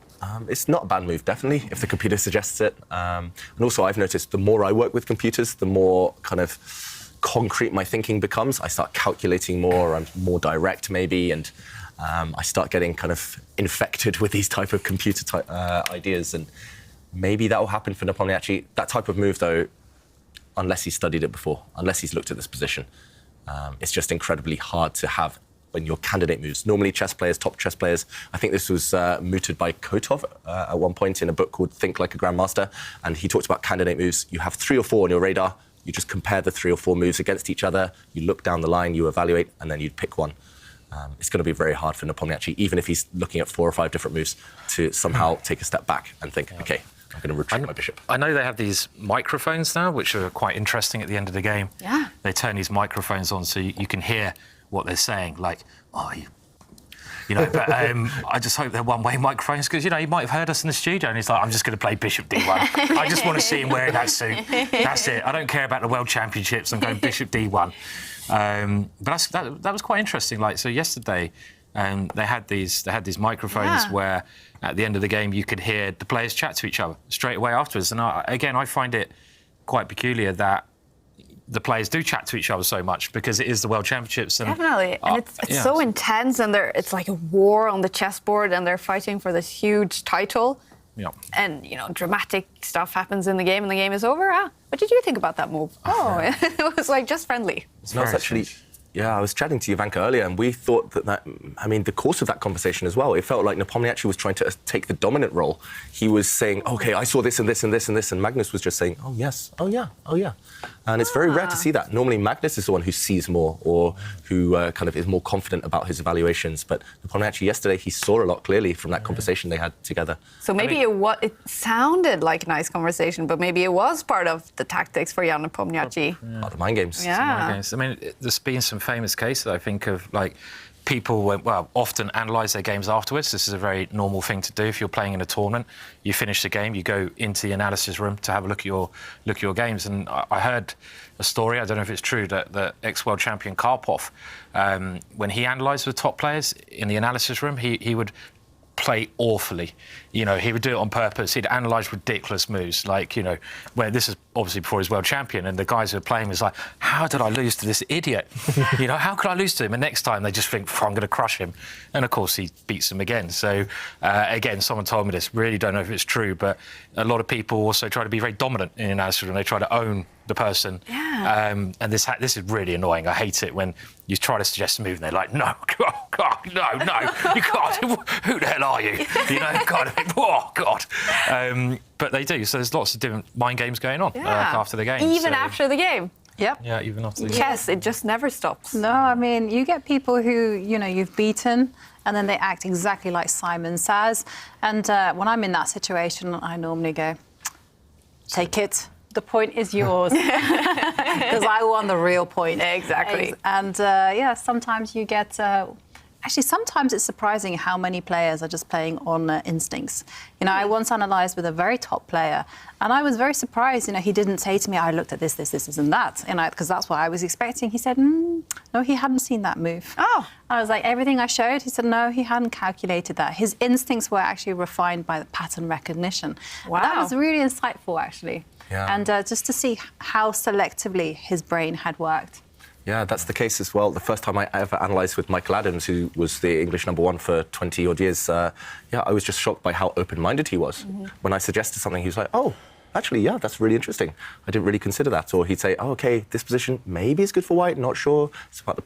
It's not a bad move, definitely, if the computer suggests it. And also, I've noticed the more I work with computers, the more kind of concrete my thinking becomes. I start calculating more, I'm more direct maybe, and I start getting kind of infected with these type of computer ideas, and maybe that will happen for Nepomniachtchi. That type of move, though, unless he's studied it before, unless he's looked at this position, it's just incredibly hard to have when your candidate moves. Normally, chess players, top chess players, I think this was mooted by Kotov at one point in a book called Think Like a Grandmaster, and he talked about candidate moves. You have 3 or 4 on your radar, you just compare the 3 or 4 moves against each other, you look down the line, you evaluate, and then you pick one. It's going to be very hard for Nepomniachtchi, even if he's looking at 4 or 5 different moves, to somehow take a step back and think, okay, I'm going to retreat my bishop. I know they have these microphones now, which are quite interesting at the end of the game. Yeah. They turn these microphones on so you can hear what they're saying, like, oh, you know, but I just hope they're one-way microphones because, you know, he might have heard us in the studio and he's like, I'm just going to play Bishop D1. I just want to see him wearing that suit. That's it. I don't care about the World Championships. I'm going Bishop D1. But that was quite interesting. Like, so yesterday, they had these microphones where at the end of the game you could hear the players chat to each other straight away afterwards. And I find it quite peculiar that the players do chat to each other so much because it is the World Championships. And, definitely, and it's so intense, and it's like a war on the chessboard, and they're fighting for this huge title. Yeah. And, you know, dramatic stuff happens in the game, and the game is over. What did you think about that move? It was like just friendly. No, it's actually... Yeah, I was chatting to Jovanka earlier, and we thought that, I mean, the course of that conversation as well, it felt like Nepomniachtchi was trying to take the dominant role. He was saying, OK, I saw this and this and this and this, and Magnus was just saying, oh, yes, oh, yeah, oh, yeah. And it's very rare to see that. Normally, Magnus is the one who sees more or who kind of is more confident about his evaluations. But Nepomniachtchi yesterday, he saw a lot clearly from that conversation they had together. So maybe it sounded like a nice conversation, but maybe it was part of the tactics for Jan Nepomniachtchi. Oh, the mind games. Yeah. I mean, there's been some famous cases, I think, of like people often analyse their games afterwards. This is a very normal thing to do. If you're playing in a tournament, you finish the game, you go into the analysis room to have a look at your games. And I heard a story, I don't know if it's true, that the ex-world champion Karpov, when he analysed the top players in the analysis room, he would play awfully. You know, he would do it on purpose. He'd analyse ridiculous moves, like, you know, where this is obviously before he's world champion, and the guys who are playing was like, how did I lose to this idiot? You know, how could I lose to him? And next time they just think, I'm going to crush him. And of course he beats them again. So again, someone told me this, really don't know if it's true, but a lot of people also try to be very dominant in analysis room. They try to own the person. Yeah. And this is really annoying. I hate it when you try to suggest a move and they're like, no, God, no, you can't. Who the hell are you? You know, kind of, oh, God. But they do. So there's lots of different mind games going on after the game. Even after the game. Yep. Yeah, even after the game. Chess, it just never stops. No, I mean, you get people who, you know, you've beaten and then they act exactly like Simon says. And when I'm in that situation, I normally go, take it. The point is yours. Because I won the real point. Exactly. And, sometimes you get... Actually, sometimes it's surprising how many players are just playing on instincts. You know, I once analysed with a very top player, and I was very surprised. You know, he didn't say to me, I looked at this, and that, you know, because that's what I was expecting. He said, no, he hadn't seen that move. Oh. I was like, everything I showed? He said, no, he hadn't calculated that. His instincts were actually refined by the pattern recognition. Wow. That was really insightful, actually. Yeah. And just to see how selectively his brain had worked. Yeah, that's the case as well. The first time I ever analysed with Michael Adams, who was the English #1 for 20-odd years, I was just shocked by how open-minded he was. Mm-hmm. When I suggested something, he was like, oh, actually, yeah, that's really interesting. I didn't really consider that. Or he'd say, oh, OK, this position maybe is good for white, not sure. It's about the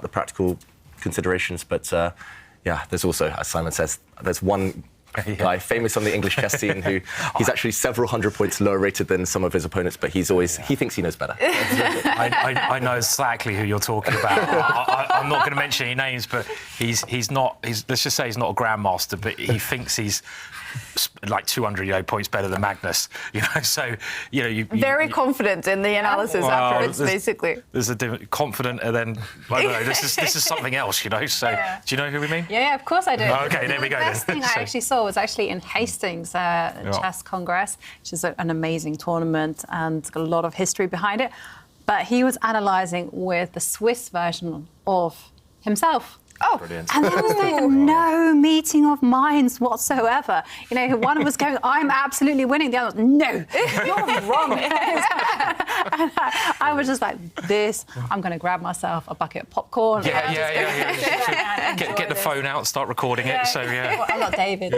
practical considerations. But, there's also, as Simon says, there's one guy famous on the English chess scene who he's actually several hundred points lower rated than some of his opponents, but he thinks he knows better. I know exactly who you're talking about. I'm not going to mention any names, but he's not. Let's just say he's not a grandmaster, but he thinks he's like 200 points better than Magnus. You know, so you know you very confident in the analysis afterwards, basically. There's a different confident, and then I don't know. This is something else. You know. So do you know who we mean? Yeah, of course I do. Okay, there we go. The best thing I actually saw was actually in Hastings Chess Congress, which is an amazing tournament and got a lot of history behind it. But he was analysing with the Swiss version of himself. Oh, brilliant. And there was like no meeting of minds whatsoever. You know, one was going, I'm absolutely winning. The other, no, you're wrong. And I was just like, I'm going to grab myself a bucket of popcorn. Yeah. Get the phone out, start recording it. So, yeah. I'm not David.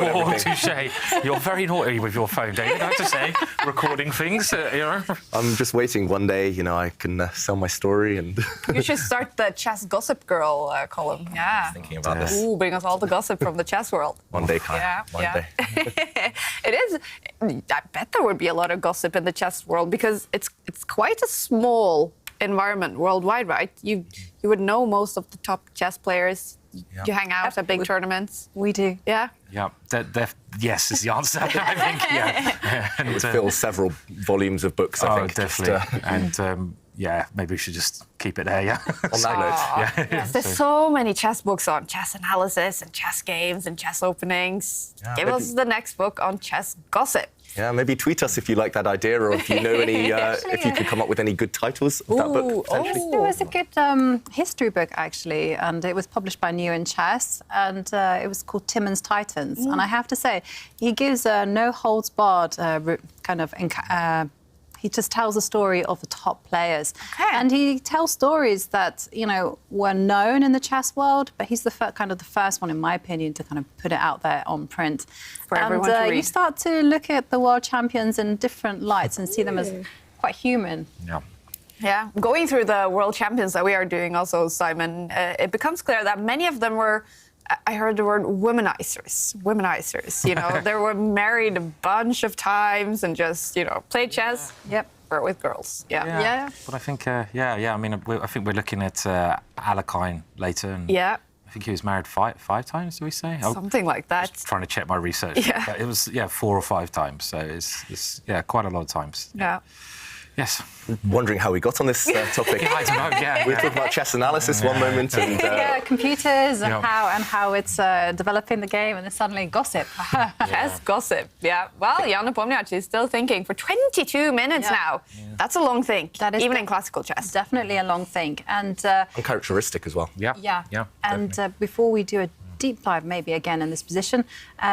Oh, touche. You're very naughty with your phone, David, I have to say. Recording things, you know. I'm just waiting one day, you know, I can sell my story and... You should start the Chess Gossip Girl column. Yeah. Thinking about this. Ooh, bring us all the gossip from the chess world. One day, Kaja. One day. It is. I bet there would be a lot of gossip in the chess world because it's quite a small environment worldwide, right? You would know most of the top chess players. Yeah. You hang out at big tournaments. We do. Yeah. Yeah, yes is the answer. I think. Yeah, and, It would fill several volumes of books. I think. Definitely. And yeah, maybe we should just keep it there. Yeah. On that note. Yes, there's so many chess books on chess analysis and chess games and chess openings. Yeah, Give us the next book on chess gossip. Yeah, maybe tweet us if you like that idea, or if you know any, if you could come up with any good titles of that book. Potentially. There was a good history book, actually, and it was published by New in Chess, and it was called Timmon's Titans. And I have to say, he gives a no-holds-barred kind of... he just tells the story of the top players. Okay. And he tells stories that, were known in the chess world, but he's the first one, in my opinion, to kind of put it out there on print. For everyone to read. You start to look at the world champions in different lights and see them as quite human. Yeah. Yeah, going through the world champions that we are doing also, Simon, it becomes clear that many of them were, I heard the word womanizers. They were married a bunch of times and just, played chess. Yep. Or with girls. Yeah. But I think, I mean, I think we're looking at Alakine later. And Yeah. I think he was married five times, do we say? Something like that. Just trying to check my research. Yeah. But it was, 4 or 5 times. So it's quite a lot of times. Yeah. Yes. Wondering how we got on this topic. I don't know, yeah. We were talking about chess analysis one moment and... computers and how it's developing the game, and then suddenly gossip. Chess gossip, yeah. Well, Jan Nepomniachtchi is still thinking for 22 minutes now. Yeah. That's a long think, that is even in classical chess. Definitely a long think. And uncharacteristic as well. Yeah. And before we do a deep dive, maybe again in this position,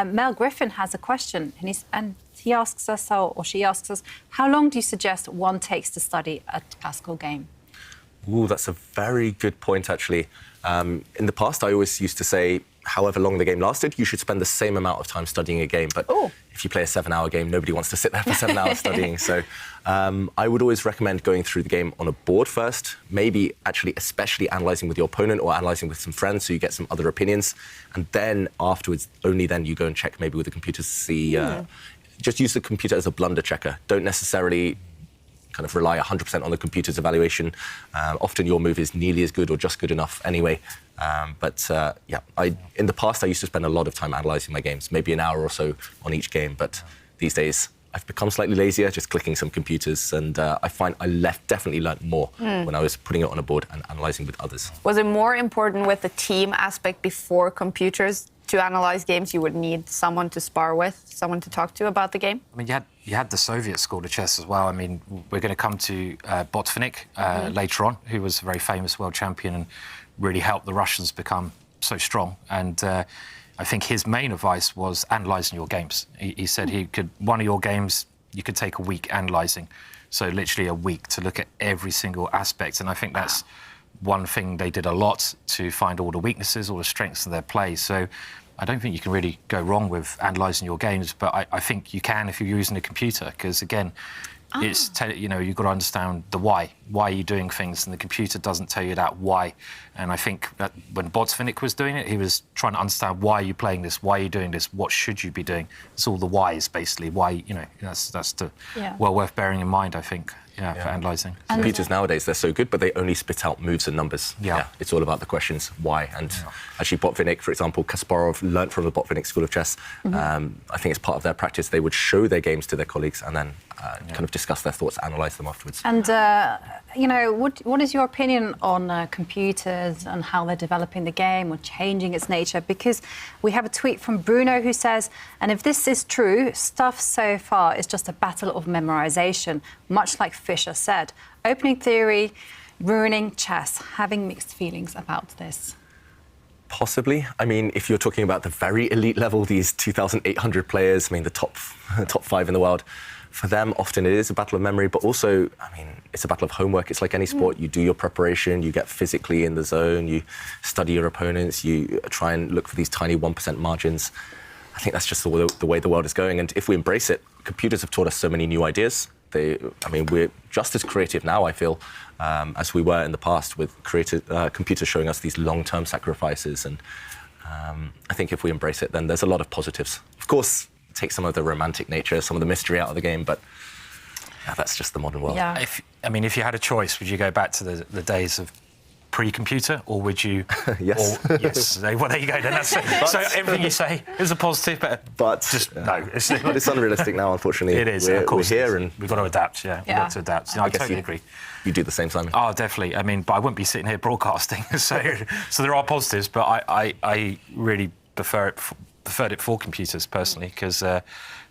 Mel Griffin has a question, and he asks us, or she asks us, how long do you suggest one takes to study a classical game? Ooh, that's a very good point, actually. In the past, I always used to say, however long the game lasted, you should spend the same amount of time studying a game. But if you play a 7-hour game, nobody wants to sit there for 7 hours studying. So I would always recommend going through the game on a board first, maybe actually especially analysing with your opponent or analysing with some friends so you get some other opinions. And then afterwards, only then you go and check maybe with the computer to see... Just use the computer as a blunder checker. Don't necessarily kind of rely 100% on the computer's evaluation. Often your move is nearly as good or just good enough anyway. In the past, I used to spend a lot of time analysing my games, maybe an hour or so on each game. But these days, I've become slightly lazier, just clicking some computers. And I find I definitely learnt more when I was putting it on a board and analysing with others. Was it more important with the team aspect before computers? To analyse games, you would need someone to spar with, someone to talk to about the game? I mean, you had the Soviet school of chess as well. I mean, we're going to come to Botvinnik later on, who was a very famous world champion and really helped the Russians become so strong. And I think his main advice was analysing your games. He said one of your games, you could take a week analysing. So literally a week to look at every single aspect. And I think that's one thing they did a lot to find all the weaknesses, all the strengths of their play. So I don't think you can really go wrong with analysing your games, but I think you can if you're using a computer, because again, it's you've got to understand the why. Why are you doing things? And the computer doesn't tell you that why. And I think that when Botvinnik was doing it, he was trying to understand why are you playing this? Why are you doing this? What should you be doing? It's all the whys, basically. Why, that's well worth bearing in mind, I think. Yeah, for analysing. Computers nowadays, they're so good, but they only spit out moves and numbers. Yeah. It's all about the questions, why. And actually, Botvinnik, for example, Kasparov learnt from the Botvinnik School of Chess. I think it's part of their practice. They would show their games to their colleagues and then kind of discuss their thoughts, analyse them afterwards. And, what is your opinion on computers and how they're developing the game or changing its nature? Because we have a tweet from Bruno who says, and if this is true, stuff so far is just a battle of memorization, much like Fischer said. Opening theory, ruining chess. Having mixed feelings about this. Possibly. I mean, if you're talking about the very elite level, these 2,800 players, I mean, the top 5 in the world, for them, often it is a battle of memory, but also, I mean, it's a battle of homework. It's like any sport. You do your preparation, you get physically in the zone, you study your opponents, you try and look for these tiny 1% margins. I think that's just the way the world is going. And if we embrace it, computers have taught us so many new ideas. We're just as creative now, I feel, as we were in the past with computers showing us these long-term sacrifices. And I think if we embrace it, then there's a lot of positives. Of course, take some of the romantic nature, some of the mystery out of the game, but That's just the modern world. Yeah. If you had a choice, would you go back to the days of pre-computer, or would you? Yes. Yes. Well, there you go. Then that's so everything you say is a positive, but just no. It's unrealistic now, unfortunately. It is. We're, of course, we're here, and we've got to adapt. Yeah, we've got to adapt. No, I totally agree. You do the same, Simon. Oh, definitely. I mean, but I wouldn't be sitting here broadcasting. So there are positives, but I really preferred it for computers personally, because the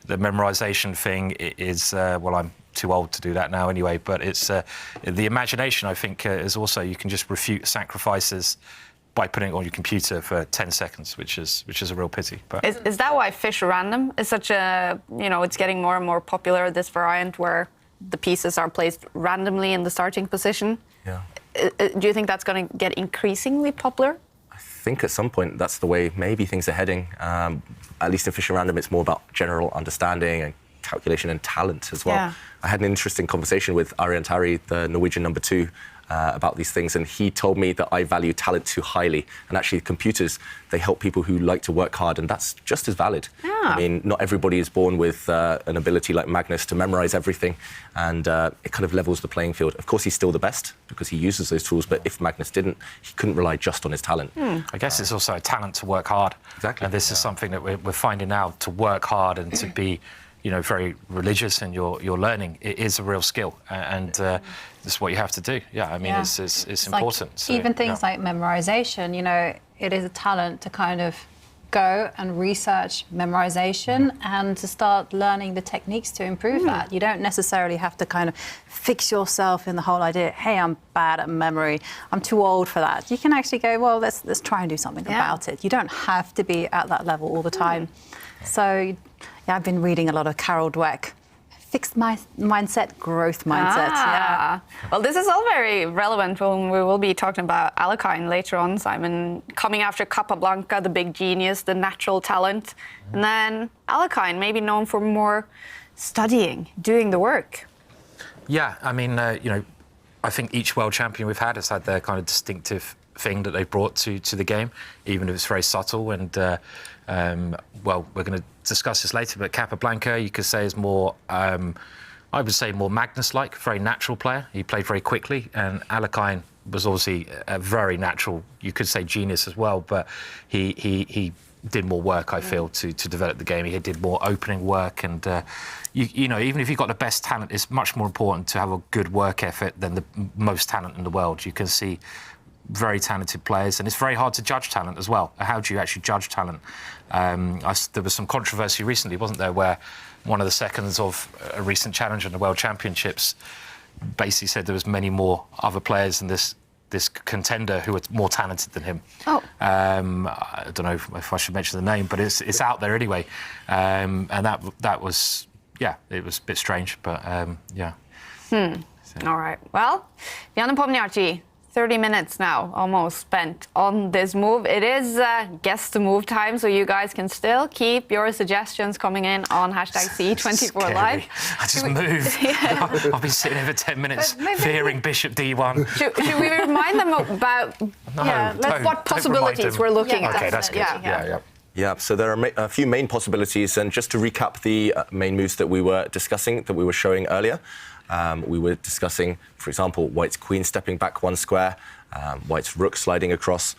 memorization thing is I'm too old to do that now anyway, but it's the imagination, I think, is also, you can just refute sacrifices by putting it on your computer for 10 seconds, which is a real pity. But is that why Fish Random is such a, it's getting more and more popular, this variant where the pieces are placed randomly in the starting position? Yeah. Do you think that's going to get increasingly popular? I think at some point that's the way maybe things are heading. At least in Fish Random, it's more about general understanding and calculation and talent as well. Yeah. I had an interesting conversation with Arian Tari, the Norwegian number 2, about these things, and he told me that I value talent too highly, and actually computers, they help people who like to work hard, and that's just as valid. Yeah. I mean, not everybody is born with an ability like Magnus to memorize everything, and it kind of levels the playing field. Of course, he's still the best because he uses those tools, but if Magnus didn't, he couldn't rely just on his talent. I guess it's also a talent to work hard. Exactly. And this is something that we're finding now, to work hard and to be very religious in your learning. It is a real skill, and this is what you have to do. Yeah, I mean, it's important. Like, so, even things like memorization, it is a talent to kind of go and research memorization and to start learning the techniques to improve that. You don't necessarily have to kind of fix yourself in the whole idea, hey, I'm bad at memory, I'm too old for that. You can actually go, well, let's try and do something about it. You don't have to be at that level all the time. So, yeah, I've been reading a lot of Carol Dweck. Fixed mindset, growth mindset. Yeah. Well, this is all very relevant when we will be talking about Alekhine later on, Simon. Coming after Capablanca, the big genius, the natural talent. And then Alekhine, maybe known for more studying, doing the work. Yeah, I mean, I think each world champion we've had has had their kind of distinctive thing that they've brought to the game, even if it's very subtle. And, we're going to discuss this later, but Capablanca, you could say, is more, I would say, more Magnus-like, very natural player. He played very quickly, and Alekhine was obviously a very natural, you could say, genius as well, but he did more work, I feel, to develop the game. He did more opening work, and even if you've got the best talent, it's much more important to have a good work effort than the most talent in the world. You can see very talented players, and it's very hard to judge talent as well. How do you actually judge talent? There was some controversy recently, wasn't there, where one of the seconds of a recent challenger in the World Championships basically said there was many more other players than this contender who were more talented than him. Oh. I don't know if I should mention the name, but it's out there anyway. And that was, it was a bit strange, but yeah. All right. Well, Nepomniachtchi, 30 minutes now, almost spent on this move. It is guess the move time, so you guys can still keep your suggestions coming in on #C24 Live. I just moved. I'll be sitting here for 10 minutes fearing Bishop D1. Should we remind them about what possibilities we're looking at? Okay, that's good. Yeah. Yeah, so there are a few main possibilities, and just to recap the main moves that we were discussing, that we were showing earlier. We were discussing, for example, White's queen stepping back 1 square, White's rook sliding across.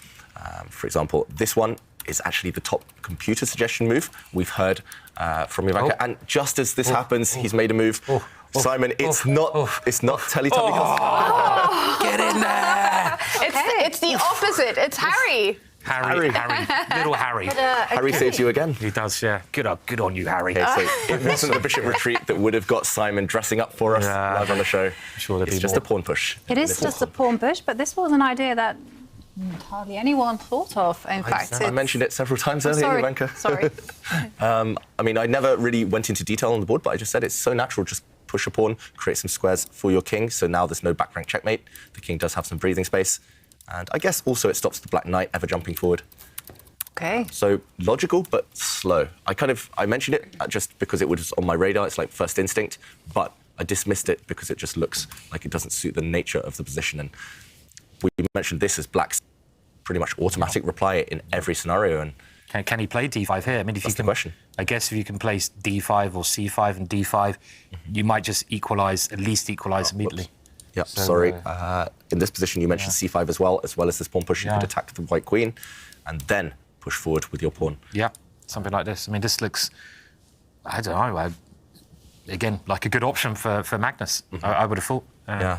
For example, this one is actually the top computer suggestion move we've heard from Jovanka. And just as this happens, he's made a move. Simon, it's not Teletubby. Get in there! It's the opposite. It's Harry. Harry, little Harry. Harry saves you again. He does, yeah. Good on you, Harry. Okay, so it wasn't the bishop retreat that would have got Simon dressing up for us live on the show. Sure, it's just a pawn push. It is just a pawn push, but this was an idea that hardly anyone thought of, in fact. I mentioned it several times earlier, Jovanka. Sorry. I mean, I never really went into detail on the board, but I just said it's so natural. Just push a pawn, create some squares for your king. So now there's no back rank checkmate. The king does have some breathing space. And I guess also it stops the black knight ever jumping forward. Okay. So logical, but slow. I mentioned it just because it was on my radar. It's like first instinct, but I dismissed it because it just looks like it doesn't suit the nature of the position. And we mentioned this as black's pretty much automatic reply in every scenario. And can he play D5 here? I mean, if that's the question. I guess if you can place d5 or c5 and d5, you might just at least equalise immediately. Yeah, so, sorry. In this position, you mentioned c5 as well as this pawn push. You could attack the white queen and then push forward with your pawn. Yeah, something like this. I mean, this looks, I don't know, again, like a good option for Magnus, I would have thought.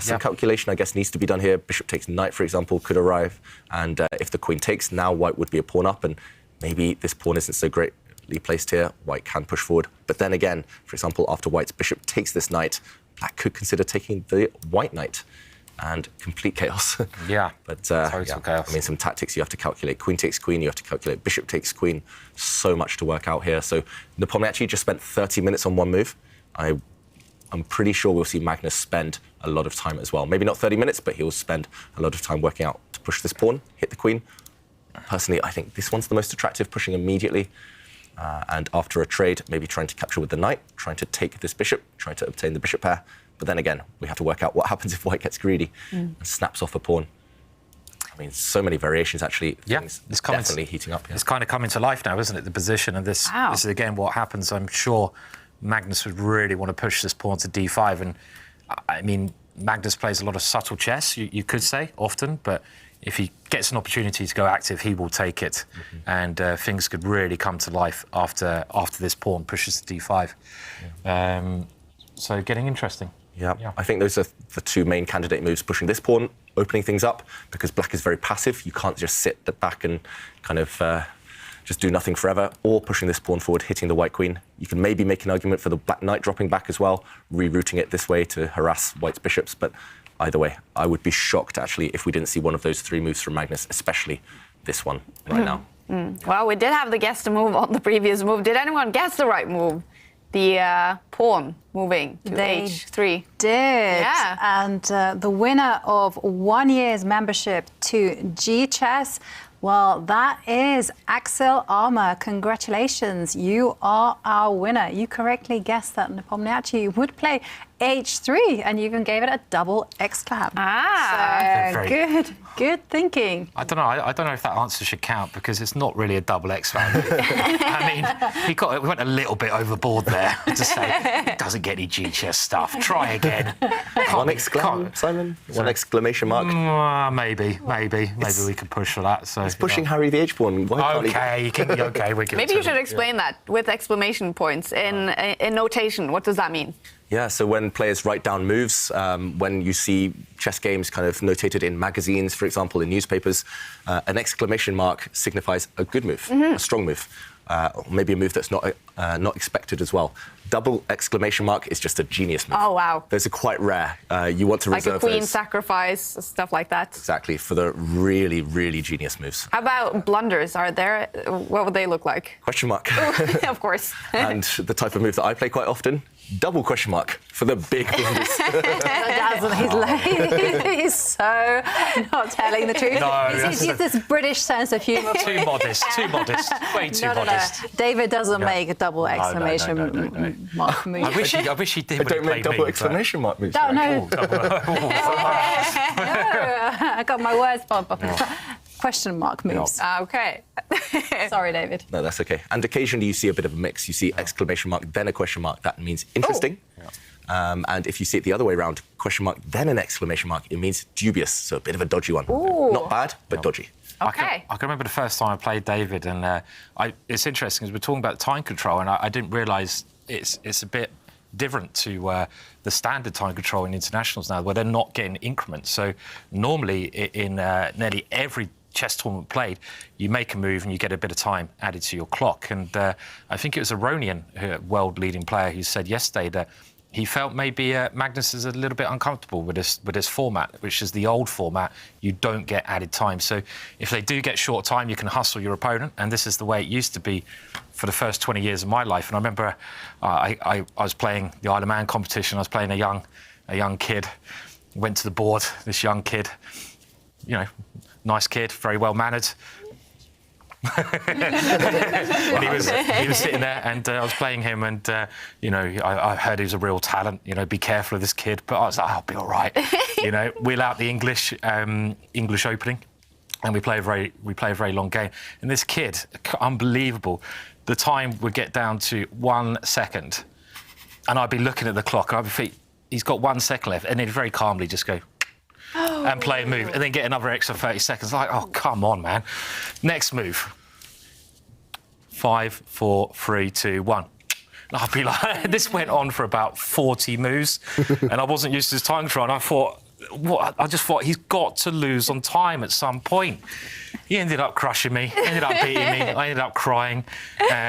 Some calculation, I guess, needs to be done here. Bishop takes knight, for example, could arrive. And if the queen takes, now white would be a pawn up. And maybe this pawn isn't so greatly placed here. White can push forward. But then again, for example, after white's bishop takes this knight, black could consider taking the white knight. And complete chaos. Yeah. But chaos. I mean, some tactics you have to calculate. Queen takes queen, you have to calculate. Bishop takes queen. So much to work out here. So Nepomniachtchi just spent 30 minutes on one move. I'm pretty sure we'll see Magnus spend a lot of time as well. Maybe not 30 minutes, but he'll spend a lot of time working out to push this pawn, hit the queen. Personally, I think this one's the most attractive, pushing immediately. And after a trade, maybe trying to capture with the knight, trying to take this bishop, trying to obtain the bishop pair. But then again, we have to work out what happens if white gets greedy and snaps off a pawn. I mean, so many variations, actually. Yeah, it's definitely heating up. Yeah. It's kind of coming to life now, isn't it, the position? And this is, again, what happens. I'm sure Magnus would really want to push this pawn to d5. And, I mean, Magnus plays a lot of subtle chess, you could say, often. But if he gets an opportunity to go active, he will take it. And things could really come to life after this pawn pushes to d5. So getting interesting. Yeah, I think those are the two main candidate moves, pushing this pawn, opening things up, because black is very passive. You can't just sit back and kind of just do nothing forever, or pushing this pawn forward, hitting the white queen. You can maybe make an argument for the black knight dropping back as well, rerouting it this way to harass white's bishops, but either way, I would be shocked, actually, if we didn't see one of those three moves from Magnus, especially this one right now. Well, we did have the guess to move on the previous move. Did anyone guess the right move? The pawn moving to h3. Did. Yeah. And the winner of 1 year's membership to G-Chess, well, that is Axel Armour. Congratulations. You are our winner. You correctly guessed that Nepomniachtchi would play h3, and you even gave it a double exclam. So good thinking. I don't know if that answer should count, because it's not really a double exclam. I mean, we went a little bit overboard there to say it doesn't get any G-chess stuff. Try again. One exclamation mark. Maybe we could push for that. So he's pushing Harry the H-pawn. Maybe you should explain that with exclamation points in notation. What does that mean? Yeah, so when players write down moves, when you see chess games kind of notated in magazines, for example, in newspapers, an exclamation mark signifies a good move, a strong move, or maybe a move that's not expected as well. Double exclamation mark is just a genius move. Oh, wow. Those are quite rare. You want to reserve like a queen those. Sacrifice, stuff like that. Exactly, for the really, really genius moves. How about blunders? Are there? What would they look like? Question mark. Of course. And the type of move that I play quite often, double question mark for the big blunders. He's so not telling the truth. No, he's this British sense of humour. Too modest, way too modest. No. David doesn't make a double exclamation mark move. I wish he did. I don't make double exclamation mark moves. No. I got my words bumped. Question mark moves. Okay. Sorry, David. No, that's okay. And occasionally you see a bit of a mix. You see exclamation mark, then a question mark. That means interesting. And if you see it the other way around, question mark, then an exclamation mark, it means dubious. So a bit of a dodgy one. Not bad, but dodgy. Okay. I can remember the first time I played David, and it's interesting because we're talking about time control, and I didn't realise it's a bit different to the standard time control in internationals now, where they're not getting increments. So normally in nearly every chess tournament played, you make a move and you get a bit of time added to your clock. And I think it was Aronian, a world-leading player, who said yesterday that he felt maybe Magnus is a little bit uncomfortable with this format, which is the old format. You don't get added time. So if they do get short time, you can hustle your opponent. And this is the way it used to be for the first 20 years of my life. And I remember I was playing the Isle of Man competition. I was playing a young kid. Went to the board, this young kid, nice kid, very well-mannered. And he was sitting there, and I was playing him, and I heard he was a real talent. Be careful of this kid. But I was like, I'll be all right. Wheel out the English opening, and we play a very long game. And this kid, unbelievable, the time would get down to 1 second. And I'd be looking at the clock, and I'd be thinking, he's got 1 second left, and then very calmly just go and play a move, and then get another extra 30 seconds. Like, oh, come on, man. Next move. 5, 4, 3, 2, 1. And I'd be like, this went on for about 40 moves, and I wasn't used to this time control, and I thought, what? I just thought, he's got to lose on time at some point. He ended up crushing me, ended up beating me, I ended up crying.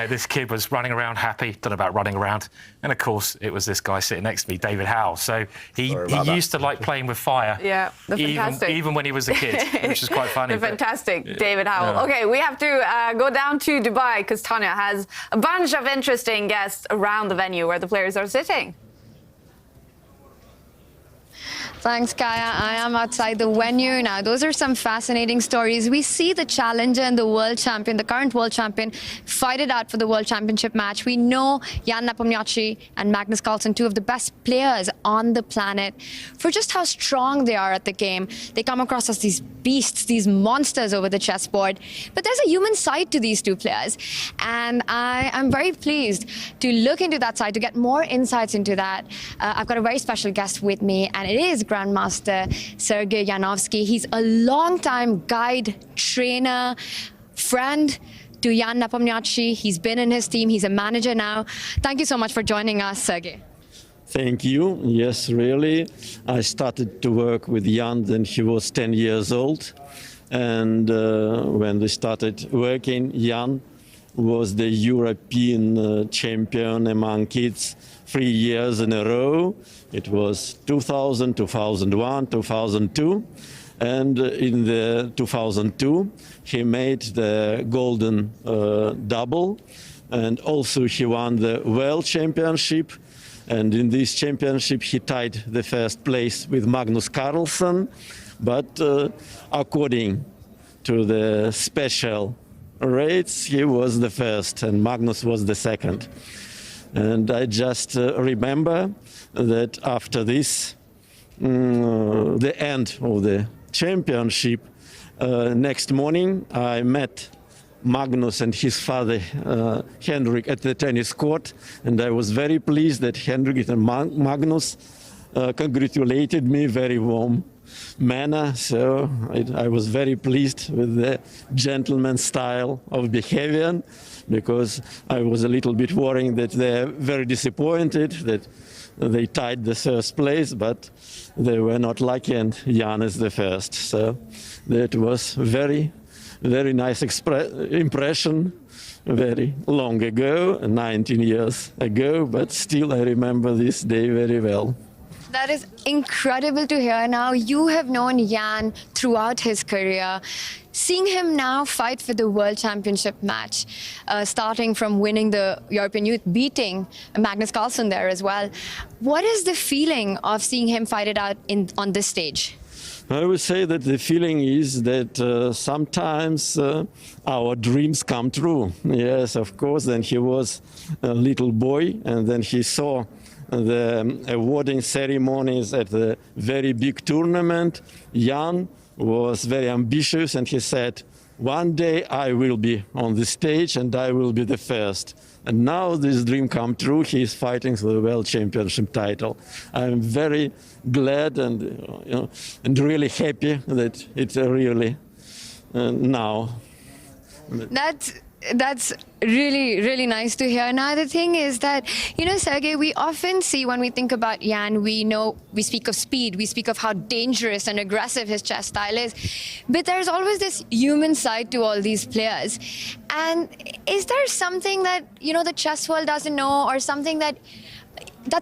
This kid was running around happy, don't know about running around. And of course, it was this guy sitting next to me, David Howell. So he used to like playing with fire. Yeah, the fantastic. Even when he was a kid, which is quite funny. The fantastic David Howell. Yeah. Okay, we have to go down to Dubai because Tanya has a bunch of interesting guests around the venue where the players are sitting. Thanks, Kaja. I am outside the venue now. Those are some fascinating stories. We see the challenger and the world champion, the current world champion, fight it out for the world championship match. We know Jan Nepomniachtchi and Magnus Carlsen, two of the best players on the planet, for just how strong they are at the game. They come across as these beasts, these monsters over the chessboard. But there's a human side to these two players. And I am very pleased to look into that side, to get more insights into that. I've got a very special guest with me, and it is Grandmaster Sergei Yanovsky. He's a long-time guide, trainer, friend to Jan Nepomniachtchi. He's been in his team. He's a manager now. Thank you so much for joining us, Sergei. Thank you. Yes, really. I started to work with Jan when he was 10 years old. And when we started working, Jan was the European champion among kids 3 years in a row. It was 2000, 2001, 2002. And in the 2002, he made the golden double. And also he won the world championship. And in this championship, he tied the first place with Magnus Carlsen. But according to the special rates, he was the first and Magnus was the second. And I just remember that after this, the end of the championship, next morning I met Magnus and his father, Henrik, at the tennis court. And I was very pleased that Henrik and Magnus congratulated me very warm manner. So I was very pleased with the gentleman style of behavior, because I was a little bit worried that they're very disappointed that they tied the first place, but they were not lucky, and Jan is the first. So that was very nice impression, very long ago, 19 years ago, but still I remember this day very well. That is incredible to hear. Now, you have known Jan throughout his career. Seeing him now fight for the World Championship match, starting from winning the European Youth, beating Magnus Carlsen there as well. What is the feeling of seeing him fight it out on this stage? I would say that the feeling is that sometimes our dreams come true. Yes, of course. Then he was a little boy, and then he saw the awarding ceremonies at the very big tournament. Jan was very ambitious, and he said, one day I will be on the stage and I will be the first. And now this dream come true. He is fighting for the World Championship title. I'm very glad and really happy that it's really now. That's really, really nice to hear. Now, the thing is that, Sergei, we often see when we think about Jan, we speak of speed, we speak of how dangerous and aggressive his chess style is. But there's always this human side to all these players. And is there something that, the chess world doesn't know, or something that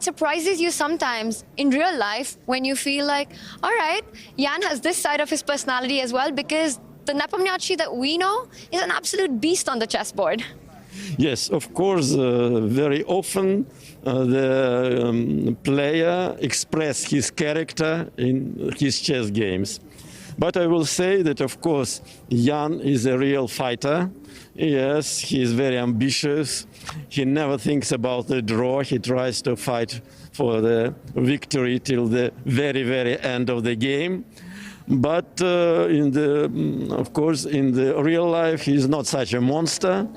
surprises you sometimes in real life when you feel like, all right, Jan has this side of his personality as well, because the Nepomniachtchi that we know is an absolute beast on the chessboard. Yes, of course, very often the player expresses his character in his chess games. But I will say that, of course, Jan is a real fighter. Yes, he is very ambitious. He never thinks about the draw. He tries to fight for the victory till the very, very end of the game. But of course, in the real life, he is not such a monster.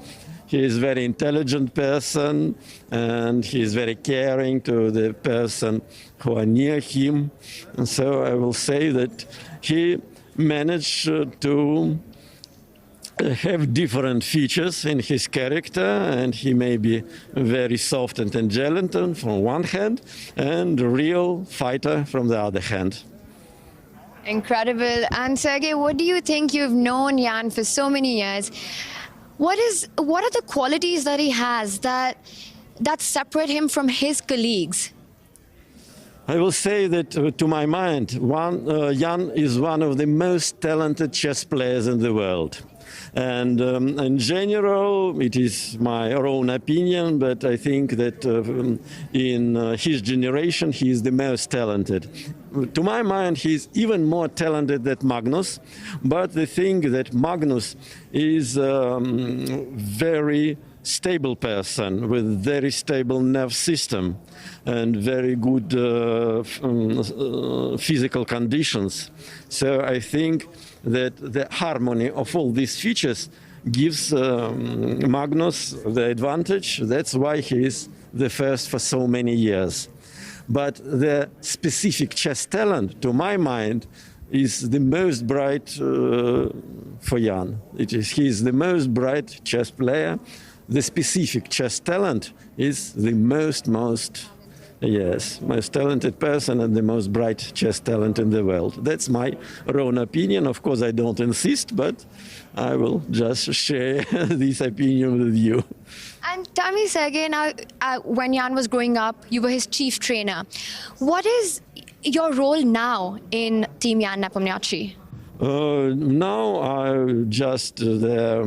He is a very intelligent person, and he is very caring to the person who are near him. And so I will say that he managed to have different features in his character, and he may be very soft and intelligent from one hand, and a real fighter from the other hand. Incredible. And Sergey, what do you think? You've known Jan for so many years. What are the qualities that he has that separate him from his colleagues? I will say that, to my mind, Jan is one of the most talented chess players in the world. And in general, it is my own opinion, but I think that in his generation, he is the most talented. To my mind, he's even more talented than Magnus, but the thing that Magnus is a very stable person with very stable nerve system and very good physical conditions. So I think that the harmony of all these features gives Magnus the advantage. That's why he is the first for so many years. But the specific chess talent, to my mind, is the most bright for Jan. He is the most bright chess player. The specific chess talent is the most talented person and the most bright chess talent in the world. That's my own opinion. Of course, I don't insist, but I will just share this opinion with you. And tell me, Sergey, now, when Jan was growing up, you were his chief trainer. What is your role now in Team Jan Nepomniachtchi? Now I just I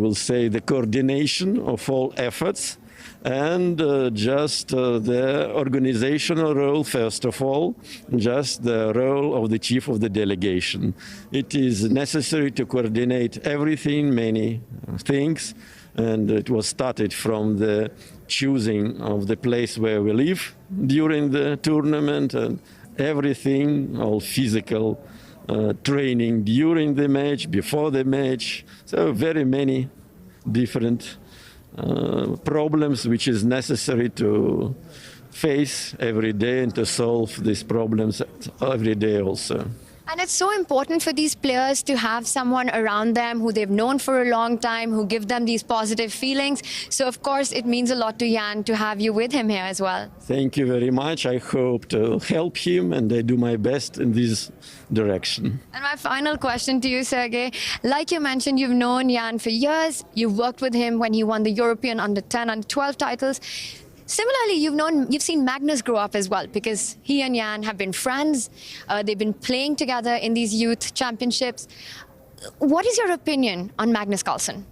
will say the coordination of all efforts and just the organizational role, first of all, just the role of the chief of the delegation. It is necessary to coordinate everything, many things, and it was started from the choosing of the place where we live during the tournament and everything, all physical training during the match, before the match. So very many different problems which is necessary to face every day and to solve these problems every day also. And it's so important for these players to have someone around them who they've known for a long time, who give them these positive feelings. So, of course, it means a lot to Jan to have you with him here as well. Thank you very much. I hope to help him, and I do my best in this direction. And my final question to you, Sergey. Like you mentioned, you've known Jan for years. You've worked with him when he won the European Under-10, Under-12 titles. Similarly, you've seen Magnus grow up as well, because he and Jan have been friends. They've been playing together in these youth championships. What is your opinion on Magnus Carlsen?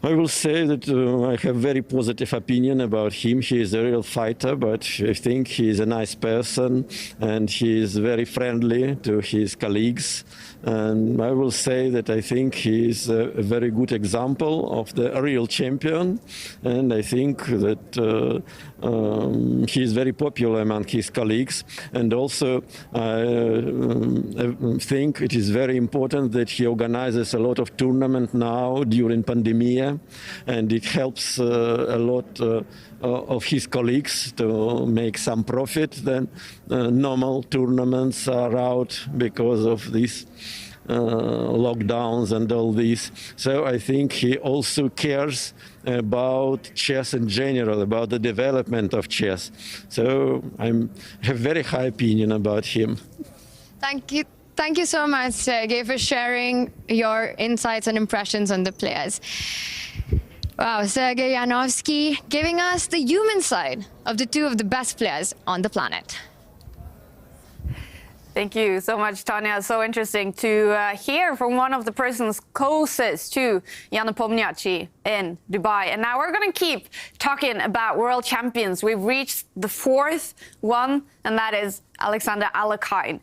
I will say that I have very positive opinion about him. He is a real fighter, but I think he is a nice person and he is very friendly to his colleagues. And I will say that I think he is a very good example of the real champion. And I think that he is very popular among his colleagues. And also I think it is very important that he organizes a lot of tournaments now during pandemic. And it helps a lot of his colleagues to make some profit. Then normal tournaments are out because of these lockdowns and all this. So I think he also cares about chess in general, about the development of chess. So I have very high opinion about him. Thank you. Thank you so much, Sergey, for sharing your insights and impressions on the players. Wow, Sergey Yanovsky giving us the human side of the two of the best players on the planet. Thank you so much, Tanya. So interesting to hear from one of the persons closest to Jan Nepomniachtchi in Dubai. And now we're going to keep talking about world champions. We've reached the fourth one, and that is Alexander Alekhine.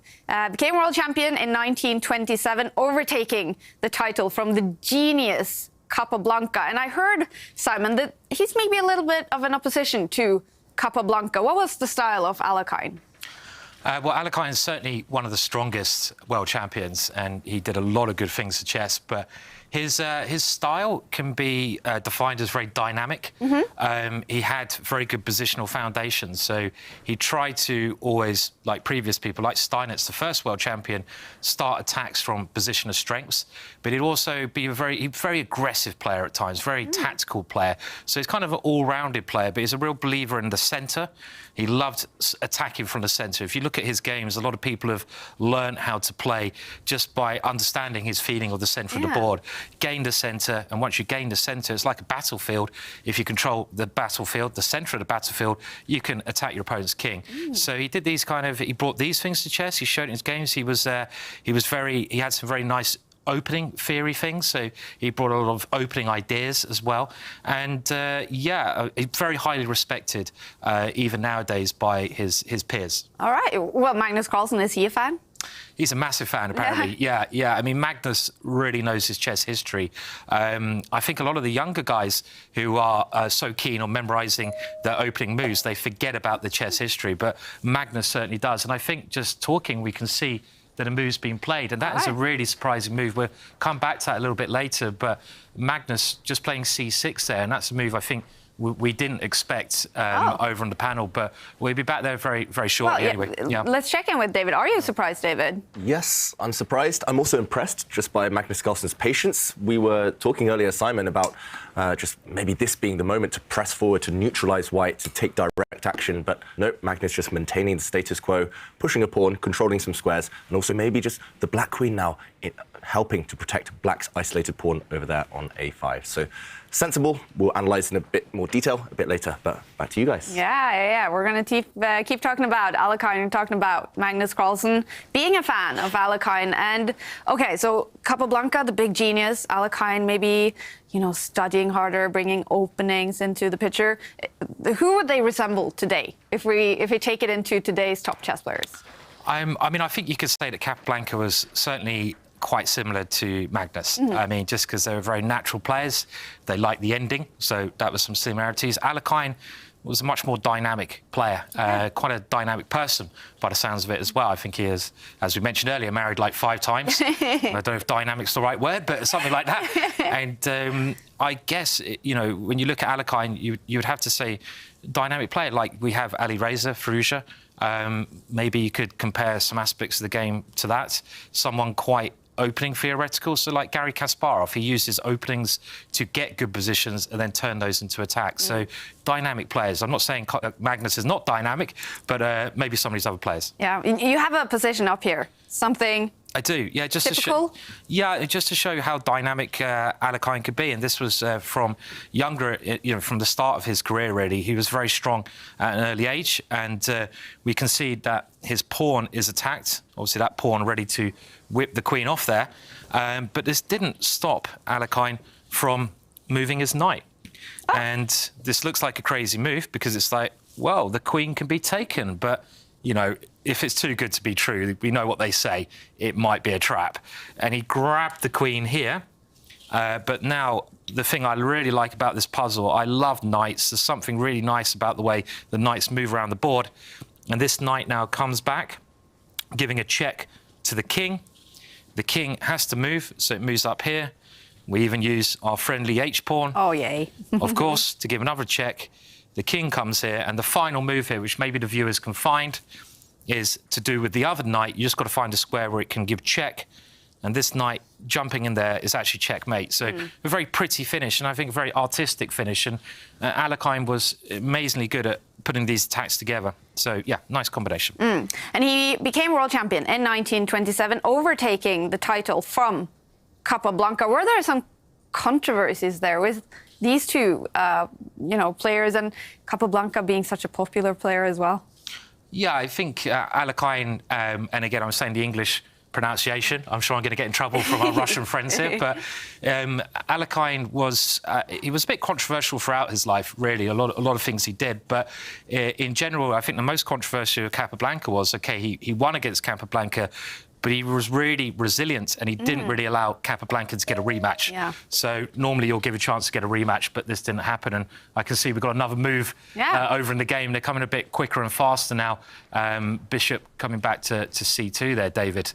Became world champion in 1927, overtaking the title from the genius Capablanca. And I heard, Simon, that he's maybe a little bit of an opposition to Capablanca. What was the style of Alekhine? Well, Alekhine is certainly one of the strongest world champions, and he did a lot of good things to chess, but His style can be defined as very dynamic. He had very good positional foundations, so he tried to always, like previous people, like Steinitz, the first world champion, start attacks from position of strengths. But he'd also be a very aggressive player at times, very tactical player. So he's kind of an all-rounded player, but he's a real believer in the centre. He loved attacking from the centre. If you look at his games, a lot of people have learned how to play just by understanding his feeling of the centre of the board. Gain the centre, and once you gain the centre, it's like a battlefield. If you control the battlefield, the centre of the battlefield, you can attack your opponent's king. So he did these he brought these things to chess. He showed it in his games. He had some very nice opening theory things, so he brought a lot of opening ideas as well, and very highly respected even nowadays by his peers. All right, well, Magnus Carlsen, is he a fan? He's a massive fan, apparently. Yeah. I mean, Magnus really knows his chess history. I think a lot of the younger guys who are so keen on memorising their opening moves, they forget about the chess history, but Magnus certainly does. And I think just talking, we can see that a move's been played, and that is a really surprising move. We'll come back to that a little bit later, but Magnus just playing c6 there, and that's a move I think we didn't expect over on the panel, but we'll be back there very, very shortly anyway. Yeah. Let's check in with David. Are you surprised, David? Yes, I'm surprised. I'm also impressed just by Magnus Carlsen's patience. We were talking earlier, Simon, about just maybe this being the moment to press forward, to neutralise white, to take direct action, but no, Magnus just maintaining the status quo, pushing a pawn, controlling some squares, and also maybe just the black queen now helping to protect black's isolated pawn over there on a5. So sensible. We'll analyse in a bit more detail a bit later, but back to you guys. Yeah. We're going to keep talking about Alekhine and talking about Magnus Carlsen, being a fan of Alekhine. And, OK, so Capablanca, the big genius, Alekhine maybe, studying harder, bringing openings into the picture. Who would they resemble today if we take it into today's top chess players? I mean, I think you could say that Capablanca was certainly quite similar to Magnus. I mean, just because they were very natural players, they liked the ending, so that was some similarities. Alekhine was a much more dynamic player, quite a dynamic person by the sounds of it as well. I think he is, as we mentioned earlier, married like 5 times. I don't know if dynamic's the right word, but something like that. And I guess, when you look at Alekhine, you would have to say dynamic player, like we have Ali Reza, Firouzja. Maybe you could compare some aspects of the game to that. Someone quite opening theoretical, so like Garry Kasparov, he uses openings to get good positions and then turn those into attacks. So dynamic players. I'm not saying Magnus is not dynamic, but maybe some of these other players. Yeah, you have a position up here. Something I do, yeah, just typical? to show how dynamic Alekhine could be. And this was from younger, from the start of his career, really. He was very strong at an early age, and we can see that his pawn is attacked. Obviously, that pawn ready to whip the queen off there. But this didn't stop Alekhine from moving his knight. And this looks like a crazy move because it's like, well, the queen can be taken, but if it's too good to be true, we know what they say, it might be a trap. And he grabbed the queen here. But now, the thing I really like about this puzzle, I love knights. There's something really nice about the way the knights move around the board. And this knight now comes back, giving a check to the king. The king has to move, so it moves up here. We even use our friendly H-pawn. Oh, yay. Of course, to give another check. The king comes here, and the final move here, which maybe the viewers can find, is to do with the other knight. You just got to find a square where it can give check, and this knight jumping in there is actually checkmate. So a very pretty finish, and I think a very artistic finish. And Alekhine was amazingly good at putting these attacks together. So, yeah, nice combination. And he became world champion in 1927, overtaking the title from Capablanca. Were there some controversies there with these two, players, and Capablanca being such a popular player as well? Yeah, I think Alekhine, and again, I'm saying the English pronunciation. I'm sure I'm going to get in trouble from our Russian friends here, but Alekhine was he was a bit controversial throughout his life, really. A lot of things he did, but in general, I think the most controversial of Capablanca was, he won against Capablanca, but he was really resilient, and he didn't really allow Capablanca to get a rematch. Yeah. So normally you'll give a chance to get a rematch, but this didn't happen. And I can see we've got another move over in the game. They're coming a bit quicker and faster now. Bishop coming back to c2 there, David.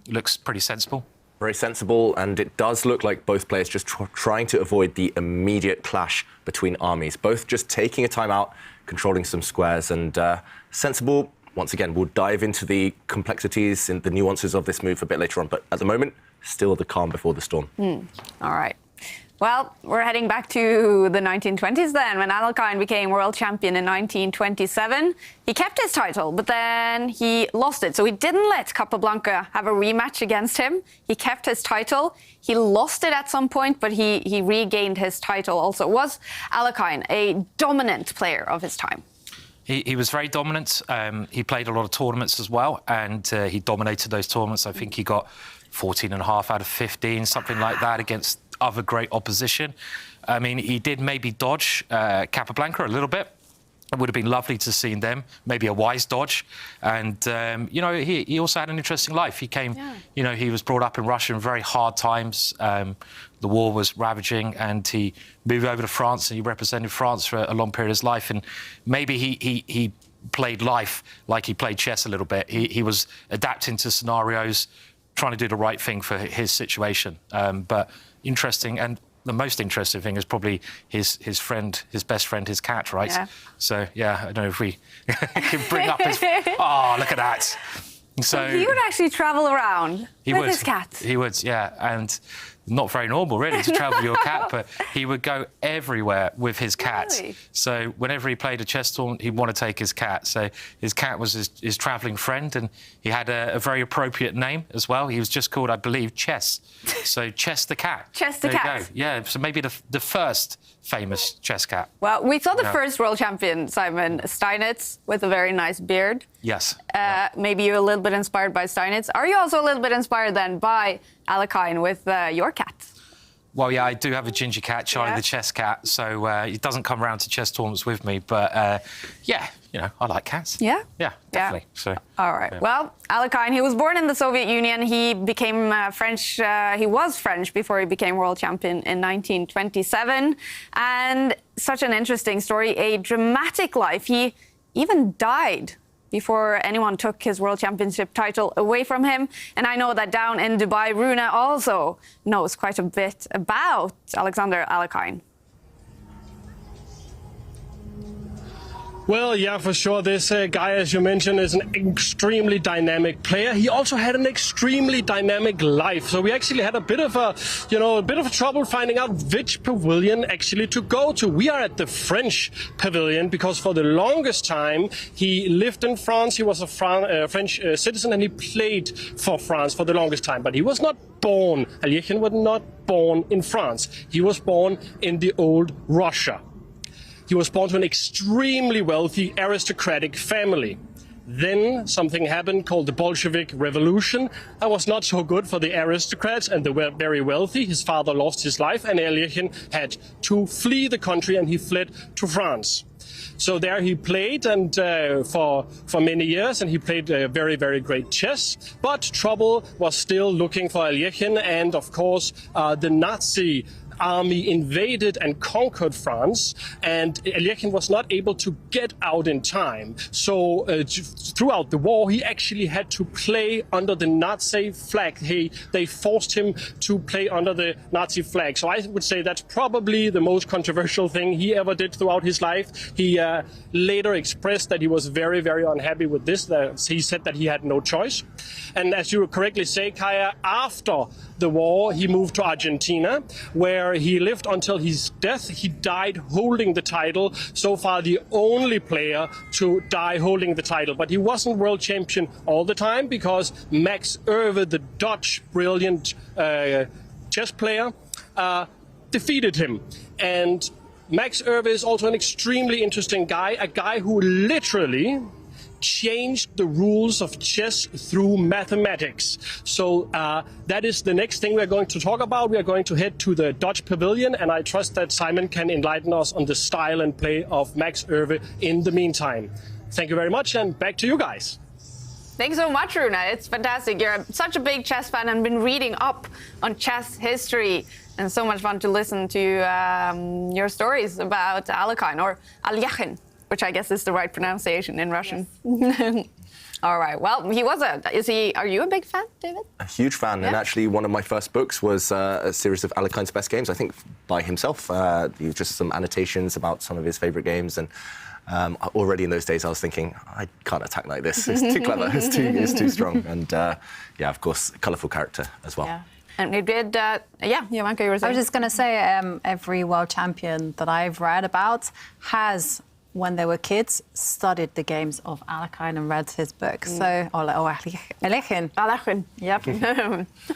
Looks pretty sensible. Very sensible, and it does look like both players just trying to avoid the immediate clash between armies. Both just taking a time out, controlling some squares, and sensible. Once again, we'll dive into the complexities and the nuances of this move a bit later on, but at the moment, still the calm before the storm. All right. Well, we're heading back to the 1920s then, when Alekhine became world champion in 1927. He kept his title, but then he lost it. So he didn't let Capablanca have a rematch against him. He kept his title. He lost it at some point, but he regained his title also. Was Alekhine a dominant player of his time? He was very dominant. He played a lot of tournaments as well, and he dominated those tournaments. I think he got 14.5 out of 15, something like that, against other great opposition. I mean, he did maybe dodge Capablanca a little bit. It would have been lovely to see them, maybe a wise dodge. And, you know, he also had an interesting life. He came, you know, he was brought up in Russia in very hard times. The war was ravaging, and he moved over to France, and he represented France for a long period of his life. And maybe he played life like he played chess a little bit. He was adapting to scenarios, trying to do the right thing for his situation. But interesting, and the most interesting thing is probably his friend, his best friend, his cat, right? Yeah. So, yeah, I don't know if we can bring up his... Oh, look at that. So he would actually travel around with his cat. He would, yeah, and not very normal, really, to travel with your cat, but he would go everywhere with his cat. Really? So whenever he played a chess tournament, he'd want to take his cat. So his cat was his travelling friend, and he had a very appropriate name as well. He was just called, I believe, Chess. So Chess the cat. Chess the there cat. You go. Yeah, so maybe the first famous chess cat. Well, we saw the first world champion, Simon Steinitz, with a very nice beard. Yes. Maybe you're a little bit inspired by Steinitz. Are you also a little bit inspired then by Alekhine with your cat? Well, yeah, I do have a ginger cat, Charlie the chess cat, so he doesn't come around to chess tournaments with me, but yeah, you know, I like cats. Yeah? Yeah, definitely. So, all right. yeah. Well, Alekhine, he was born in the Soviet Union. He became French. He was French before he became world champion in 1927. And such an interesting story, a dramatic life. He even died before anyone took his world championship title away from him. And I know that down in Dubai, Runa also knows quite a bit about Alexander Alekhine. Well, yeah, for sure. This guy, as you mentioned, is an extremely dynamic player. He also had an extremely dynamic life. So we actually had a bit of a trouble finding out which pavilion actually to go to. We are at the French pavilion because for the longest time he lived in France. He was a French citizen, and he played for France for the longest time. But he was not born. Alekhine was not born in France. He was born in the old Russia. He was born to an extremely wealthy aristocratic family. Then something happened called the Bolshevik Revolution. That was not so good for the aristocrats and the very wealthy. His father lost his life, and Alekhine had to flee the country, and he fled to France. So there he played, and for many years, and he played very, very great chess. But trouble was still looking for Alekhine, and of course the Nazi army invaded and conquered France, and Alekhine was not able to get out in time. So throughout the war, he actually had to play under the Nazi flag. They forced him to play under the Nazi flag. So I would say that's probably the most controversial thing he ever did throughout his life. He later expressed that he was very, very unhappy with this. He said that he had no choice. And as you correctly say, Kaja, after the war, he moved to Argentina, where he lived until his death. He died holding the title, so far the only player to die holding the title. But he wasn't world champion all the time because Max Euwe, the Dutch brilliant chess player, defeated him. And Max Euwe is also an extremely interesting guy, a guy who literally changed the rules of chess through mathematics. So that is the next thing we're going to talk about. We are going to head to the Dutch pavilion, and I trust that Simon can enlighten us on the style and play of Max Euwe in the meantime. Thank you very much, and back to you guys. Thanks so much, Runa. It's fantastic. You're such a big chess fan and been reading up on chess history. And so much fun to listen to your stories about Alekhine, or Alekhine, which I guess is the right pronunciation in Russian. Yes. All right. Well, he was are you a big fan, David? A huge fan, and actually one of my first books was a series of Alekhine's best games, I think by himself. Just some annotations about some of his favourite games, and already in those days I was thinking, I can't attack like this. It's too clever, it's too strong. And yeah, of course, colourful character as well. Yeah. And we did, Jovanka, you were saying? I was just going to say, every world champion that I've read about has, when they were kids, studied the games of Alekhine and read his books. So, Alechin. Yep.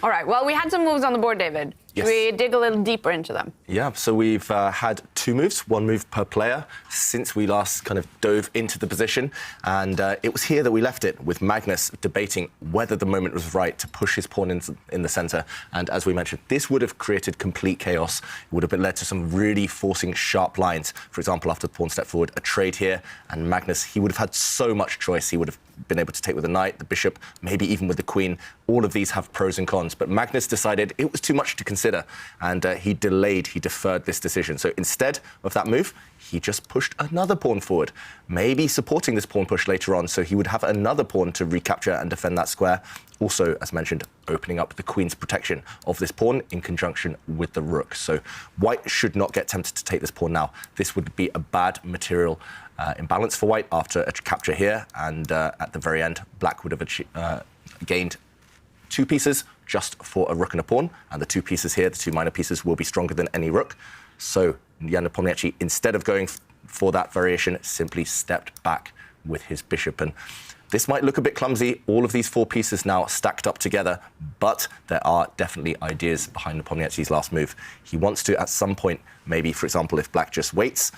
All right. Well, we had some moves on the board, David. Yes. We dig a little deeper into them. Yeah, so we've had 2 moves, 1 move per player, since we last kind of dove into the position. And it was here that we left it, with Magnus debating whether the moment was right to push his pawn in the centre. And as we mentioned, this would have created complete chaos. It would have led to some really forcing sharp lines. For example, after the pawn stepped forward, a trade here, and Magnus, he would have had so much choice. He would have been able to take with the knight, the bishop, maybe even with the queen. All of these have pros and cons, but Magnus decided it was too much to consider, and he deferred this decision. So instead of that move, he just pushed another pawn forward, maybe supporting this pawn push later on, so he would have another pawn to recapture and defend that square. Also, as mentioned, opening up the queen's protection of this pawn in conjunction with the rook. So white should not get tempted to take this pawn now. This would be a bad material imbalance for white after a capture here, and at the very end, black would have gained 2 pieces just for a rook and a pawn, and the 2 pieces here, the 2 minor pieces, will be stronger than any rook. So Jan Nepomniachtchi, instead of going for that variation, simply stepped back with his bishop. And this might look a bit clumsy, all of these 4 pieces now stacked up together, but there are definitely ideas behind Nepomniachtchi's last move. He wants to, at some point, maybe, for example, if black just waits,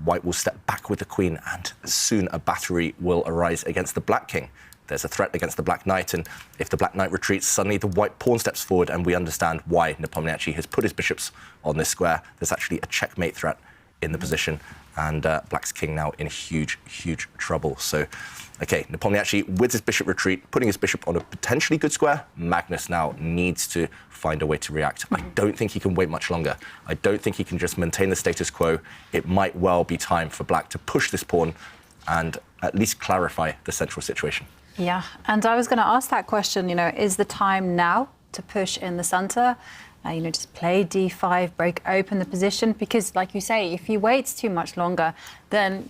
white will step back with the queen, and soon a battery will arise against the black king. There's a threat against the black knight, and if the black knight retreats, suddenly the white pawn steps forward, and we understand why Nepomniachtchi has put his bishops on this square. There's actually a checkmate threat in the position, and black's king now in huge, huge trouble. So, okay, Nepomniachtchi, with his bishop retreat, putting his bishop on a potentially good square, Magnus now needs to find a way to react. I don't think he can wait much longer. I don't think he can just maintain the status quo. It might well be time for black to push this pawn and at least clarify the central situation. Yeah, and I was going to ask that question, is the time now to push in the centre? Just play d5, break open the position, because, like you say, if he waits too much longer, then,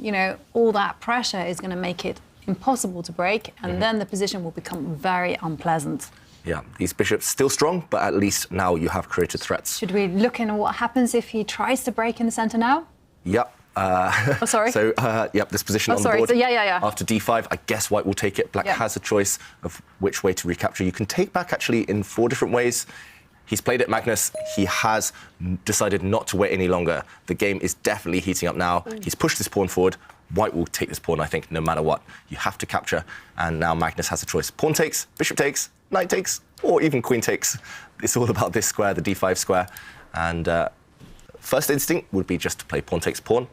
all that pressure is going to make it impossible to break, and then the position will become very unpleasant. Yeah, these bishops still strong, but at least now you have created threats. Should we look in what happens if he tries to break in the centre now? Yep. Sorry. So, yep, this position on the board. So, yeah. After d5, I guess white will take it. Black has a choice of which way to recapture. You can take back, actually, in 4 different ways. He's played it, Magnus. He has decided not to wait any longer. The game is definitely heating up now. He's pushed this pawn forward. White will take this pawn, I think, no matter what. You have to capture, and now Magnus has a choice. Pawn takes, bishop takes, knight takes, or even queen takes. It's all about this square, the d5 square. And first instinct would be just to play pawn takes pawn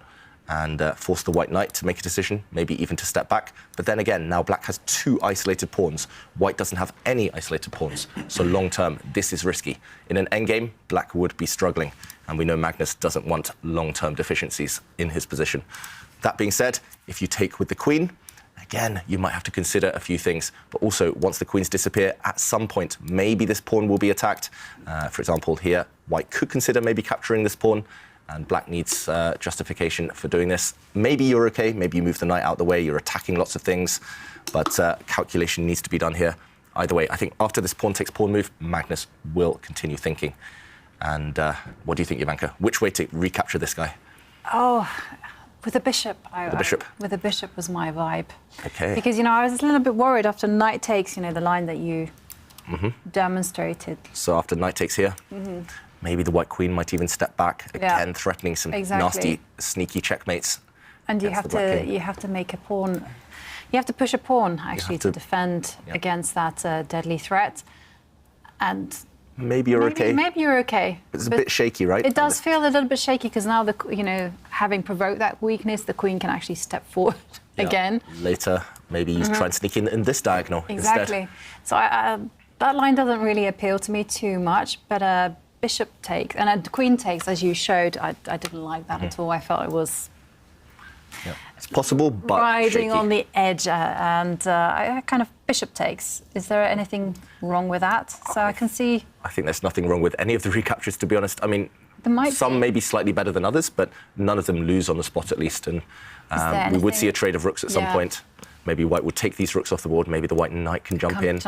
and force the white knight to make a decision, maybe even to step back. But then again, now black has 2 isolated pawns. White doesn't have any isolated pawns. So long term, this is risky. In an endgame, black would be struggling. And we know Magnus doesn't want long-term deficiencies in his position. That being said, if you take with the queen, again, you might have to consider a few things. But also, once the queens disappear, at some point, maybe this pawn will be attacked. For example, here, white could consider maybe capturing this pawn, and black needs justification for doing this. Maybe you're okay, maybe you move the knight out the way, you're attacking lots of things, but calculation needs to be done here. Either way, I think after this pawn takes pawn move, Magnus will continue thinking. And what do you think, Jovanka? Which way to recapture this guy? Oh, with a bishop. With a bishop was my vibe. Okay. Because, I was a little bit worried after knight takes, the line that you demonstrated. So after knight takes here, maybe the white queen might even step back, again threatening some nasty, sneaky checkmates. And you have to make a pawn. You have to push a pawn, actually, to defend against that deadly threat. And maybe you're okay. Maybe you're okay. It's a bit shaky, right? It does feel a little bit shaky, because now, having provoked that weakness, the queen can actually step forward again. Later, maybe you try and sneak in this diagonal instead. So that line doesn't really appeal to me too much, but bishop takes and a queen takes, as you showed, I didn't like that at all. I felt it was It's possible, but riding shaky. on the edge and kind of bishop takes. Is there anything wrong with that? So I can see. I think there's nothing wrong with any of the recaptures, to be honest. I mean, might some may be slightly better than others, but none of them lose on the spot at least. And we would see a trade of rooks at some point. Maybe white would take these rooks off the board. Maybe the white knight can jump in.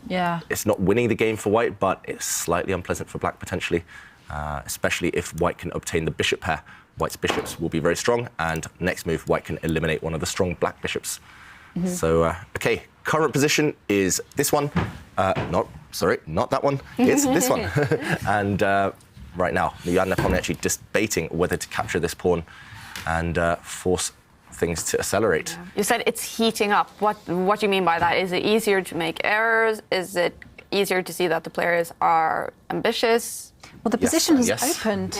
Yeah. It's not winning the game for white, but it's slightly unpleasant for black potentially, especially if white can obtain the bishop pair. White's bishops will be very strong, and next move, white can eliminate one of the strong black bishops. So, okay, current position is this one. Not that one. It's this one. And right now, Jan Nepomniachtchi just debating whether to capture this pawn and force things to accelerate. You said it's heating up. What do you mean by that? Is it easier to make errors? Is it easier to see that the players are ambitious? Well, the position has opened.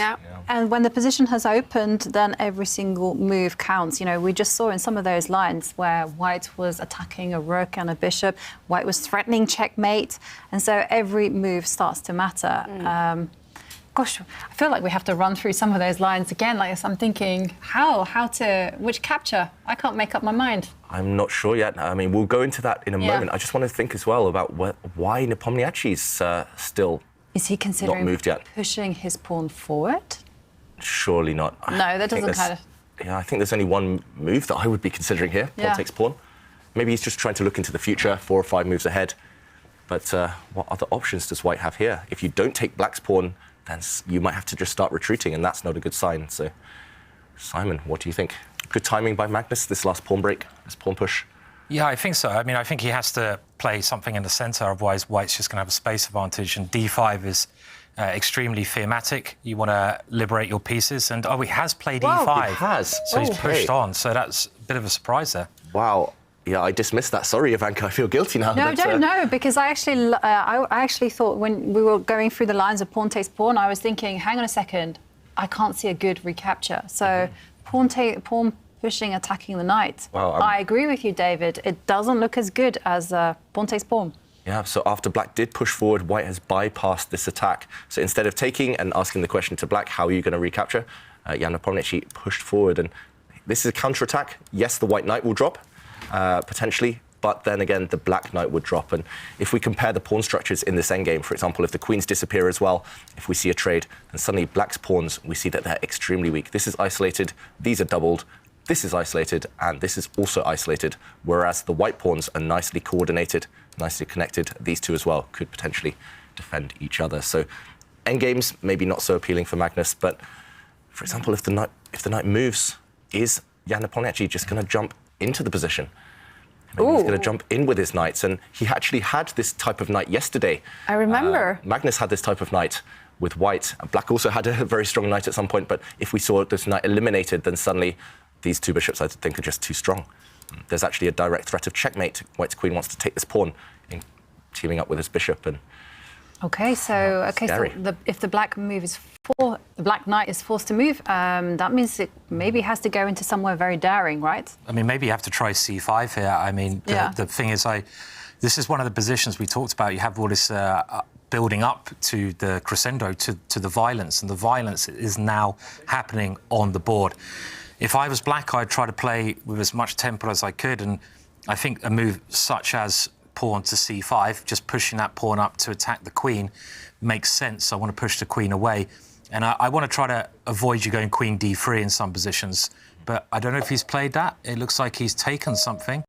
And when the position has opened, then every single move counts. You know, we just saw in some of those lines where white was attacking a rook and a bishop, white was threatening checkmate, and so every move starts to matter. Gosh, I feel like we have to run through some of those lines again. Like I'm thinking, which capture? I can't make up my mind. I'm not sure yet. I mean, we'll go into that in a moment. I just want to think as well about why Nepomniachtchi's still Is he considering not moved yet. Pushing his pawn forward? Surely not. No, that doesn't kind of... Yeah, I think there's only one move that I would be considering here. Pawn takes pawn. Maybe he's just trying to look into the future, 4 or 5 moves ahead. But what other options does white have here? If you don't take black's pawn, then you might have to just start retreating, and that's not a good sign. So, Simon, what do you think? Good timing by Magnus, this last pawn break, this pawn push? Yeah, I think so. I mean, I think he has to play something in the centre, otherwise white's just going to have a space advantage, and d5 is extremely thematic. You want to liberate your pieces, and he has played e5. He has. So he's pushed on, so that's a bit of a surprise there. Wow. Yeah, I dismissed that. Sorry, Jovanka, I feel guilty now. No, don't know, because I actually thought when we were going through the lines of pawn takes pawn, I was thinking, hang on a second, I can't see a good recapture. So pawn pushing, attacking the knight. Wow, I agree with you, David. It doesn't look as good as pawn takes pawn. Yeah, so after black did push forward, white has bypassed this attack. So instead of taking and asking the question to black, how are you going to recapture? Jan Nepomniachtchi pushed forward, and this is a counter-attack. Yes, the white knight will drop, potentially, but then again, the black knight would drop. And if we compare the pawn structures in this endgame, for example, if the queens disappear as well, if we see a trade, then suddenly black's pawns, we see that they're extremely weak. This is isolated, these are doubled, this is isolated, and this is also isolated, whereas the white pawns are nicely coordinated, nicely connected. These two as well could potentially defend each other. So endgames, maybe not so appealing for Magnus, but for example, if the knight moves, is Jan Nepomniachtchi just going to jump into the position? Maybe he's going to jump in with his knights, and he actually had this type of knight yesterday. I remember. Magnus had this type of knight with white. Black also had a very strong knight at some point, but if we saw this knight eliminated, then suddenly these two bishops, I think, are just too strong. There's actually a direct threat of checkmate. White's queen wants to take this pawn, in teaming up with his bishop, and if the black move is the black knight is forced to move, that means it maybe has to go into somewhere very daring, right? I mean, maybe you have to try c5 here. I mean, the thing is, this is one of the positions we talked about. You have all this building up to the crescendo, to the violence, and the violence is now happening on the board. If I was black, I'd try to play with as much tempo as I could, and I think a move such as pawn to c5, just pushing that pawn up to attack the queen, makes sense. I want to push the queen away, and I want to try to avoid you going queen d3 in some positions, but I don't know if he's played that. It looks like he's taken something,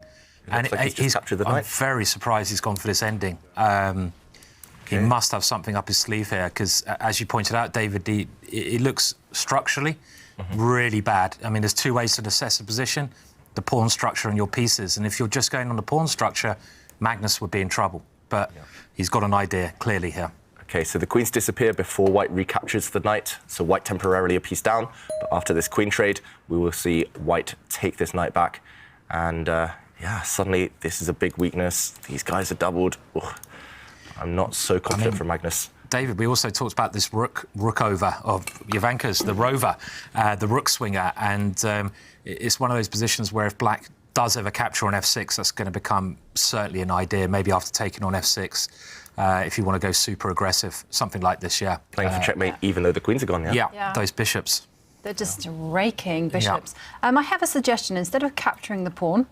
and he's captured the knight. I'm very surprised he's gone for this ending. He must have something up his sleeve here, because as you pointed out, David, it looks structurally really bad. I mean, there's two ways to assess a position: the pawn structure and your pieces. And if you're just going on the pawn structure, Magnus would be in trouble. But he's got an idea clearly here. Okay, so the queens disappear before white recaptures the knight. So white temporarily a piece down, but after this queen trade, we will see white take this knight back. And suddenly this is a big weakness. These guys are doubled. Ugh. I'm not so confident for Magnus. David, we also talked about this rook over of Jovanka's, the rover, the rook swinger, and it's one of those positions where if black does ever capture on f6, that's going to become certainly an idea, maybe after taking on f6, if you want to go super aggressive, something like this, Playing for checkmate, even though the queens are gone, Yeah, those bishops. They're just raking bishops. I have a suggestion. Instead of capturing the pawn,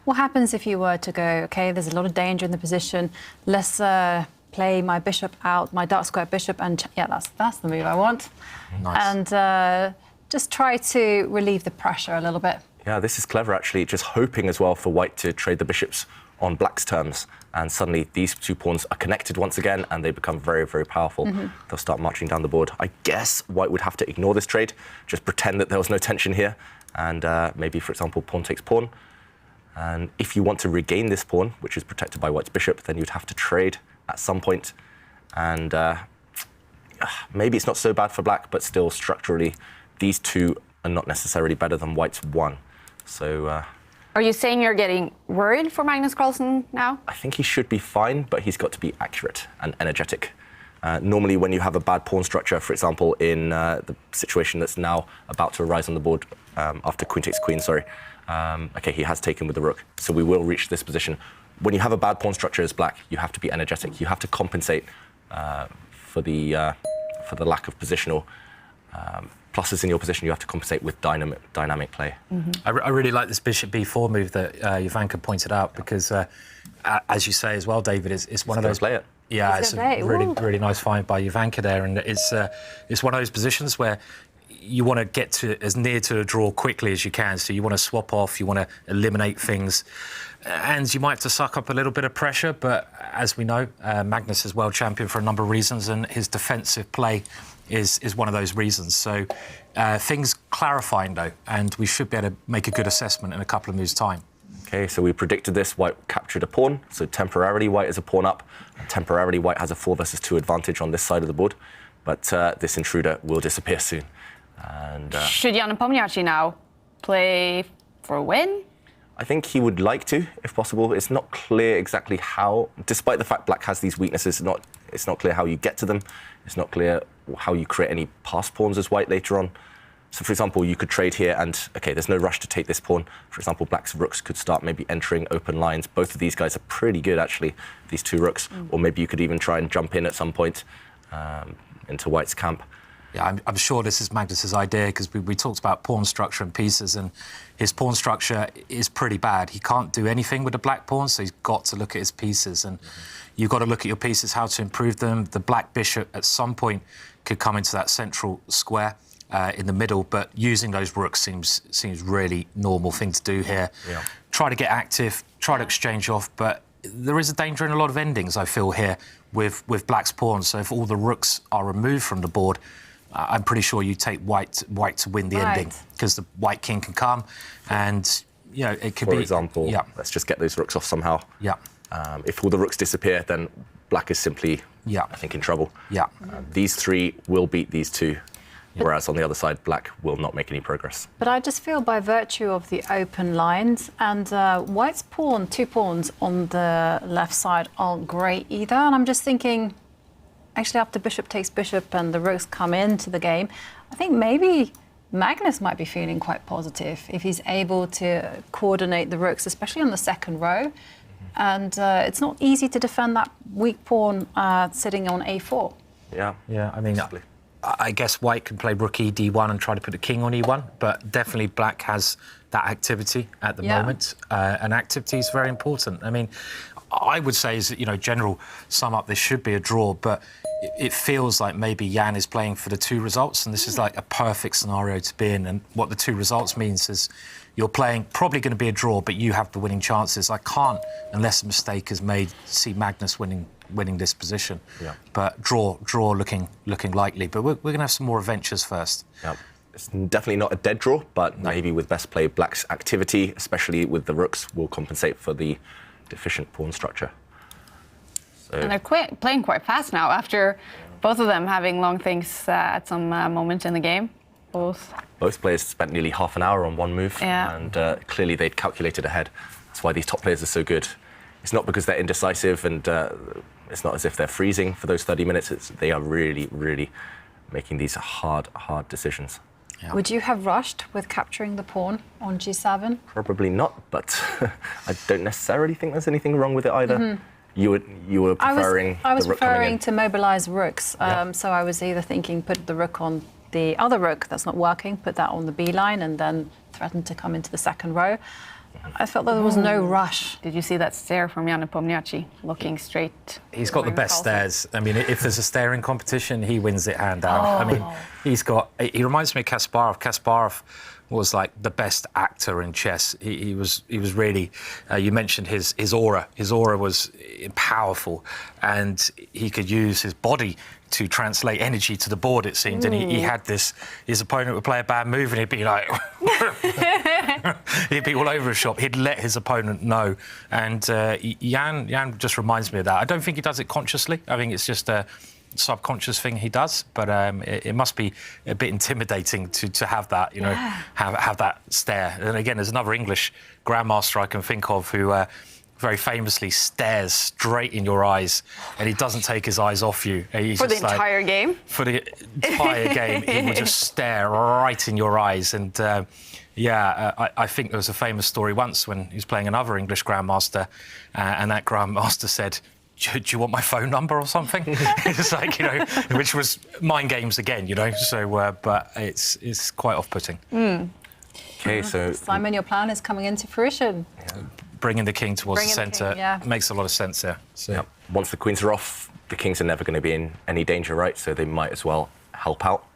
what happens if you were to go, okay, there's a lot of danger in the position, let's play my bishop out, my dark square bishop, and that's the move I want. Nice. And just try to relieve the pressure a little bit. Yeah, this is clever, actually, just hoping as well for white to trade the bishops on black's terms. And suddenly these two pawns are connected once again, and they become very, very powerful. They'll start marching down the board. I guess white would have to ignore this trade, just pretend that there was no tension here, and maybe, for example, pawn takes pawn. And if you want to regain this pawn, which is protected by white's bishop, then you'd have to trade at some point. And maybe it's not so bad for black, but still, structurally, these two are not necessarily better than white's one. So... Are you saying you're getting worried for Magnus Carlsen now? I think he should be fine, but he's got to be accurate and energetic. Normally, when you have a bad pawn structure, for example, in the situation that's now about to arise on the board after queen takes queen, okay, he has taken with the rook, so we will reach this position. When you have a bad pawn structure as black, you have to be energetic. You have to compensate for the lack of positional pluses in your position. You have to compensate with dynamic play. I really like this bishop b4 move that Jovanka pointed out because, as you say as well, David, it's one of those. Play it. Yeah, it's a really nice find by Jovanka there, and it's one of those positions where you want to get to as near to a draw quickly as you can. So you want to swap off, you want to eliminate things, and you might have to suck up a little bit of pressure. But as we know, Magnus is world champion for a number of reasons, and his defensive play is one of those reasons. So things clarifying though, and we should be able to make a good assessment in a couple of moves' time. Okay, so we predicted this. White captured a pawn, so temporarily white is a pawn up. Temporarily white has a 4 versus 2 advantage on this side of the board, but this intruder will disappear soon. And should Nepomniachtchi now play for a win? I think he would like to, if possible. It's not clear exactly how, despite the fact black has these weaknesses, it's not clear how you get to them. It's not clear how you create any pass pawns as white later on. So, for example, you could trade here and, okay, there's no rush to take this pawn. For example, black's rooks could start maybe entering open lines. Both of these guys are pretty good, actually, these two rooks. Or maybe you could even try and jump in at some point into white's camp. Yeah, I'm sure this is Magnus's idea because we talked about pawn structure and pieces, and his pawn structure is pretty bad. He can't do anything with the black pawn, so he's got to look at his pieces, and you've got to look at your pieces, how to improve them. The black bishop at some point could come into that central square in the middle, but using those rooks seems really normal thing to do here. Yeah. Try to get active, try to exchange off, but there is a danger in a lot of endings, I feel, here with black's pawns. So if all the rooks are removed from the board, I'm pretty sure you take white to win the ending because the white king can come, and it could be. For example, let's just get those rooks off somehow. Yeah. If all the rooks disappear, then black is simply, I think, in trouble. Yeah. These three will beat these two, whereas on the other side, black will not make any progress. But I just feel by virtue of the open lines and white's pawn, 2 pawns on the left side aren't great either, and I'm just thinking. Actually, after bishop takes bishop and the rooks come into the game, I think maybe Magnus might be feeling quite positive if he's able to coordinate the rooks, especially on the second row. And it's not easy to defend that weak pawn sitting on a4. Yeah. Yeah, I mean, I guess white can play rook e-d1 and try to put a king on e1, but definitely black has that activity at the moment, and activity is very important. I mean, I would say, is general sum up, this should be a draw, but it feels like maybe Jan is playing for the 2 results, and this is like a perfect scenario to be in. And what the 2 results means is you're playing probably going to be a draw, but you have the winning chances. I can't, unless a mistake is made, see Magnus winning this position. Yeah. But draw looking likely. But we're going to have some more adventures first. Yeah. It's definitely not a dead draw, but maybe with best play, black's activity, especially with the rooks, will compensate for the deficient pawn structure. So. And they're playing quite fast now after both of them having long things at some moment in the game. Both players spent nearly half an hour on one move, and clearly they'd calculated ahead. That's why these top players are so good. It's not because they're indecisive, and it's not as if they're freezing for those 30 minutes. They are really, really making these hard decisions. Yeah. Would you have rushed with capturing the pawn on g7? Probably not, but I don't necessarily think there's anything wrong with it either. You were preferring I was the rook preferring coming in. to mobilize rooks, so I was either thinking put the rook on the other rook that's not working, put that on the B line, and then threaten to come into the second row. I felt that there was no rush. Did you see that stare from Nepomniachtchi, looking straight? He's got the best stares. I mean, if there's a staring competition, he wins it hand down. I mean, he reminds me of Kasparov. Kasparov was like the best actor in chess. He was really. You mentioned his aura. His aura was powerful, and he could use his body to translate energy to the board, it seemed. And he had this. His opponent would play a bad move, and he'd be like, he'd be all over his shop. He'd let his opponent know. And Jan just reminds me of that. I don't think he does it consciously. I think it's just a subconscious thing he does, but it must be a bit intimidating to have that, you know, have that stare. And again, there's another English grandmaster I can think of who very famously stares straight in your eyes, and he doesn't take his eyes off you. He's for the entire game? For the entire game, he will just stare right in your eyes. And I think there was a famous story once when he was playing another English grandmaster, and that grandmaster said, do you want my phone number or something? It's like, you know, which was mind games again, you know. So, but it's quite off-putting. Okay, so Simon, your plan is coming into fruition. Bringing the king towards the centre makes a lot of sense there. So. Once the queens are off, the kings are never going to be in any danger, right? So they might as well help out.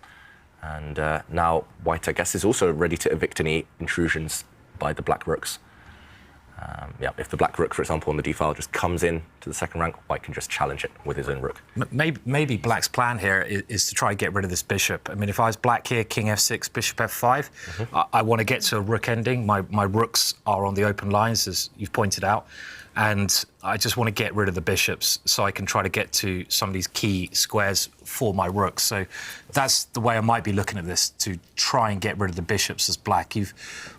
And now white, I guess, is also ready to evict any intrusions by the black rooks. If the black rook, for example, on the d-file just comes in to the second rank, white can just challenge it with his own rook. Maybe black's plan here is to try and get rid of this bishop. I mean, if I was black here, king f6, bishop f5, I want to get to a rook ending. My rooks are on the open lines, as you've pointed out, and I just want to get rid of the bishops so I can try to get to some of these key squares for my rooks. So that's the way I might be looking at this, to try and get rid of the bishops as black. You've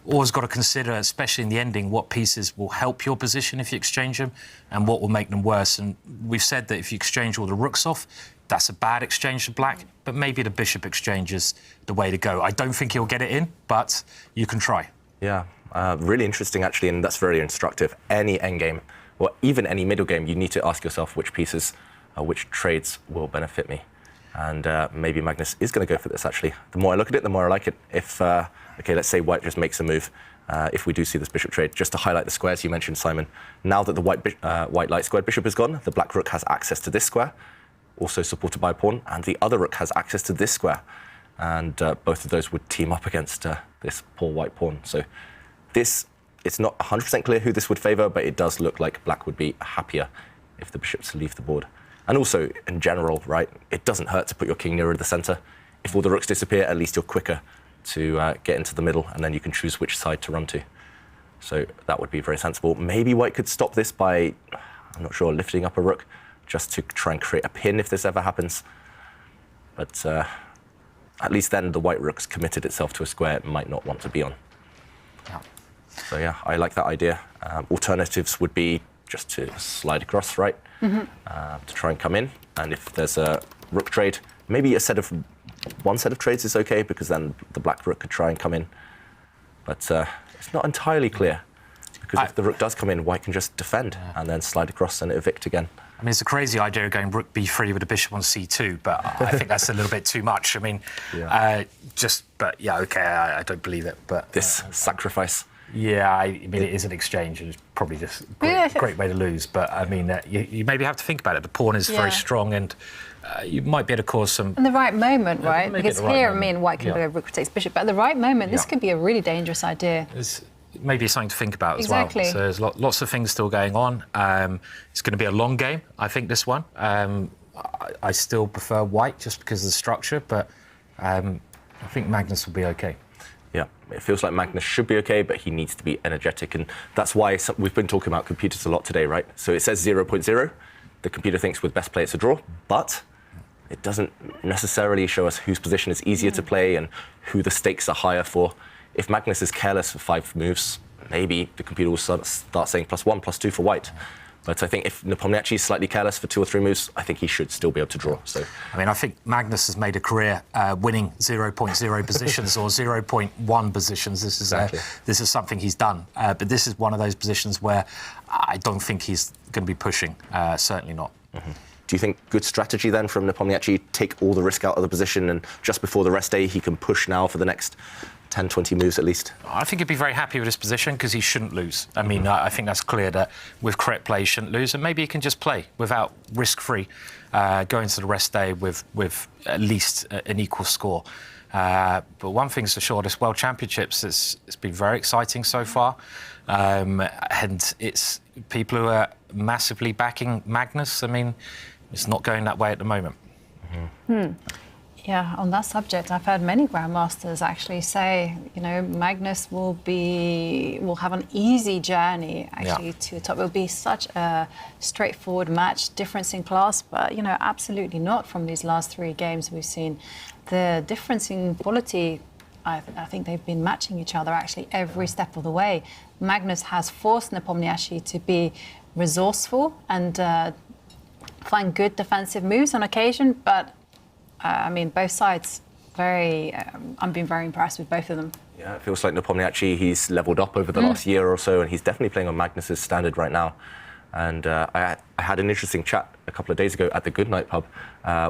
always got to consider, especially in the ending, what pieces will help your position if you exchange them and what will make them worse. And we've said that if you exchange all the rooks off, that's a bad exchange for black, but maybe the bishop exchange is the way to go. I don't think he'll get it in, but you can try. Yeah, really interesting, actually, and that's very instructive. Any endgame, or even any middle game, you need to ask yourself which pieces, which trades will benefit me. And maybe Magnus is going to go for this, actually. The more I look at it, the more I like it. If, OK, let's say white just makes a move. If we do see this bishop trade, just to highlight the squares you mentioned, Simon, now that the white light squared bishop is gone, the black rook has access to this square, also supported by a pawn, and the other rook has access to this square. And both of those would team up against this poor white pawn. So this, it's not 100% clear who this would favour, but it does look like black would be happier if the bishops leave the board. And also, in general, right, it doesn't hurt to put your king nearer the centre. If all the rooks disappear, at least you're quicker to get into the middle, and then you can choose which side to run to. So that would be very sensible. Maybe white could stop this by, I'm not sure, lifting up a rook, just to try and create a pin if this ever happens. But at least then the white rook's committed itself to a square it might not want to be on. So yeah, I like that idea. Alternatives would be just to slide across, right? To try and come in. And if there's a rook trade, maybe one set of trades is okay, because then the black rook could try and come in. But it's not entirely clear, because if the rook does come in, white can just defend and then slide across and evict again. I mean, it's a crazy idea of going rook b3 with a bishop on c2, but I think that's a little bit too much. I mean, okay, I don't believe it. But this sacrifice. Yeah, I mean, it is an exchange, and it's probably just a great way to lose. But I mean, you maybe have to think about it. The pawn is very strong, and you might be able to cause some. In the right moment, right? Because here, moment. I mean, white could go rook takes bishop, but at the right moment, this could be a really dangerous idea. It's maybe something to think about as Exactly. well. So there's lots of things still going on. It's going to be a long game, I think, this one. I still prefer white just because of the structure, but I think Magnus will be okay. Yeah, it feels like Magnus should be okay, but he needs to be energetic. And that's why we've been talking about computers a lot today, right? So it says 0.0. The computer thinks with best play it's a draw, but it doesn't necessarily show us whose position is easier to play and who the stakes are higher for. If Magnus is careless for 5 moves, maybe the computer will start saying +1, +2 for white. But I think if Nepomniachtchi is slightly careless for 2 or 3 moves, I think he should still be able to draw. So, I mean, I think Magnus has made a career winning 0.0 positions or 0.1 positions. This is something he's done. But this is one of those positions where I don't think he's going to be pushing. Certainly not. Do you think good strategy then from Nepomniachtchi, take all the risk out of the position, and just before the rest day, he can push now for the next 10, 20 moves at least? I think he'd be very happy with his position because he shouldn't lose. I mean, I think that's clear that with correct play, he shouldn't lose, and maybe he can just play without risk-free, going to the rest day with at least an equal score. But one thing's for sure, this World Championships, it's been very exciting so far. And it's people who are massively backing Magnus. I mean, it's not going that way at the moment. Yeah, on that subject, I've heard many grandmasters actually say, you know, Magnus will have an easy journey actually to the top. It will be such a straightforward match, difference in class, but you know, absolutely not. From these last 3 games we've seen, the difference in quality. I think they've been matching each other actually every step of the way. Magnus has forced Nepomniachtchi to be resourceful and find good defensive moves on occasion, but I mean, both sides, I'm being very impressed with both of them. Yeah, it feels like Nepomniachtchi, he's levelled up over the last year or so, and he's definitely playing on Magnus's standard right now. And I had an interesting chat a couple of days ago at the Goodnight pub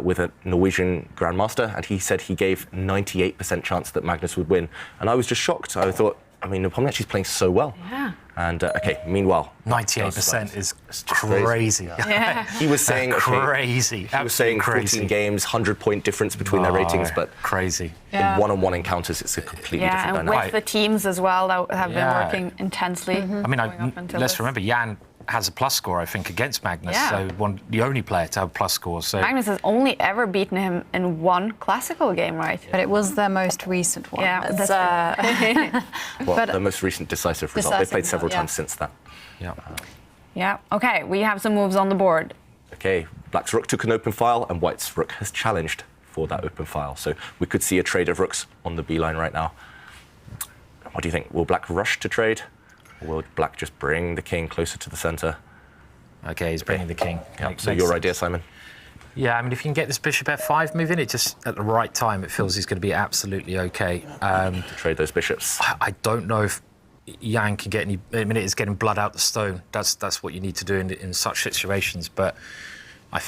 with a Norwegian grandmaster, and he said he gave 98% chance that Magnus would win. And I was just shocked. I thought, I mean, Nepomniachtchi's playing so well. Yeah. And meanwhile, 98% is crazy. Yeah. He was saying crazy. He was saying 14 games, 100-point difference between their ratings, but crazy. In one-on-one encounters, it's a completely different and dynamic. with the teams as well that have been working intensely. I mean, let's remember, Jan has a plus score, I think, against Magnus. So the only player to have a plus score. So Magnus has only ever beaten him in 1 classical game, right? But it was their most recent one. Yeah, that's well, the most recent decisive result. They've played several times since that. Yeah. Okay, we have some moves on the board. Okay, Black's rook took an open file, and White's rook has challenged for that open file. So we could see a trade of rooks on the B line right now. What do you think? Will Black rush to trade? Or will Black just bring the king closer to the centre? Okay, he's bringing the king. So your idea, Simon? Yeah, I mean, if you can get this bishop f5 moving, it just, at the right time, it feels he's going to be absolutely okay. To trade those bishops. I don't know if Jan can get any... I mean, it is getting blood out the stone. That's what you need to do in such situations. But,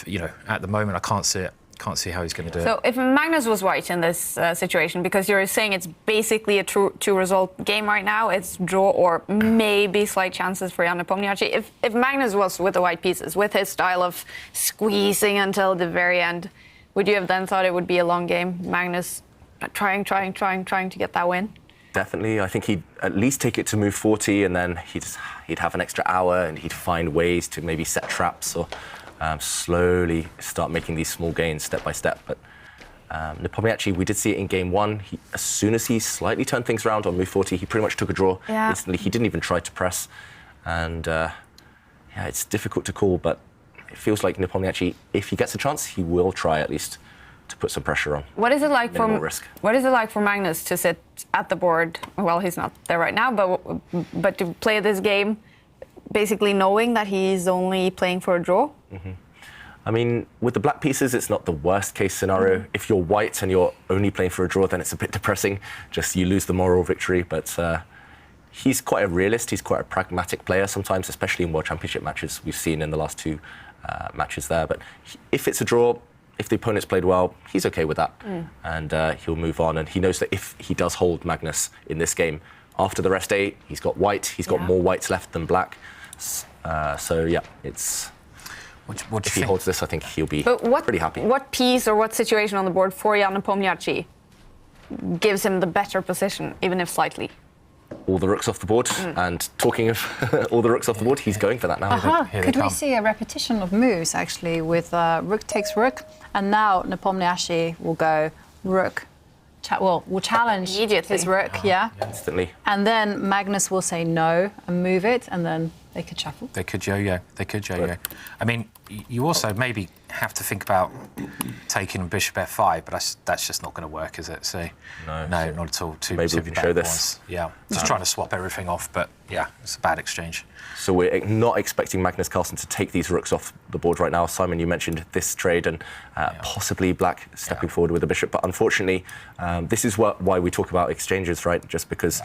you know, at the moment, I can't see it. Can't see how he's going to do it. So if Magnus was right in this situation, because you're saying it's basically a two-result game right now, it's draw or maybe slight chances for Jan Nepomniachtchi. If Magnus was with the white pieces, with his style of squeezing until the very end, would you have then thought it would be a long game? Magnus trying to get that win? Definitely. I think he'd at least take it to move 40, and then he'd have an extra hour, and he'd find ways to maybe set traps or slowly start making these small gains step by step. But Nepomniachtchi, we did see it in game 1. As soon as he slightly turned things around on move 40, he pretty much took a draw instantly. He didn't even try to press. And it's difficult to call, but it feels like Nepomniachtchi, if he gets a chance, he will try at least to put some pressure on. What is it like for Magnus to sit at the board? Well, he's not there right now, but to play this game basically knowing that he's only playing for a draw? I mean, with the black pieces, it's not the worst case scenario. If you're white and you're only playing for a draw, then it's a bit depressing. Just you lose the moral victory. But he's quite a realist. He's quite a pragmatic player sometimes, especially in World Championship matches. We've seen in the last 2 matches there. But if it's a draw, if the opponent's played well, he's okay with that. And he'll move on. And he knows that if he does hold Magnus in this game, after the rest day, he's got white. He's got more whites left than black. So, yeah, it's... if he holds this, I think he'll be pretty happy. What piece or what situation on the board for Jan Nepomniachtchi gives him the better position, even if slightly? All the rooks off the board. And talking of all the rooks off the board, he's going for that now. Could we see a repetition of moves, actually, with rook takes rook, and now Nepomniachtchi will go rook, will challenge his rook, instantly. And then Magnus will say no and move it, and then they could shuffle. They could yo-yo. I mean, you also maybe have to think about taking bishop f5, but that's just not going to work, is it? So no, not at all. Maybe we can show this. Yeah, just trying to swap everything off, but yeah, it's a bad exchange. So we're not expecting Magnus Carlsen to take these rooks off the board right now. Simon, you mentioned this trade and possibly black stepping forward with a bishop, but unfortunately, this is why we talk about exchanges, right? Just because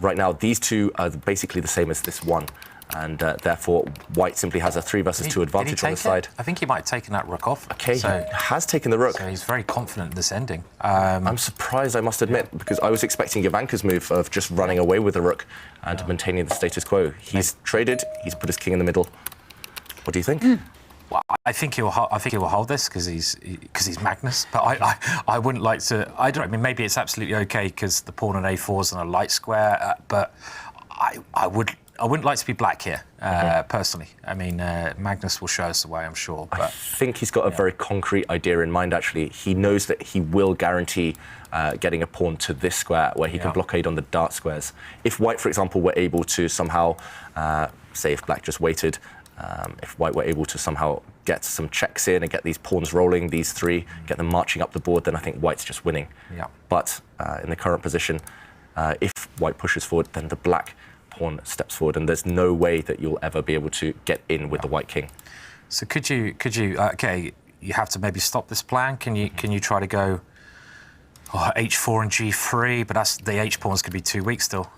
right now these two are basically the same as this one. And therefore, white simply has a 3 versus 2 advantage on the side. I think he might have taken that rook off. Okay, so he has taken the rook. So he's very confident in this ending. I'm surprised, I must admit, because I was expecting Jovanka's move of just running away with the rook and maintaining the status quo. He's traded, he's put his king in the middle. What do you think? Well, I think he'll hold this because he's Magnus. But I wouldn't like to. I don't. I mean, maybe it's absolutely okay because the pawn on a4 is on a light square. But I wouldn't like to be black here, personally. I mean, Magnus will show us the way, I'm sure. But I think he's got a very concrete idea in mind, actually. He knows that he will guarantee getting a pawn to this square where he can blockade on the dark squares. If white, for example, were able to somehow, say if black just waited, if white were able to somehow get some checks in and get these pawns rolling, these 3, get them marching up the board, then I think white's just winning. Yeah. But in the current position, if white pushes forward, then the black pawn steps forward, and there's no way that you'll ever be able to get in with the white king. So could you okay, you have to maybe stop this plan. Can you try to go h4 and g3, but that's the h pawns could be too weak still.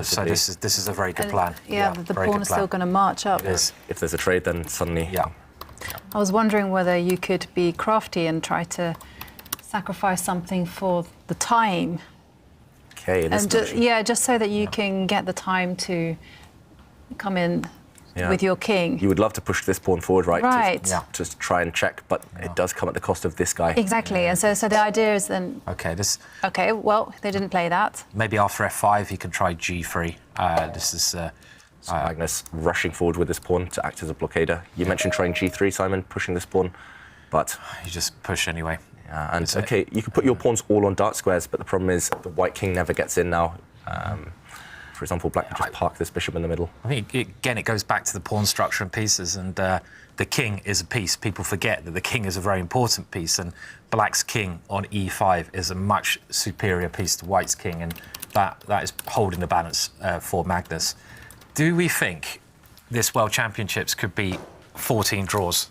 So this is a very good plan. The pawn is still going to march up. It is. If there's a trade, then suddenly. Yeah. I was wondering whether you could be crafty and try to sacrifice something for the time. Okay. And just so that you can get the time to come in with your king. You would love to push this pawn forward, right? Right. To try and check, but it does come at the cost of this guy. Exactly, and so the idea is then... Okay, well, they didn't play that. Maybe after f5, he can try g3. This is... Magnus rushing forward with this pawn to act as a blockader. You mentioned trying g3, Simon, pushing this pawn, but... You just push anyway. And okay, you can put your pawns all on dark squares, but the problem is the white king never gets in now. For example, black can just park this bishop in the middle. I think, again, it goes back to the pawn structure and pieces, and the king is a piece. People forget that the king is a very important piece, and black's king on e5 is a much superior piece to white's king, and that is holding the balance for Magnus. Do we think this World Championships could be 14 draws,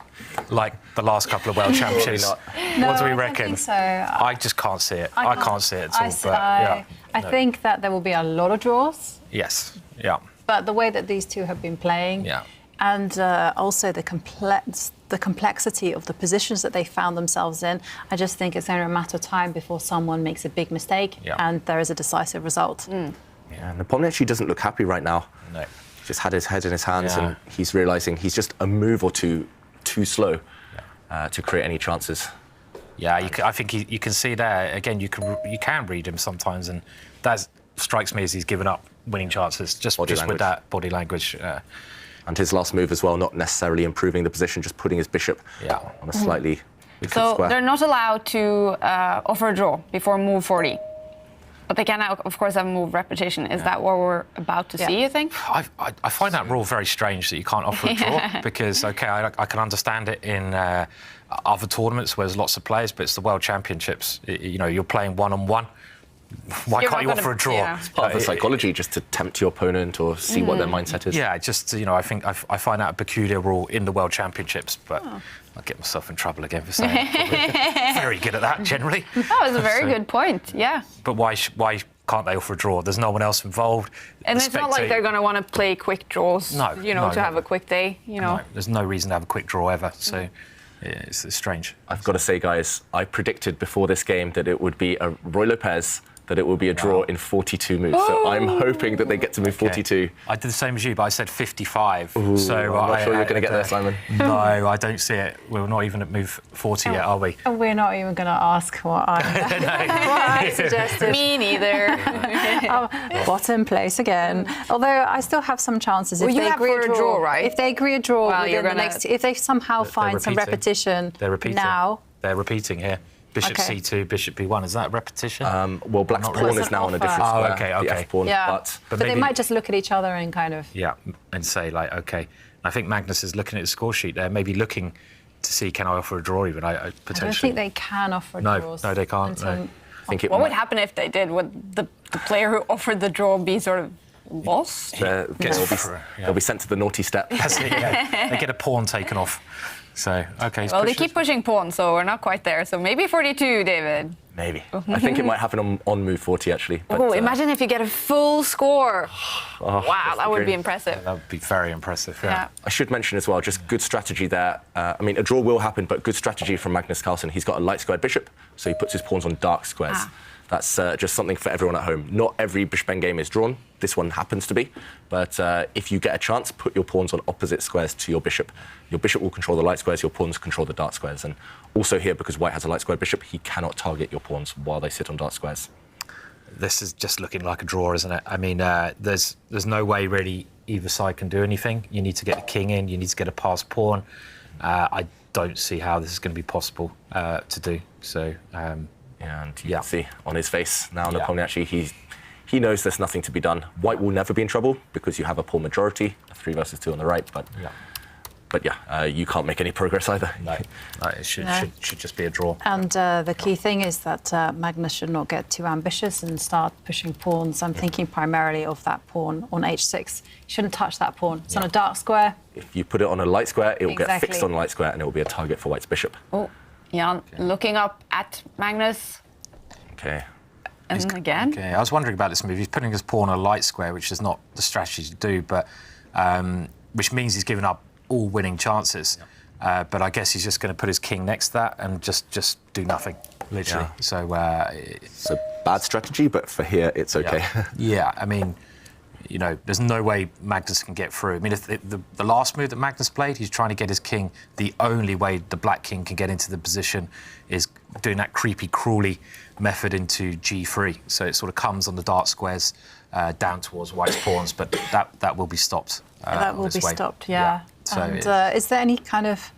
like the last couple of World Championships? No, what do we I reckon? don't think so. I just can't see it. I can't see it at all. I think that there will be a lot of draws. Yes, yeah. But the way that these two have been playing, and also the complexity of the positions that they found themselves in, I just think it's only a matter of time before someone makes a big mistake and there is a decisive result. Yeah, Nepomniachtchi doesn't look happy right now. No. He just had his head in his hands and he's realising he's just a move or two too slow to create any chances. Yeah, I think you can see there, again, you can read him sometimes, and that strikes me as he's given up winning chances just with that body language. And his last move as well, not necessarily improving the position, just putting his bishop on a slightly So square. they're not allowed to offer a draw before move 40. But they can, of course, have move repetition. Is that what we're about to see, you think? I find that rule very strange that you can't offer a draw because, OK, I can understand it in other tournaments where there's lots of players, but it's the World Championships. You know, you're playing one-on-one. Why can't you offer a draw? It's part of the psychology, just to tempt your opponent or see what their mindset is. Yeah, just, you know, I think I find that a peculiar rule in the World Championships, but I'll get myself in trouble again for saying it. Very good at that, generally. That was a very good point, yeah. But why can't they offer a draw? There's no one else involved. And it's not like they're going to want to play quick draws, you know, to have a quick day, you know. No, there's no reason to have a quick draw ever, so... It's strange. I've got to say, guys, I predicted before this game that it would be a Roy Lopez, that it will be a draw in 42 moves. So I'm hoping that they get to move 42. I did the same as you, but I said 55. Ooh, so I'm not sure you're going to get there, Simon. No, I don't see it. We're not even at move 40 yet, are we? And we're not even going to ask what I suggested. Me neither. Bottom place again. Although I still have some chances if they agree a draw, right? If they agree a draw within the next, if they somehow find some repetition now. They're repeating here. Bishop c2, bishop b1. Is that a repetition? Well, black's pawn is now on a different square. Oh, okay. The F pawn. Yeah. But they might just look at each other and kind of... Yeah, and say, like, OK. I think Magnus is looking at his score sheet there, maybe looking to see, can I offer a draw even? Potentially. I don't think they can offer draws. No, they can't. No. What would happen if they did? Would the player who offered the draw be sort of lost? They'll be sent to the naughty step. They get a pawn taken off. So, okay. Well, they keep pushing pawns, so we're not quite there. So maybe 42, David. Maybe. I think it might happen on move 40, actually. But, oh, imagine if you get a full score. Oh, wow, that would be impressive. That would be very impressive, yeah. I should mention as well, just good strategy there. I mean, a draw will happen, but good strategy from Magnus Carlsen. He's got a light squared bishop, so he puts his pawns on dark squares. That's just something for everyone at home. Not every bishop endgame is drawn. This one happens to be. But if you get a chance, put your pawns on opposite squares to your bishop. Your bishop will control the light squares, your pawns control the dark squares. And also here, because white has a light squared bishop, he cannot target your pawns while they sit on dark squares. This is just looking like a draw, isn't it? I mean, there's no way really either side can do anything. You need to get the king in, you need to get a passed pawn. I don't see how this is going to be possible to do. So, and you can see on his face now, Nepomniachtchi, he knows there's nothing to be done. White will never be in trouble because you have a pawn majority, a 3 versus 2 on the right, but you can't make any progress either. No, it should just be a draw. And the key thing is that Magnus should not get too ambitious and start pushing pawns. I'm thinking primarily of that pawn on h6. You shouldn't touch that pawn. It's on a dark square. If you put it on a light square, it will get fixed on a light square and it will be a target for white's bishop. Oh, Jan, looking up at Magnus. Okay. And again? Okay, I was wondering about this move. He's putting his pawn on a light square, which is not the strategy to do, but which means he's given up all winning chances. But I guess he's just going to put his king next to that and just do nothing, literally. Yeah. So it's a bad strategy, but for here, it's okay. Yeah, I mean, you know, there's no way Magnus can get through. I mean, if the last move that Magnus played, he's trying to get his king. The only way the black king can get into the position is doing that creepy, crawly method into g3. So it sort of comes on the dark squares down towards white's pawns, but that will be stopped. That will be stopped, yeah. So and is there any kind of...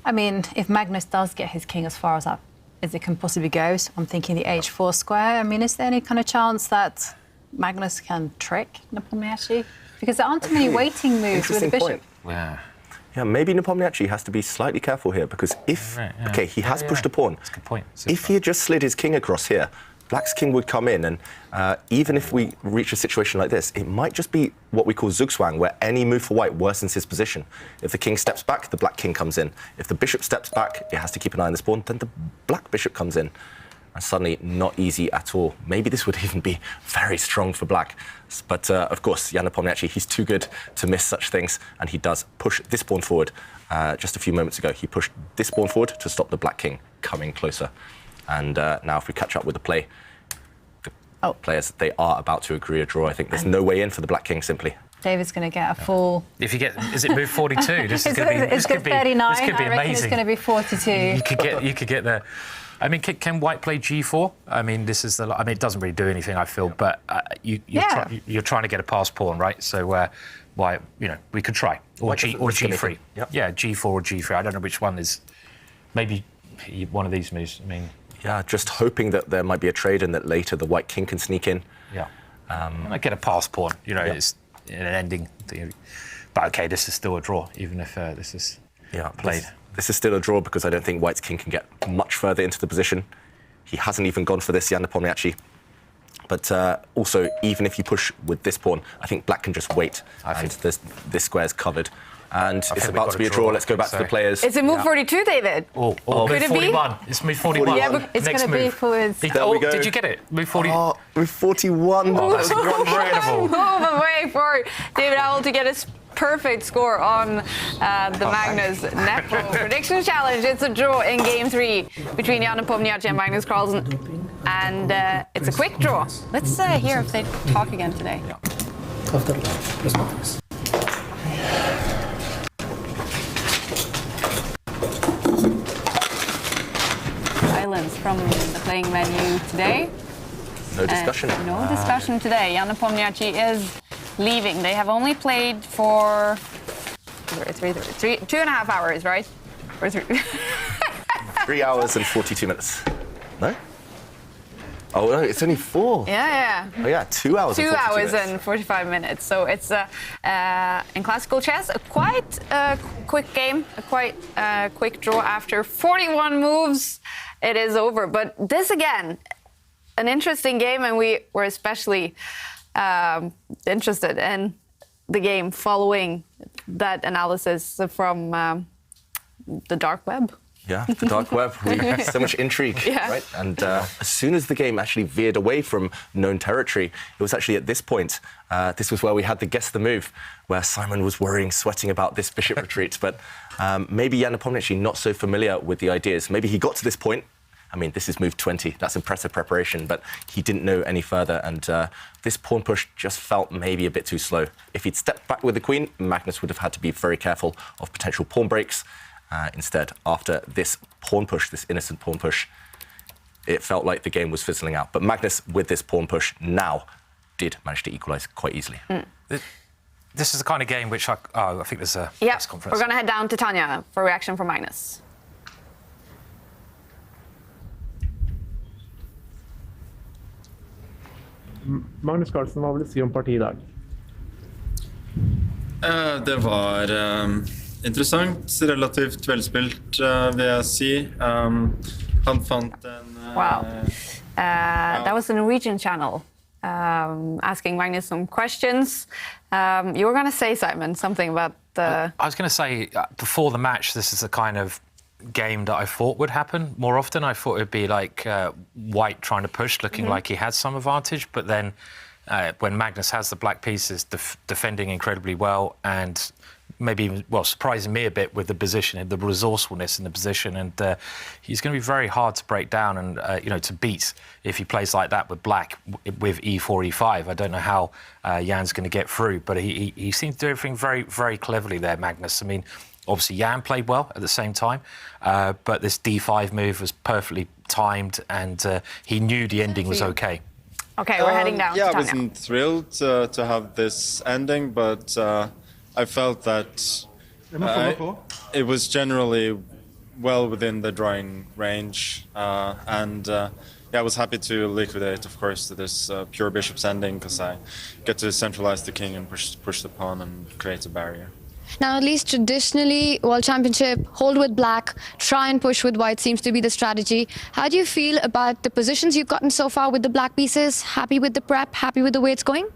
I mean, if Magnus does get his king as far as it can possibly go, so I'm thinking the h4 square, I mean, is there any kind of chance that Magnus can trick Nepomniachtchi? Because there aren't too many waiting moves with the bishop. Yeah. Yeah, maybe Nepomniachtchi has to be slightly careful here because if... OK, he has pushed a pawn. That's a good point. If he had just slid his king across here, black's king would come in, and even if we reach a situation like this, it might just be what we call zugzwang, where any move for white worsens his position. If the king steps back, the black king comes in. If the bishop steps back, it has to keep an eye on this pawn, then the black bishop comes in. And suddenly, not easy at all. Maybe this would even be very strong for black. But of course, Jan Nepomniachtchi, he's too good to miss such things, and he does push this pawn forward. Just a few moments ago, he pushed this pawn forward to stop the black king coming closer. And now if we catch up with the play, the players, they are about to agree a draw. I think there's no way in for the black king, simply. David's going to get a full... If you get... Is it move 42? This It's got 39. This could be I reckon amazing. it's going to be 42. You could get there. I mean, can white play g4? I mean, this is the... I mean, it doesn't really do anything, I feel, but you're trying to get a passed pawn, right? So, why, you know, we could try. Or g3. Yep. Yeah, g4 or g3. I don't know which one is... Maybe one of these moves. I mean... Yeah, just hoping that there might be a trade and that later the white king can sneak in. Yeah. I get a passed pawn, you know, it's an ending. But OK, this is still a draw, even if this is played. This is still a draw because I don't think white's king can get much further into the position. He hasn't even gone for this, Jan Nepomniachtchi. But also, even if you push with this pawn, I think black can just wait. And this square's covered. And it's about to be a draw. Let's go back to the players. It's a move 42, David. Could it 41. be? It's move 41. Yeah, but it's going to be for his... Did you get it? Move 40. Oh, move 41. Oh, that's incredible. Move away for David Howell to get his perfect score on the Magnus Nepo Prediction Challenge. It's a draw in Game 3 between Jan Nepomniachtchi and Magnus Carlsen. And it's a quick draw. Let's hear if they talk again today. Silence from the playing menu today. No discussion. No discussion today. Jan Nepomniachtchi is leaving. They have only played for 2.5 hours, right? Or 3. 3 hours and 42 minutes. No? Oh, no, it's only 4. Yeah. Oh, yeah, 2 hours 2 and 42 hours minutes. and 45 minutes. So it's, in classical chess, a quite quick game, a quite quick draw. After 41 moves, it is over. But this, again, an interesting game, and we were especially interested in the game following that analysis from the dark web. Yeah, the dark web. So much intrigue, right? And as soon as the game actually veered away from known territory, it was actually at this point, this was where we had the guess the move, where Simon was worrying, sweating about this bishop retreat. But maybe Jan Nepomniachtchi not so familiar with the ideas. Maybe he got to this point. I mean, this is move 20. That's impressive preparation, but he didn't know any further. And this pawn push just felt maybe a bit too slow. If he'd stepped back with the queen, Magnus would have had to be very careful of potential pawn breaks. Instead, after this pawn push, this innocent pawn push, it felt like the game was fizzling out. But Magnus, with this pawn push now, did manage to equalise quite easily. This is the kind of game which I think there's a press conference. We're going to head down to Tanya for a reaction from Magnus. Magnus Carlsen, hva vil du si om partiet i dag? Det var interessant, relativt velspilt, vil jeg si. Han fant en... Wow. That was the Norwegian channel asking Magnus some questions. You were going to say, Simon, something about the... I was going to say, before the match, this is the kind of game that I thought would happen more often. I thought it would be like White trying to push, looking like he had some advantage, but then when Magnus has the black pieces, defending incredibly well and maybe even, well, surprising me a bit with the position, the resourcefulness in the position, and he's going to be very hard to break down and, you know, to beat if he plays like that with black, with e4, e5. I don't know how Jan's going to get through, but he seems to do everything very, very cleverly there, Magnus. I mean, obviously Jan played well at the same time, but this d5 move was perfectly timed, and he knew the ending was okay. Okay, we're heading down. Yeah, I wasn't thrilled to have this ending, but I felt that it was generally well within the drawing range, and yeah, I was happy to liquidate, of course, this pure bishop's ending, because I get to centralize the king and push the pawn and create a barrier. Now, at least traditionally, World Championship, hold with black, try and push with white seems to be the strategy. How do you feel about the positions you've gotten so far with the black pieces? Happy with the prep? Happy with the way it's going?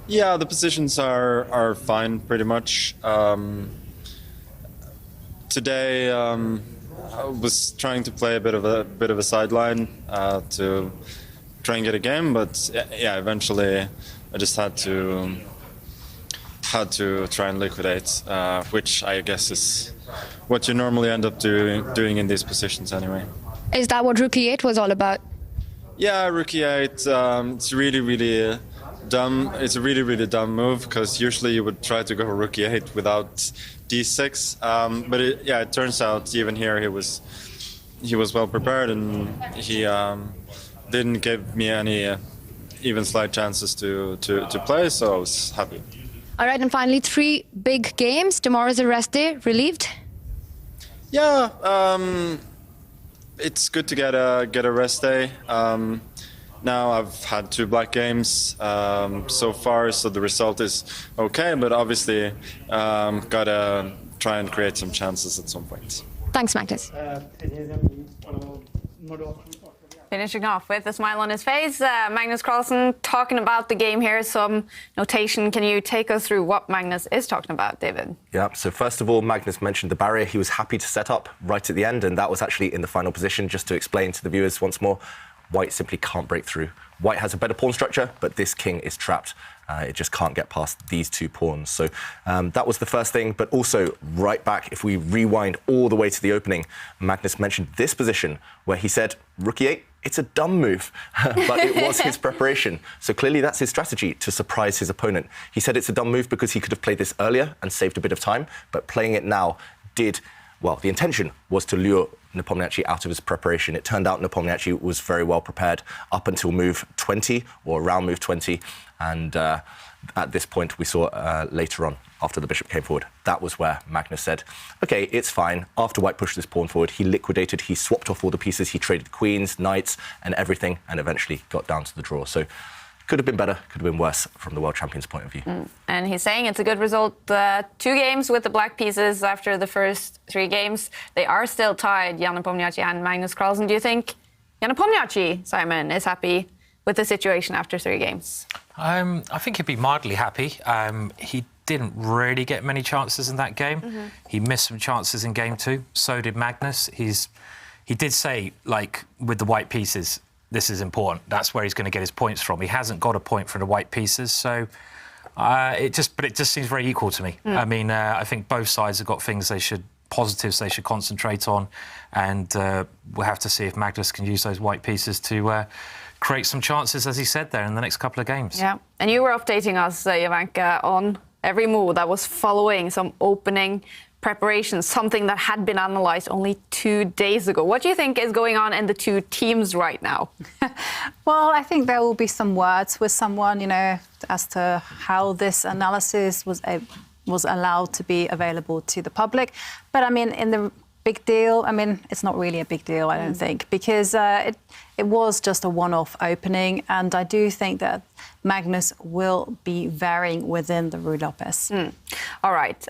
Yeah, the positions are fine, pretty much. Today, I was trying to play a bit of a sideline to try and get a game, but yeah, eventually I just had to try and liquidate, which I guess is what you normally end up doing in these positions anyway. Is that what Rook E8 was all about? Yeah, Rook E8, it's really, really dumb. It's a really, really dumb move, because usually you would try to go Rook E8 without D6. But it turns out even here he was well prepared, and he didn't give me any even slight chances to play, so I was happy. All right, and finally, 3 big games. Tomorrow's a rest day. Relieved? Yeah, it's good to get a rest day. Now I've had 2 black games so far, so the result is okay, but obviously gotta try and create some chances at some point. Thanks, Magnus. Finishing off with a smile on his face, Magnus Carlsen talking about the game here. Some notation. Can you take us through what Magnus is talking about, David? Yeah, so first of all, Magnus mentioned the barrier he was happy to set up right at the end, and that was actually in the final position. Just to explain to the viewers once more, White simply can't break through. White has a better pawn structure, but this king is trapped. It just can't get past these 2 pawns. So that was the first thing. But also, right back, if we rewind all the way to the opening, Magnus mentioned this position where he said, Rook E8, it's a dumb move, but it was his preparation. So clearly that's his strategy, to surprise his opponent. He said it's a dumb move because he could have played this earlier and saved a bit of time, but playing it now did... Well, the intention was to lure Nepomniachtchi out of his preparation. It turned out Nepomniachtchi was very well prepared up until move 20, or around move 20. And at this point, we saw later on, after the bishop came forward, that was where Magnus said, OK, it's fine. After White pushed this pawn forward, he liquidated, he swapped off all the pieces, he traded queens, knights, and everything, and eventually got down to the draw. So could have been better, could have been worse from the world champion's point of view. And he's saying it's a good result. 2 games with the black pieces after the first 3 games. They are still tied, Jan Nepomniachtchi and Magnus Carlsen. Do you think Jan Nepomniachtchi, Simon, is happy with the situation after 3 games? I think he'd be mildly happy. He didn't really get many chances in that game. He missed some chances in game 2. So did Magnus. He did say, like, with the white pieces, this is important. That's where he's going to get his points from. He hasn't got a point for the white pieces, so it just seems very equal to me. I mean, I think both sides have got things positives they should concentrate on, and we'll have to see if Magnus can use those white pieces to create some chances, as he said there, in the next couple of games. Yeah, and you were updating us, Jovanka, on every move that was following some opening preparations, something that had been analysed only 2 days ago. What do you think is going on in the two teams right now? Well, I think there will be some words with someone, you know, as to how this analysis was allowed to be available to the public. But I mean, in the big deal, I mean, it's not really a big deal, I don't think, because it was just a one-off opening, and I do think that Magnus will be varying within the Rui Lopez. All right.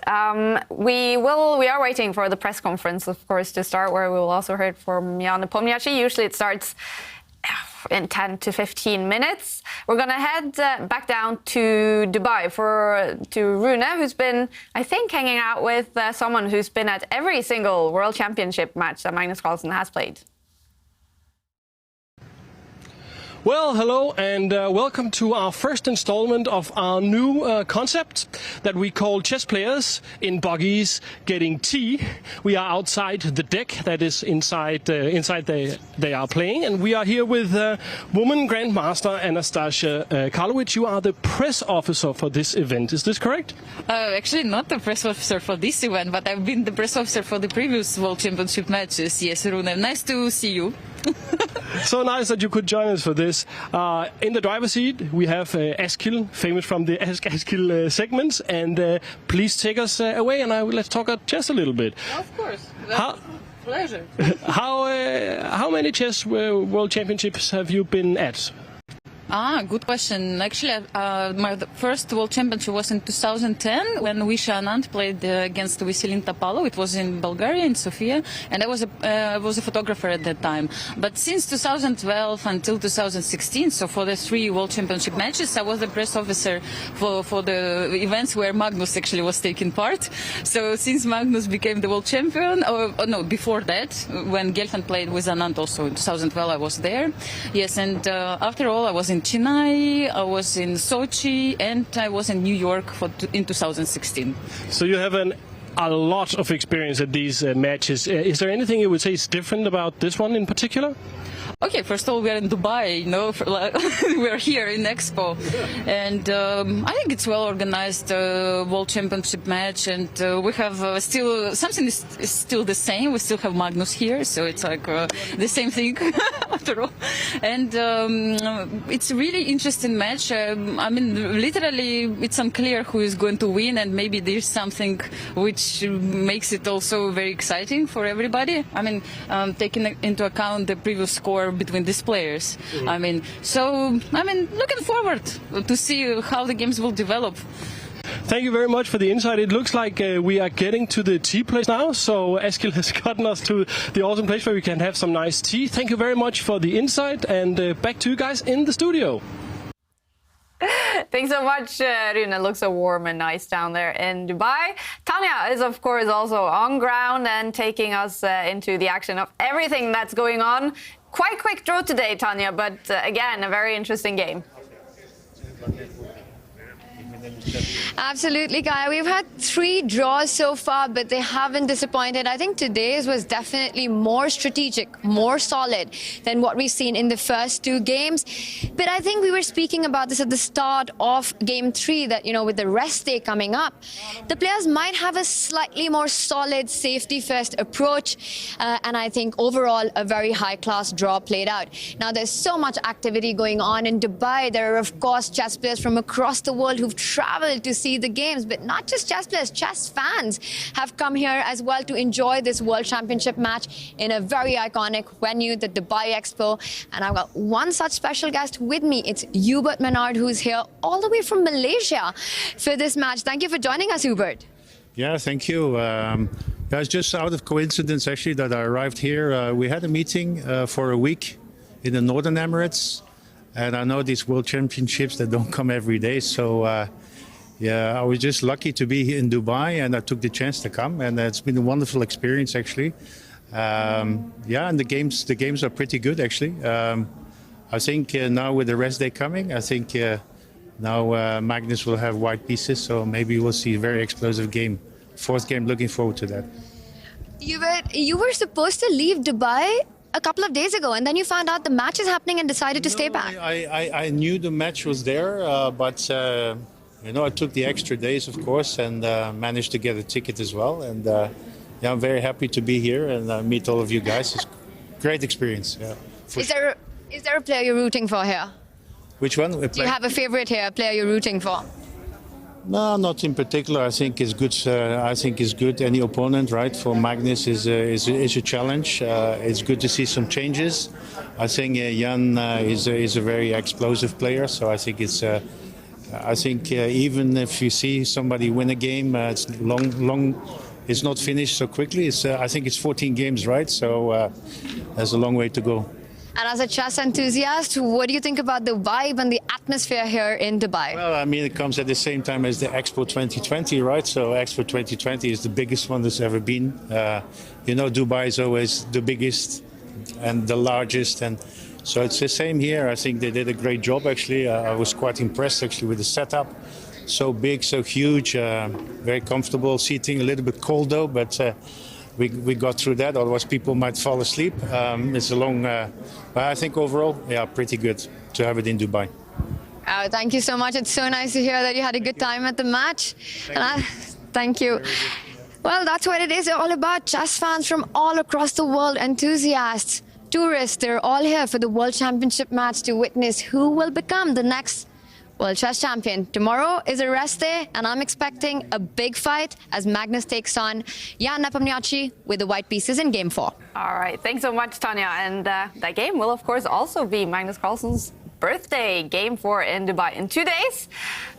We are waiting for the press conference, of course, to start, where we will also hear from Jan Nepomniachtchi. Usually it starts in 10 to 15 minutes. We're going to head back down to Dubai to Rune, who's been, I think, hanging out with someone who's been at every single World Championship match that Magnus Carlsen has played. Well, hello and welcome to our first installment of our new concept that we call Chess Players in Buggies Getting Tea. We are outside the deck that is inside they are playing, and we are here with woman Grandmaster Anastasia Karlovic. You are the press officer for this event, is this correct? Actually, not the press officer for this event, but I've been the press officer for the previous World Championship matches. Yes, Rune, nice to see you. So nice that you could join us for this. In the driver's seat, we have Eskil, famous from the Ask Eskil segments, and please take us away, and let's talk about chess a little bit. Of course, that's a pleasure. How many chess world championships have you been at? Good question. Actually, my first World Championship was in 2010 when Vishy Anand played against Vasilin Topalov. It was in Bulgaria, in Sofia, and I was a photographer at that time. But since 2012 until 2016, so for the 3 World Championship matches, I was the press officer for the events where Magnus actually was taking part. So since Magnus became the world champion, or no, before that, when Gelfand played with Anand also in 2012, I was there. Yes, and after all, I was in Chennai, I was in Sochi, and I was in New York in 2016. So you have a lot of experience at these matches. Is there anything you would say is different about this one in particular? Okay, first of all, we are in Dubai, you know, we're here in Expo, and I think it's well organized World Championship match, and we have still, something is still the same, we still have Magnus here, so it's like the same thing after all, and it's a really interesting match. I mean, literally, it's unclear who is going to win, and maybe there's something which makes it also very exciting for everybody. I mean, taking into account the previous score between these players. I mean, looking forward to see how the games will develop. Thank you very much for the insight. It looks like we are getting to the tea place now, so Eskil has gotten us to the awesome place where we can have some nice tea. Thank you very much for the insight, and back to you guys in the studio. Thanks so much, Rune. It looks so warm and nice down there in Dubai. Tanya is, of course, also on ground and taking us into the action of everything that's going on. Quite quick draw today, Tanya, but again, a very interesting game. Absolutely, Kaja. We've had 3 draws so far, but they haven't disappointed. I think today's was definitely more strategic, more solid than what we've seen in the first 2 games. But I think we were speaking about this at the start of Game 3, that, you know, with the rest day coming up, the players might have a slightly more solid safety-first approach. And I think overall, a very high-class draw played out. Now, there's so much activity going on in Dubai. There are, of course, chess players from across the world who've traveled to see the games, but not just chess players, chess fans have come here as well to enjoy this World Championship match in a very iconic venue, the Dubai Expo. And I've got one such special guest with me. It's Hubert Menard, who's here all the way from Malaysia for this match. Thank you for joining us, Hubert. Yeah, thank you. It's just out of coincidence, actually, that I arrived here. We had a meeting for a week in the Northern Emirates. And I know these World Championships that don't come every day, so yeah, I was just lucky to be here in Dubai, and I took the chance to come, and it's been a wonderful experience actually. Yeah, and the games are pretty good actually. I think now with the rest day coming, I think now Magnus will have white pieces, so maybe we'll see a very explosive game. Fourth game, looking forward to that. You were supposed to leave Dubai a couple of days ago, and then you found out the match is happening and decided to stay back. I knew the match was there, but you know, I took the extra days, of course, and managed to get a ticket as well. And yeah, I'm very happy to be here and meet all of you guys. It's a great experience. Yeah. Is there a player you're rooting for here? Which one? Do you have a favorite here, a player you're rooting for? No, not in particular. I think it's good. I think it's good. Any opponent, right? For Magnus is a challenge. It's good to see some changes. I think Jan is a very explosive player. So I think it's. I think even if you see somebody win a game, it's long. It's not finished so quickly. I think it's 14 games, right? So there's a long way to go. And as a chess enthusiast, what do you think about the vibe and the atmosphere here in Dubai? Well, I mean, it comes at the same time as the Expo 2020, right? So Expo 2020 is the biggest one that's ever been. You know, Dubai is always the biggest and the largest. And so it's the same here. I think they did a great job, actually. I was quite impressed, actually, with the setup. So big, so huge, very comfortable seating, a little bit cold, though, but we got through that, otherwise people might fall asleep. It's a long, but I think overall, yeah, pretty good to have it in Dubai. Thank you so much. It's so nice to hear that you had a good time at the match. Thank you. Well, that's what it is all about. Chess fans from all across the world, enthusiasts, tourists, they're all here for the World Championship match to witness who will become the next World Chess Champion. Tomorrow is a rest day, and I'm expecting a big fight as Magnus takes on Jan Nepomniachtchi with the white pieces in Game 4. All right, thanks so much, Tanya. And that game will, of course, also be Magnus Carlsen's birthday, Game 4 in Dubai in 2 days.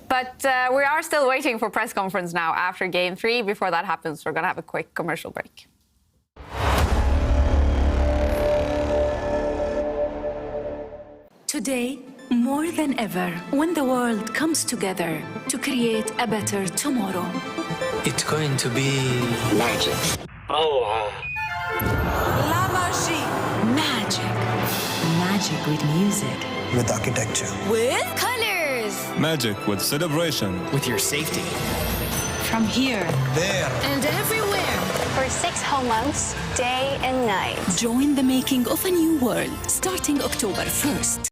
But we are still waiting for press conference now after Game 3. Before that happens, we're going to have a quick commercial break. Today, more than ever, when the world comes together to create a better tomorrow. It's going to be magic. Oh, La magie. magic. Magic with music. With architecture. With colors. Magic with celebration. With your safety. From here. There. And everywhere. For 6 whole months, day and night. Join the making of a new world, starting October 1st.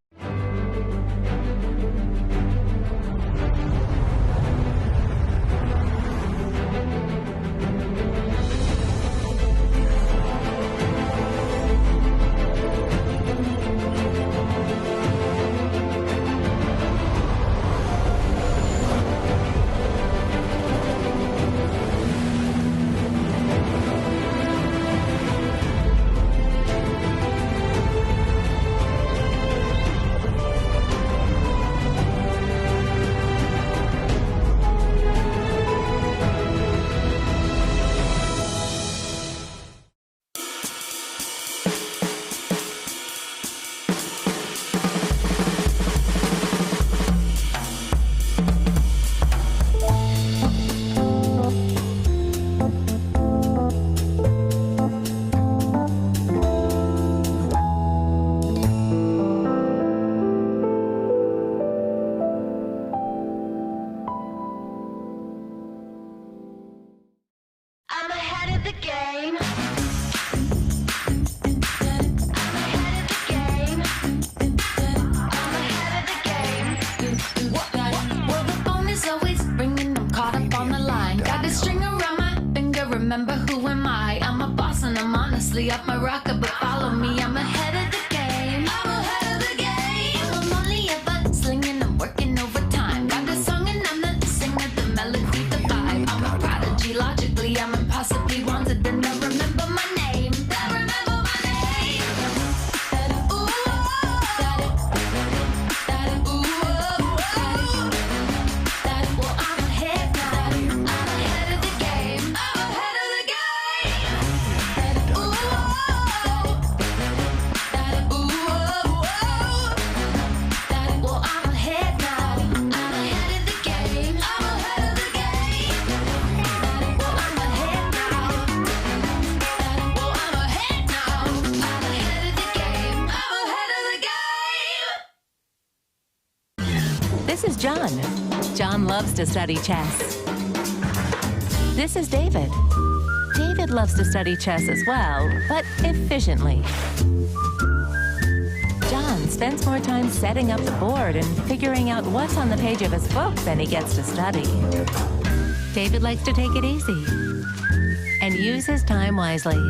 Up my rocket, but follow me, I'm ahead of the game. I'm ahead of the game. I'm only ever slinging, I'm working overtime. Got the song and I'm the singer, the melody, the vibe. I'm a prodigy, logically, I'm impossibly wanted, and I remember my name. I remember my name. Ooh, well, I'm ahead now. I'm ahead of the game. I'm ahead of the game. This is John. John loves to study chess. This is David. David loves to study chess as well, but efficiently. John spends more time setting up the board and figuring out what's on the page of his book than he gets to study. David likes to take it easy and use his time wisely.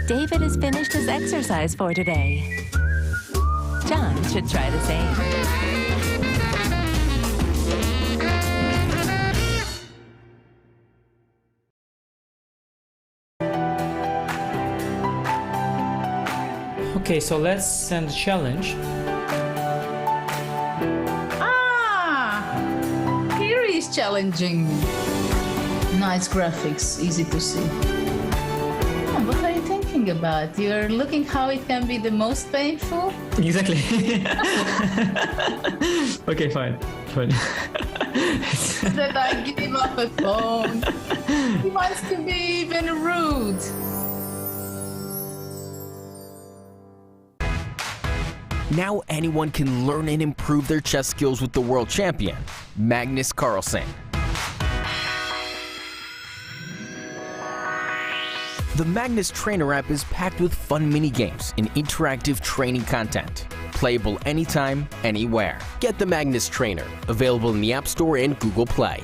David has finished his exercise for today. John should try the same. Okay, so let's send a challenge. Here is challenging. Nice graphics, easy to see. What are you thinking about? You're looking how it can be the most painful? Exactly. Okay, fine. That I give up a phone. He wants to be even rude. Now anyone can learn and improve their chess skills with the world champion, Magnus Carlsen. The Magnus Trainer app is packed with fun mini-games and interactive training content. Playable anytime, anywhere. Get the Magnus Trainer, available in the App Store and Google Play.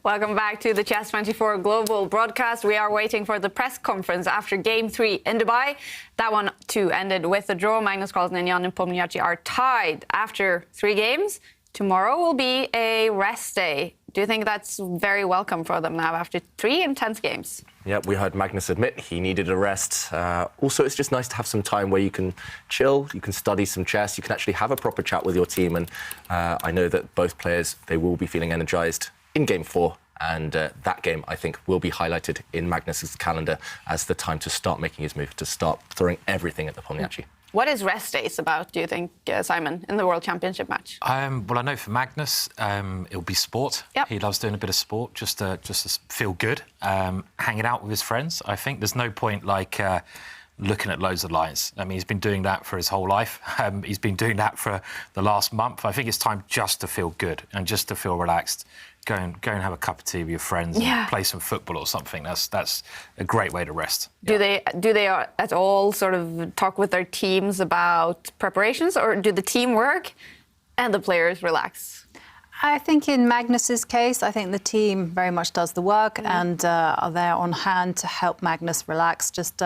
Welcome back to the Chess24 Global broadcast. We are waiting for the press conference after Game 3 in Dubai. That one, too, ended with a draw. Magnus Carlsen and Jan Nepomniachtchi are tied after 3 games. Tomorrow will be a rest day. Do you think that's very welcome for them now after 3 intense games? Yeah, we heard Magnus admit he needed a rest. Also, it's just nice to have some time where you can chill, you can study some chess, you can actually have a proper chat with your team. And I know that both players, they will be feeling energized in Game 4. And that game, I think, will be highlighted in Magnus's calendar as the time to start making his move, to start throwing everything at the Nepomniachtchi. What is rest days about, do you think, Simon, in the World Championship match? Well, I know for Magnus, it'll be sport. Yep. He loves doing a bit of sport, just to feel good, hanging out with his friends. I think there's no point like looking at loads of lines. I mean, he's been doing that for his whole life. He's been doing that for the last month. I think it's time just to feel good and just to feel relaxed. Go and have a cup of tea with your friends and play some football or something. That's a great way to rest. Do they at all sort of talk with their teams about preparations, or do the team work and the players relax? I think in Magnus's case, I think the team very much does the work and are there on hand to help Magnus relax, just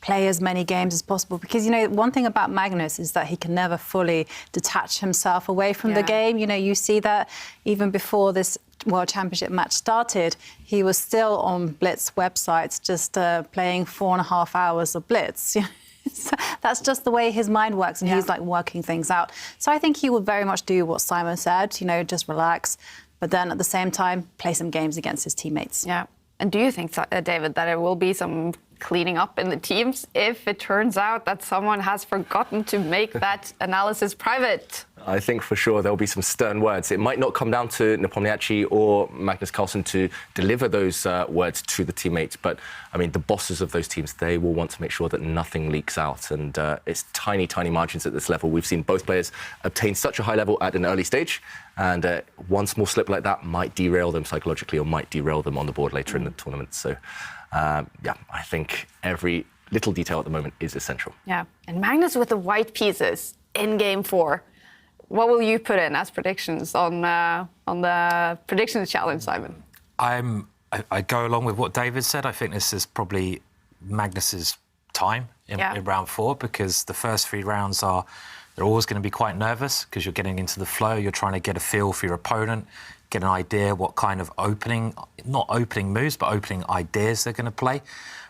play as many games as possible. Because, you know, one thing about Magnus is that he can never fully detach himself away from the game. You know, you see that even before this World Championship match started, he was still on Blitz websites just playing 4.5 hours of Blitz. That's just the way his mind works, and he's like working things out. So I think he would very much do what Simon said, you know, just relax, but then at the same time play some games against his teammates. Yeah. And do you think, David, that there will be some cleaning up in the teams if it turns out that someone has forgotten to make that analysis private? I think for sure there'll be some stern words. It might not come down to Nepomniachtchi or Magnus Carlsen to deliver those words to the teammates, but I mean, the bosses of those teams, they will want to make sure that nothing leaks out. And it's tiny, tiny margins at this level. We've seen both players obtain such a high level at an early stage, and one small slip like that might derail them psychologically or might derail them on the board later in the tournament. So, yeah, I think every little detail at the moment is essential. Yeah, and Magnus with the white pieces in Game 4. What will you put in as predictions on the predictions challenge, Simon? I go along with what David said. I think this is probably Magnus's time in round 4, because the first 3 rounds they're always going to be quite nervous because you're getting into the flow. You're trying to get a feel for your opponent, get an idea what kind of not opening moves, but opening ideas they're going to play.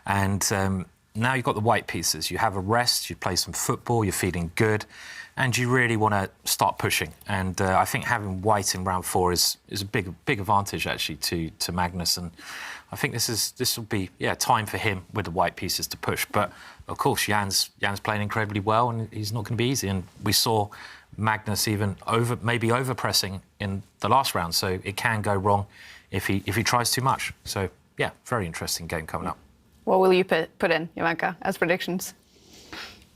And now you've got the white pieces. You have a rest, you play some football, you're feeling good, and you really want to start pushing. And I think having white in round 4 is a big advantage, actually, to Magnus. And I think this will be time for him with the white pieces to push. But of course, Jan's playing incredibly well, and he's not going to be easy. And we saw Magnus even maybe over-pressing in the last round, so it can go wrong if he tries too much. So, yeah, very interesting game coming up. What will you put in, Jovanka, as predictions?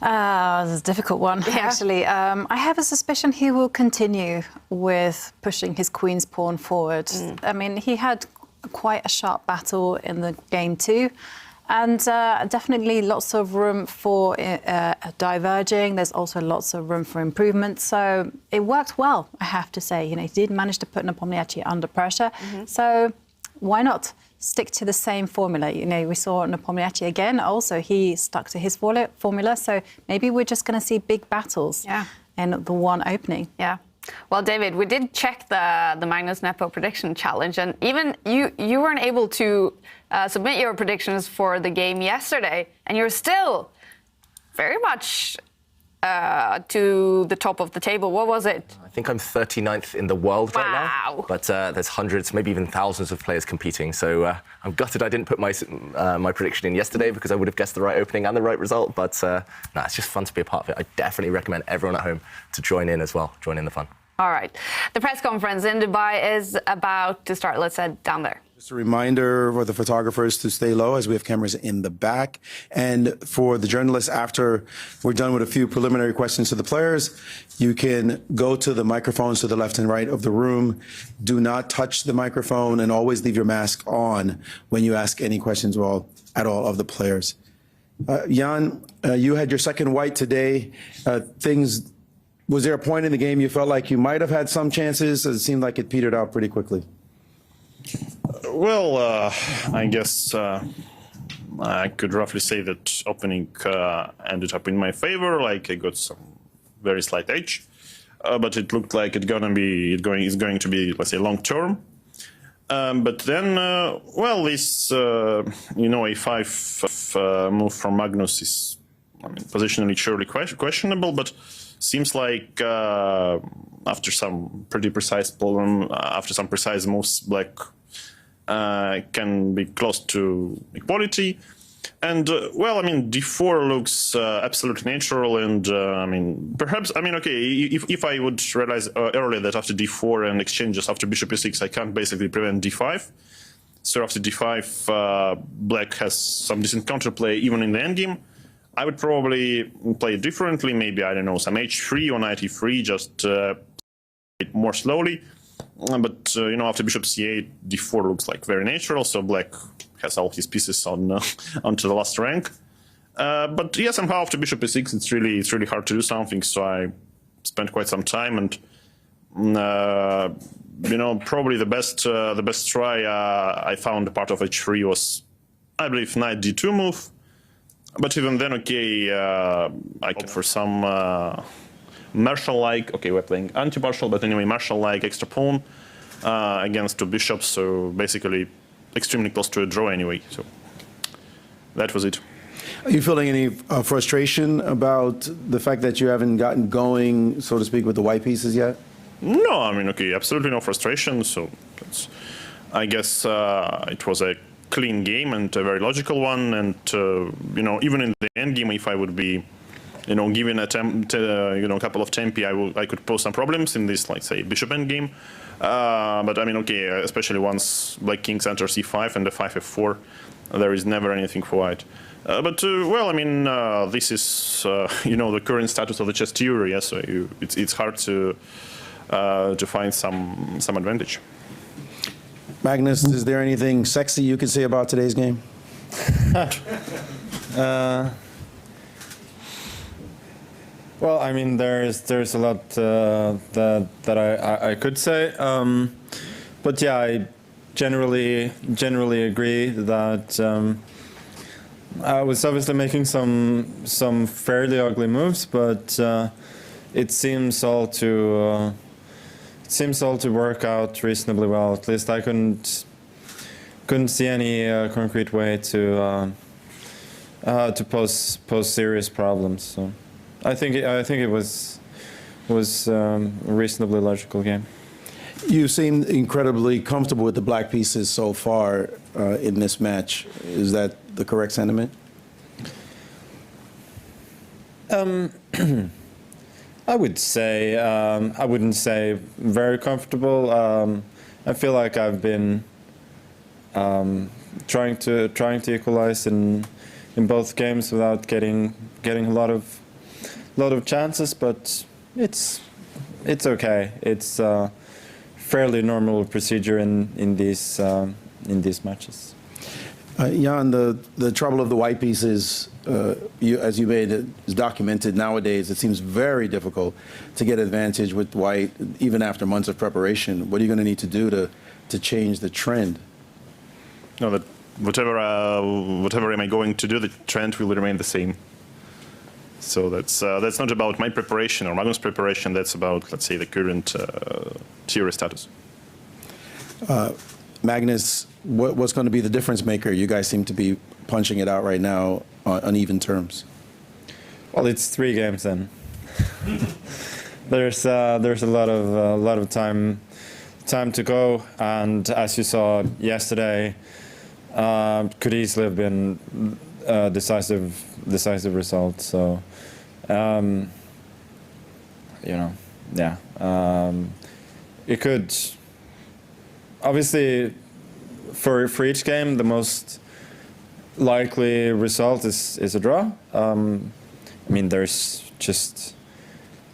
This is a difficult one, actually. I have a suspicion he will continue with pushing his queen's pawn forward. I mean, he had quite a sharp battle in the game too. And definitely lots of room for diverging. There's also lots of room for improvement. So it worked well, I have to say. You know, he did manage to put Nepomniachtchi under pressure. So why not stick to the same formula? You know, we saw Nepomniachtchi again. Also, he stuck to his formula. So maybe we're just going to see big battles in the one opening. Yeah. Well, David, we did check the Magnus Nepo prediction challenge, and even you weren't able to submit your predictions for the game yesterday, and you're still very much to the top of the table. What was it? I think I'm 39th in the world right now. Wow. But there's hundreds, maybe even thousands of players competing. So I'm gutted I didn't put my prediction in yesterday because I would have guessed the right opening and the right result. But it's just fun to be a part of it. I definitely recommend everyone at home to join in as well, join in the fun. All right. The press conference in Dubai is about to start. Let's head down there. Just a reminder for the photographers to stay low as we have cameras in the back. And for the journalists, after we're done with a few preliminary questions to the players, you can go to the microphones to the left and right of the room. Do not touch the microphone and always leave your mask on when you ask any questions at all of the players. Jan, you had your second white today. Was there a point in the game you felt like you might have had some chances? It seemed like it petered out pretty quickly. Well, I guess I could roughly say that opening ended up in my favor. Like I got some very slight edge, but it looked like it's going to be, let's say, long term. But then, this A5 move from Magnus is, positionally surely questionable, but seems like after some pretty precise problem, after some precise moves, black can be close to equality. And, d4 looks absolutely natural. And, if I would realize earlier that after d4 and exchanges after bishop e6, I can't basically prevent d5. So after d5, black has some decent counterplay even in the endgame. I would probably play it differently, maybe, I don't know, some h3 or knight e3, just play it more slowly. But, after bishop c8, d4 looks like very natural, so black has all his pieces onto the last rank. But yeah, somehow after bishop e6, it's really hard to do something, so I spent quite some time, and, probably the best try I found part of h3 was, I believe, knight d2 move. But even then, I could for some Marshall-like, we're playing anti-partial, but anyway, Marshall-like extra pawn against two bishops, so basically extremely close to a draw anyway. So that was it. Are you feeling any frustration about the fact that you haven't gotten going, so to speak, with the white pieces yet? No, absolutely no frustration. So I guess it was a clean game and a very logical one, and even in the end game, if I would be given a couple of tempi, I could pose some problems in this, like, say, bishop endgame. But especially once black kings enter c5 and the 5 f4, there is never anything for white. This is the current status of the chess theory. So it's hard to find some advantage. Magnus, is there anything sexy you could say about today's game? Well, there's a lot that I could say, but yeah, I generally agree that I was obviously making some fairly ugly moves, but it seems all to work out reasonably well. At least I couldn't see any concrete way to pose serious problems. So I think it was a reasonably logical game. You seem incredibly comfortable with the black pieces so far in this match. Is that the correct sentiment? I would say I wouldn't say very comfortable. I feel like I've been trying to equalize in both games without getting a lot of chances, but it's okay. It's a fairly normal procedure in these matches. Jan, the trouble of the white pieces, as you made it, is documented nowadays. It seems very difficult to get advantage with white, even after months of preparation. What are you going to need to do to change the trend? No, that whatever am I going to do, the trend will remain the same. So that's not about my preparation or Magnus' preparation. That's about, let's say, the current theory status. Magnus, what's going to be the difference maker? You guys seem to be punching it out right now on even terms. Well, it's 3 games then. There's a lot of time to go, and as you saw yesterday, could easily have been a decisive result. So, it could. Obviously, for each game, the most likely result is a draw. I mean, there's just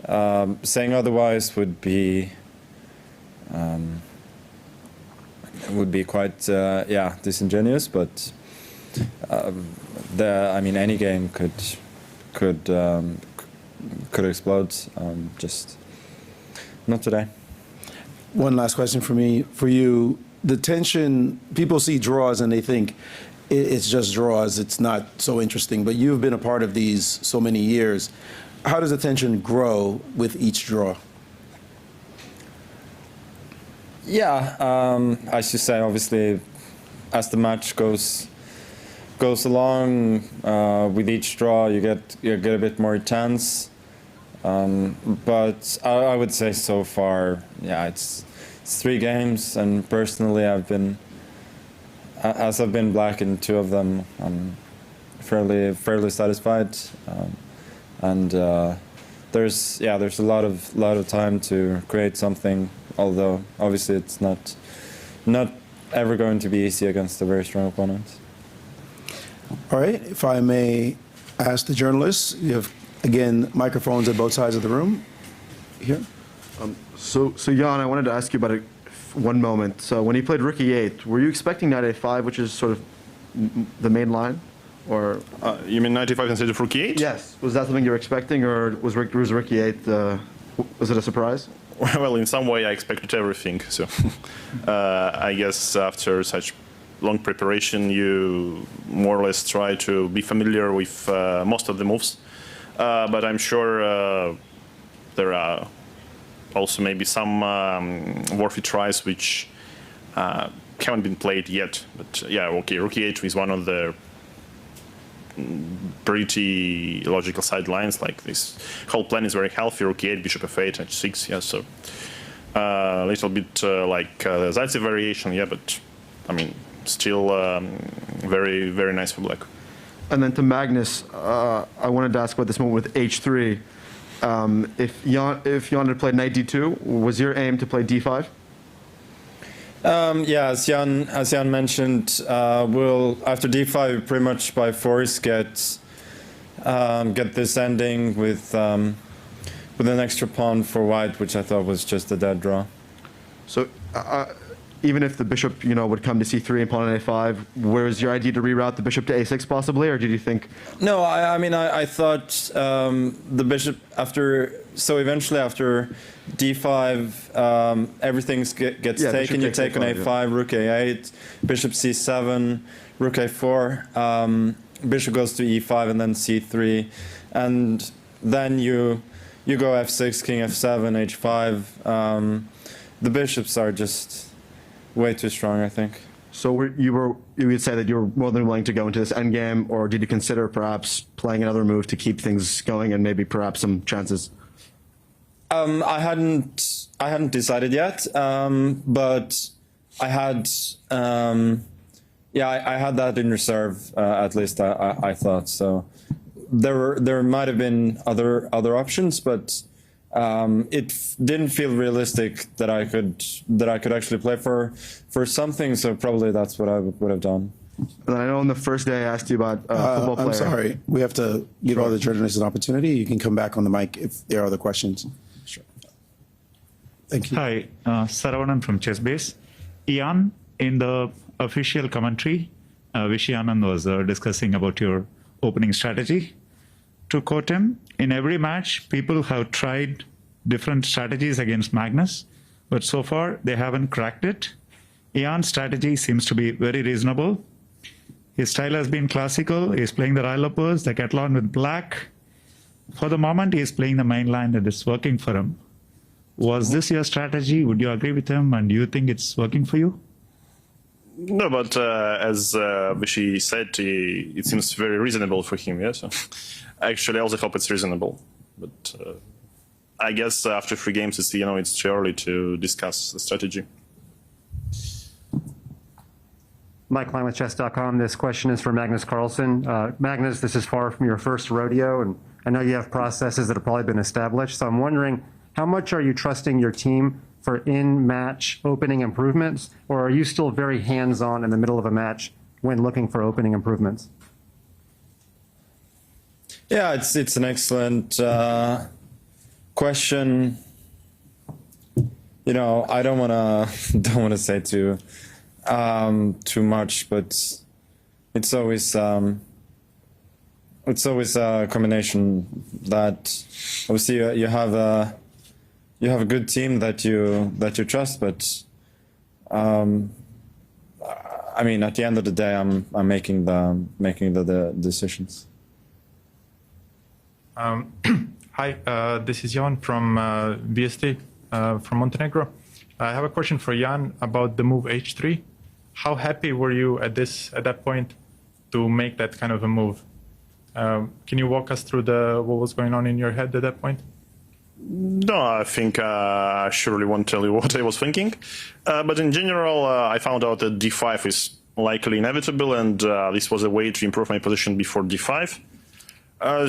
saying otherwise would be quite disingenuous. But I mean, any game could explode. Just not today. One last question for you. The tension, people see draws and they think it's just draws, it's not so interesting, but you've been a part of these so many years. How does the tension grow with each draw? Yeah, as you say, obviously, as the match goes along, with each draw, you get a bit more tense. But I would say so far, yeah, it's 3 games, and personally, I've been black in 2 of them, I'm fairly satisfied, and there's a lot of time to create something. Although obviously it's not ever going to be easy against a very strong opponent. All right, if I may ask the journalists, you have again microphones at both sides of the room. Here. So Jan, I wanted to ask you about one moment. So when you played Rookie 8, were you expecting Knight A5, which is sort of the main line, or you mean Knight A5 instead of Rookie 8? Yes. Was that something you were expecting, or was Rookie 8 was it a surprise? Well, in some way, I expected everything. So I guess after such long preparation, you more or less try to be familiar with most of the moves. But I'm sure there are also maybe some worthy tries which haven't been played yet. But yeah, okay, Rookie 8 is one of the pretty logical sidelines. Like this whole plan is very healthy. Rookie 8, Bishop F8, H6. Yeah, so a little bit like the Zaitsev variation. Yeah, but I mean, still very, very nice for black. And then to Magnus, I wanted to ask about this moment with H3. If Jan had played Knight D2, was your aim to play D5? Yeah, as Jan mentioned, we'll after D5 pretty much by force get this ending with an extra pawn for white, which I thought was just a dead draw. So even if the bishop, would come to C3 and pawn on A5, was your idea to reroute the bishop to A6 possibly, or did you think? No, I mean I thought the bishop eventually after D5 everything gets taken. You take on A5, Rook A8, Bishop C7, Rook A4, Bishop goes to E5 and then C3, and then you go F6, King F7, H5. The bishops are just way too strong, I think. So you would say that you were more than willing to go into this endgame, or did you consider perhaps playing another move to keep things going and maybe perhaps some chances? I hadn't decided yet, but I had I had that in reserve, at least I thought. So there might have been other options, but It didn't feel realistic that I could actually play for something. So probably that's what I would have done. And I know on the first day I asked you about football player. I'm sorry. We have to give all the journalists an opportunity. You can come back on the mic if there are other questions. Sure. Thank you. Hi, Saravanan from ChessBase. Ian, in the official commentary, Vishy Anand was discussing about your opening strategy. To quote him, in every match, people have tried different strategies against Magnus, but so far they haven't cracked it. Ian's strategy seems to be very reasonable. His style has been classical. He's playing the Rilopers, the Catalan with black. For the moment, he's playing the main line and it's working for him. Was this your strategy? Would you agree with him? And do you think it's working for you? No, but as Vishy said, it seems very reasonable for him, yes? Actually, I also hope it's reasonable. But I guess after 3 games, it's too early to discuss the strategy. Mike Klein with chess.com. This question is for Magnus Carlsen. Magnus, this is far from your first rodeo, and I know you have processes that have probably been established. So I'm wondering, how much are you trusting your team for in-match opening improvements, or are you still very hands-on in the middle of a match when looking for opening improvements? Yeah, it's an excellent question. I don't wanna say too much, but it's always a combination that obviously you have a good team that you trust, but I mean at the end of the day I'm making the decisions. Hi, this is Jan from VST from Montenegro. I have a question for Jan about the move h3. How happy were you at that point to make that kind of a move? Can you walk us through what was going on in your head at that point? No, I think I surely won't tell you what I was thinking. But in general, I found out that d5 is likely inevitable, and this was a way to improve my position before d5.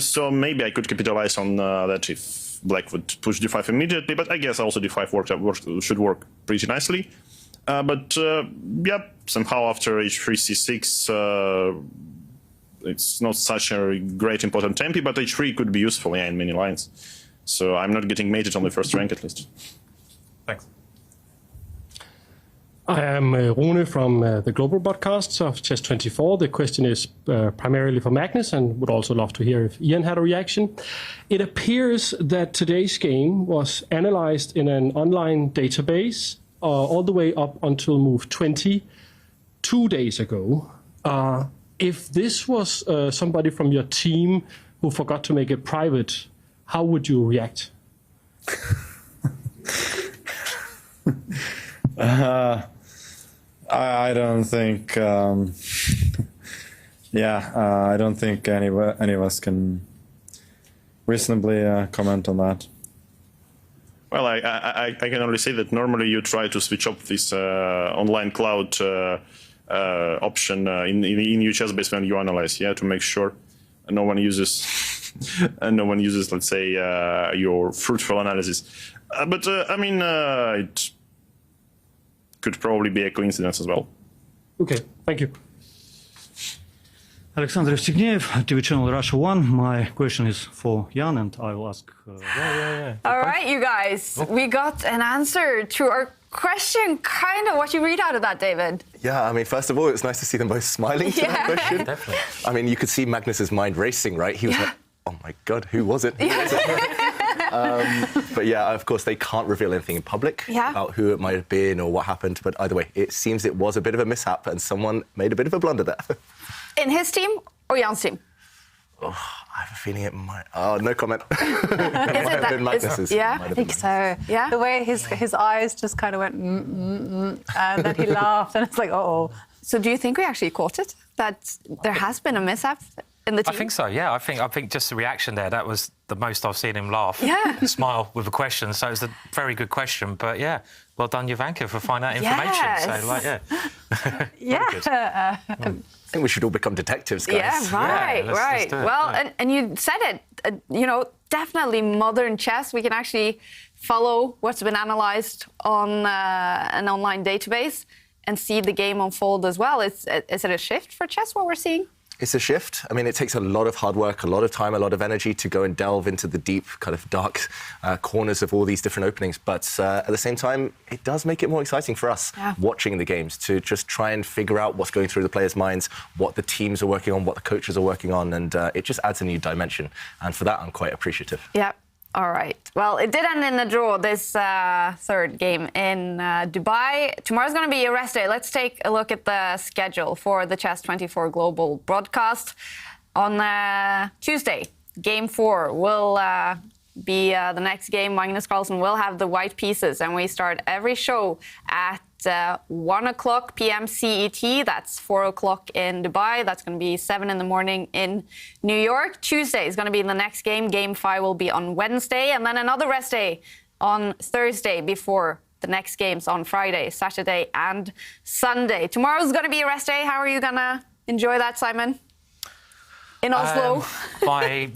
So maybe I could capitalize on that if black would push d5 immediately, but I guess also d5 should work pretty nicely. But yeah, somehow after h3, c6, it's not such a great important tempi, but h3 could be useful, yeah, in many lines. So I'm not getting mated on the first rank at least. Thanks. I am Rune from the global broadcasts of Chess24. The question is primarily for Magnus, and would also love to hear if Ian had a reaction. It appears that today's game was analyzed in an online database all the way up until move 20 2 days ago. If this was somebody from your team who forgot to make it private, how would you react? I don't think, I don't think any of us can reasonably comment on that. Well, I can only say that normally you try to switch off this online cloud option in your ChessBase when you analyze, yeah, to make sure no one uses, let's say, your fruitful analysis. But I mean, it could probably be a coincidence as well. Okay, thank you. Alexander Evstigniev, TV channel Russia 1. My question is for Jan, and I will ask... All right, you guys. We got an answer to our question. Kind of what you read out of that, David. Yeah, I mean, first of all, it's nice to see them both smiling to that question. Definitely. I mean, you could see Magnus's mind racing, right? He was like, oh my God, who was it? But yeah, of course, they can't reveal anything in public about who it might have been or what happened. But either way, it seems it was a bit of a mishap and someone made a bit of a blunder there. In his team or Jan's team? Oh, I have a feeling it might... Oh, no comment. It might have been Magnus's. Yeah, I think so. Yeah. The way his eyes just kind of went, and then he laughed, and it's like, uh-oh. So do you think we actually caught it? That there has been a mishap in the team? I think so, yeah. I think just the reaction there, that was the most I've seen him laugh. Yeah. Smile with a question. So it's a very good question. But yeah, well done, Jovanka, for finding that information. Yes. So, like, yeah. I think we should all become detectives, guys. Yeah, right, right. Let's do it. Well, and you said it, definitely modern chess. We can actually follow what's been analyzed on an online database and see the game unfold as well. Is it a shift for chess, what we're seeing? It's a shift. I mean, it takes a lot of hard work, a lot of time, a lot of energy to go and delve into the deep, kind of dark corners of all these different openings. But at the same time, it does make it more exciting for us watching the games to just try and figure out what's going through the players' minds, what the teams are working on, what the coaches are working on, and it just adds a new dimension. And for that, I'm quite appreciative. Yeah. All right. Well, it did end in a draw, this third game in Dubai. Tomorrow's going to be a rest day. Let's take a look at the schedule for the Chess24 Global broadcast. On Tuesday, Game 4 will be the next game. Magnus Carlsen will have the white pieces, and we start every show at 1:00 p.m. CET. That's 4:00 in Dubai. That's going to be 7 in the morning in New York. Tuesday is going to be the next game. Game 5 will be on Wednesday, and then another rest day on Thursday before the next games on Friday, Saturday, and Sunday. Tomorrow's going to be a rest day. How are you going to enjoy that, Simon? In Oslo? By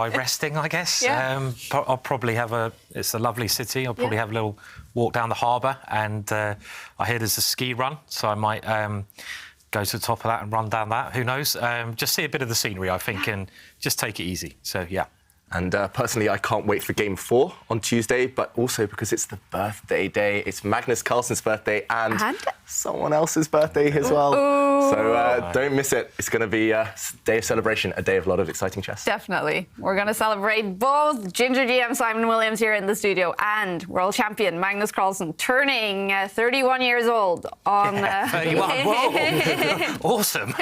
resting, I guess. Yeah. I'll probably have it's a lovely city. I'll probably have a little walk down the harbour, and I hear there's a ski run, so I might go to the top of that and run down that. Who knows? Just see a bit of the scenery, I think, and just take it easy. So, yeah. And personally, I can't wait for Game 4 on Tuesday, but also because it's the birthday day. It's Magnus Carlsen's birthday and someone else's birthday as well. Ooh. So don't miss it. It's going to be a day of celebration, a day of a lot of exciting chess. Definitely. We're going to celebrate both Ginger GM Simon Williams here in the studio and world champion Magnus Carlsen turning 31 years old on... 31, whoa! Awesome!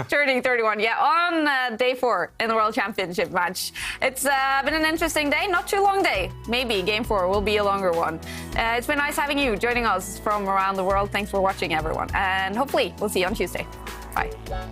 Turning 31, on day 4 in the World Championship match. It's been an interesting day, not too long day. Maybe Game 4 will be a longer one. It's been nice having you joining us from around the world. Thanks for watching, everyone. And hopefully we'll see you on Tuesday. Bye. Bye.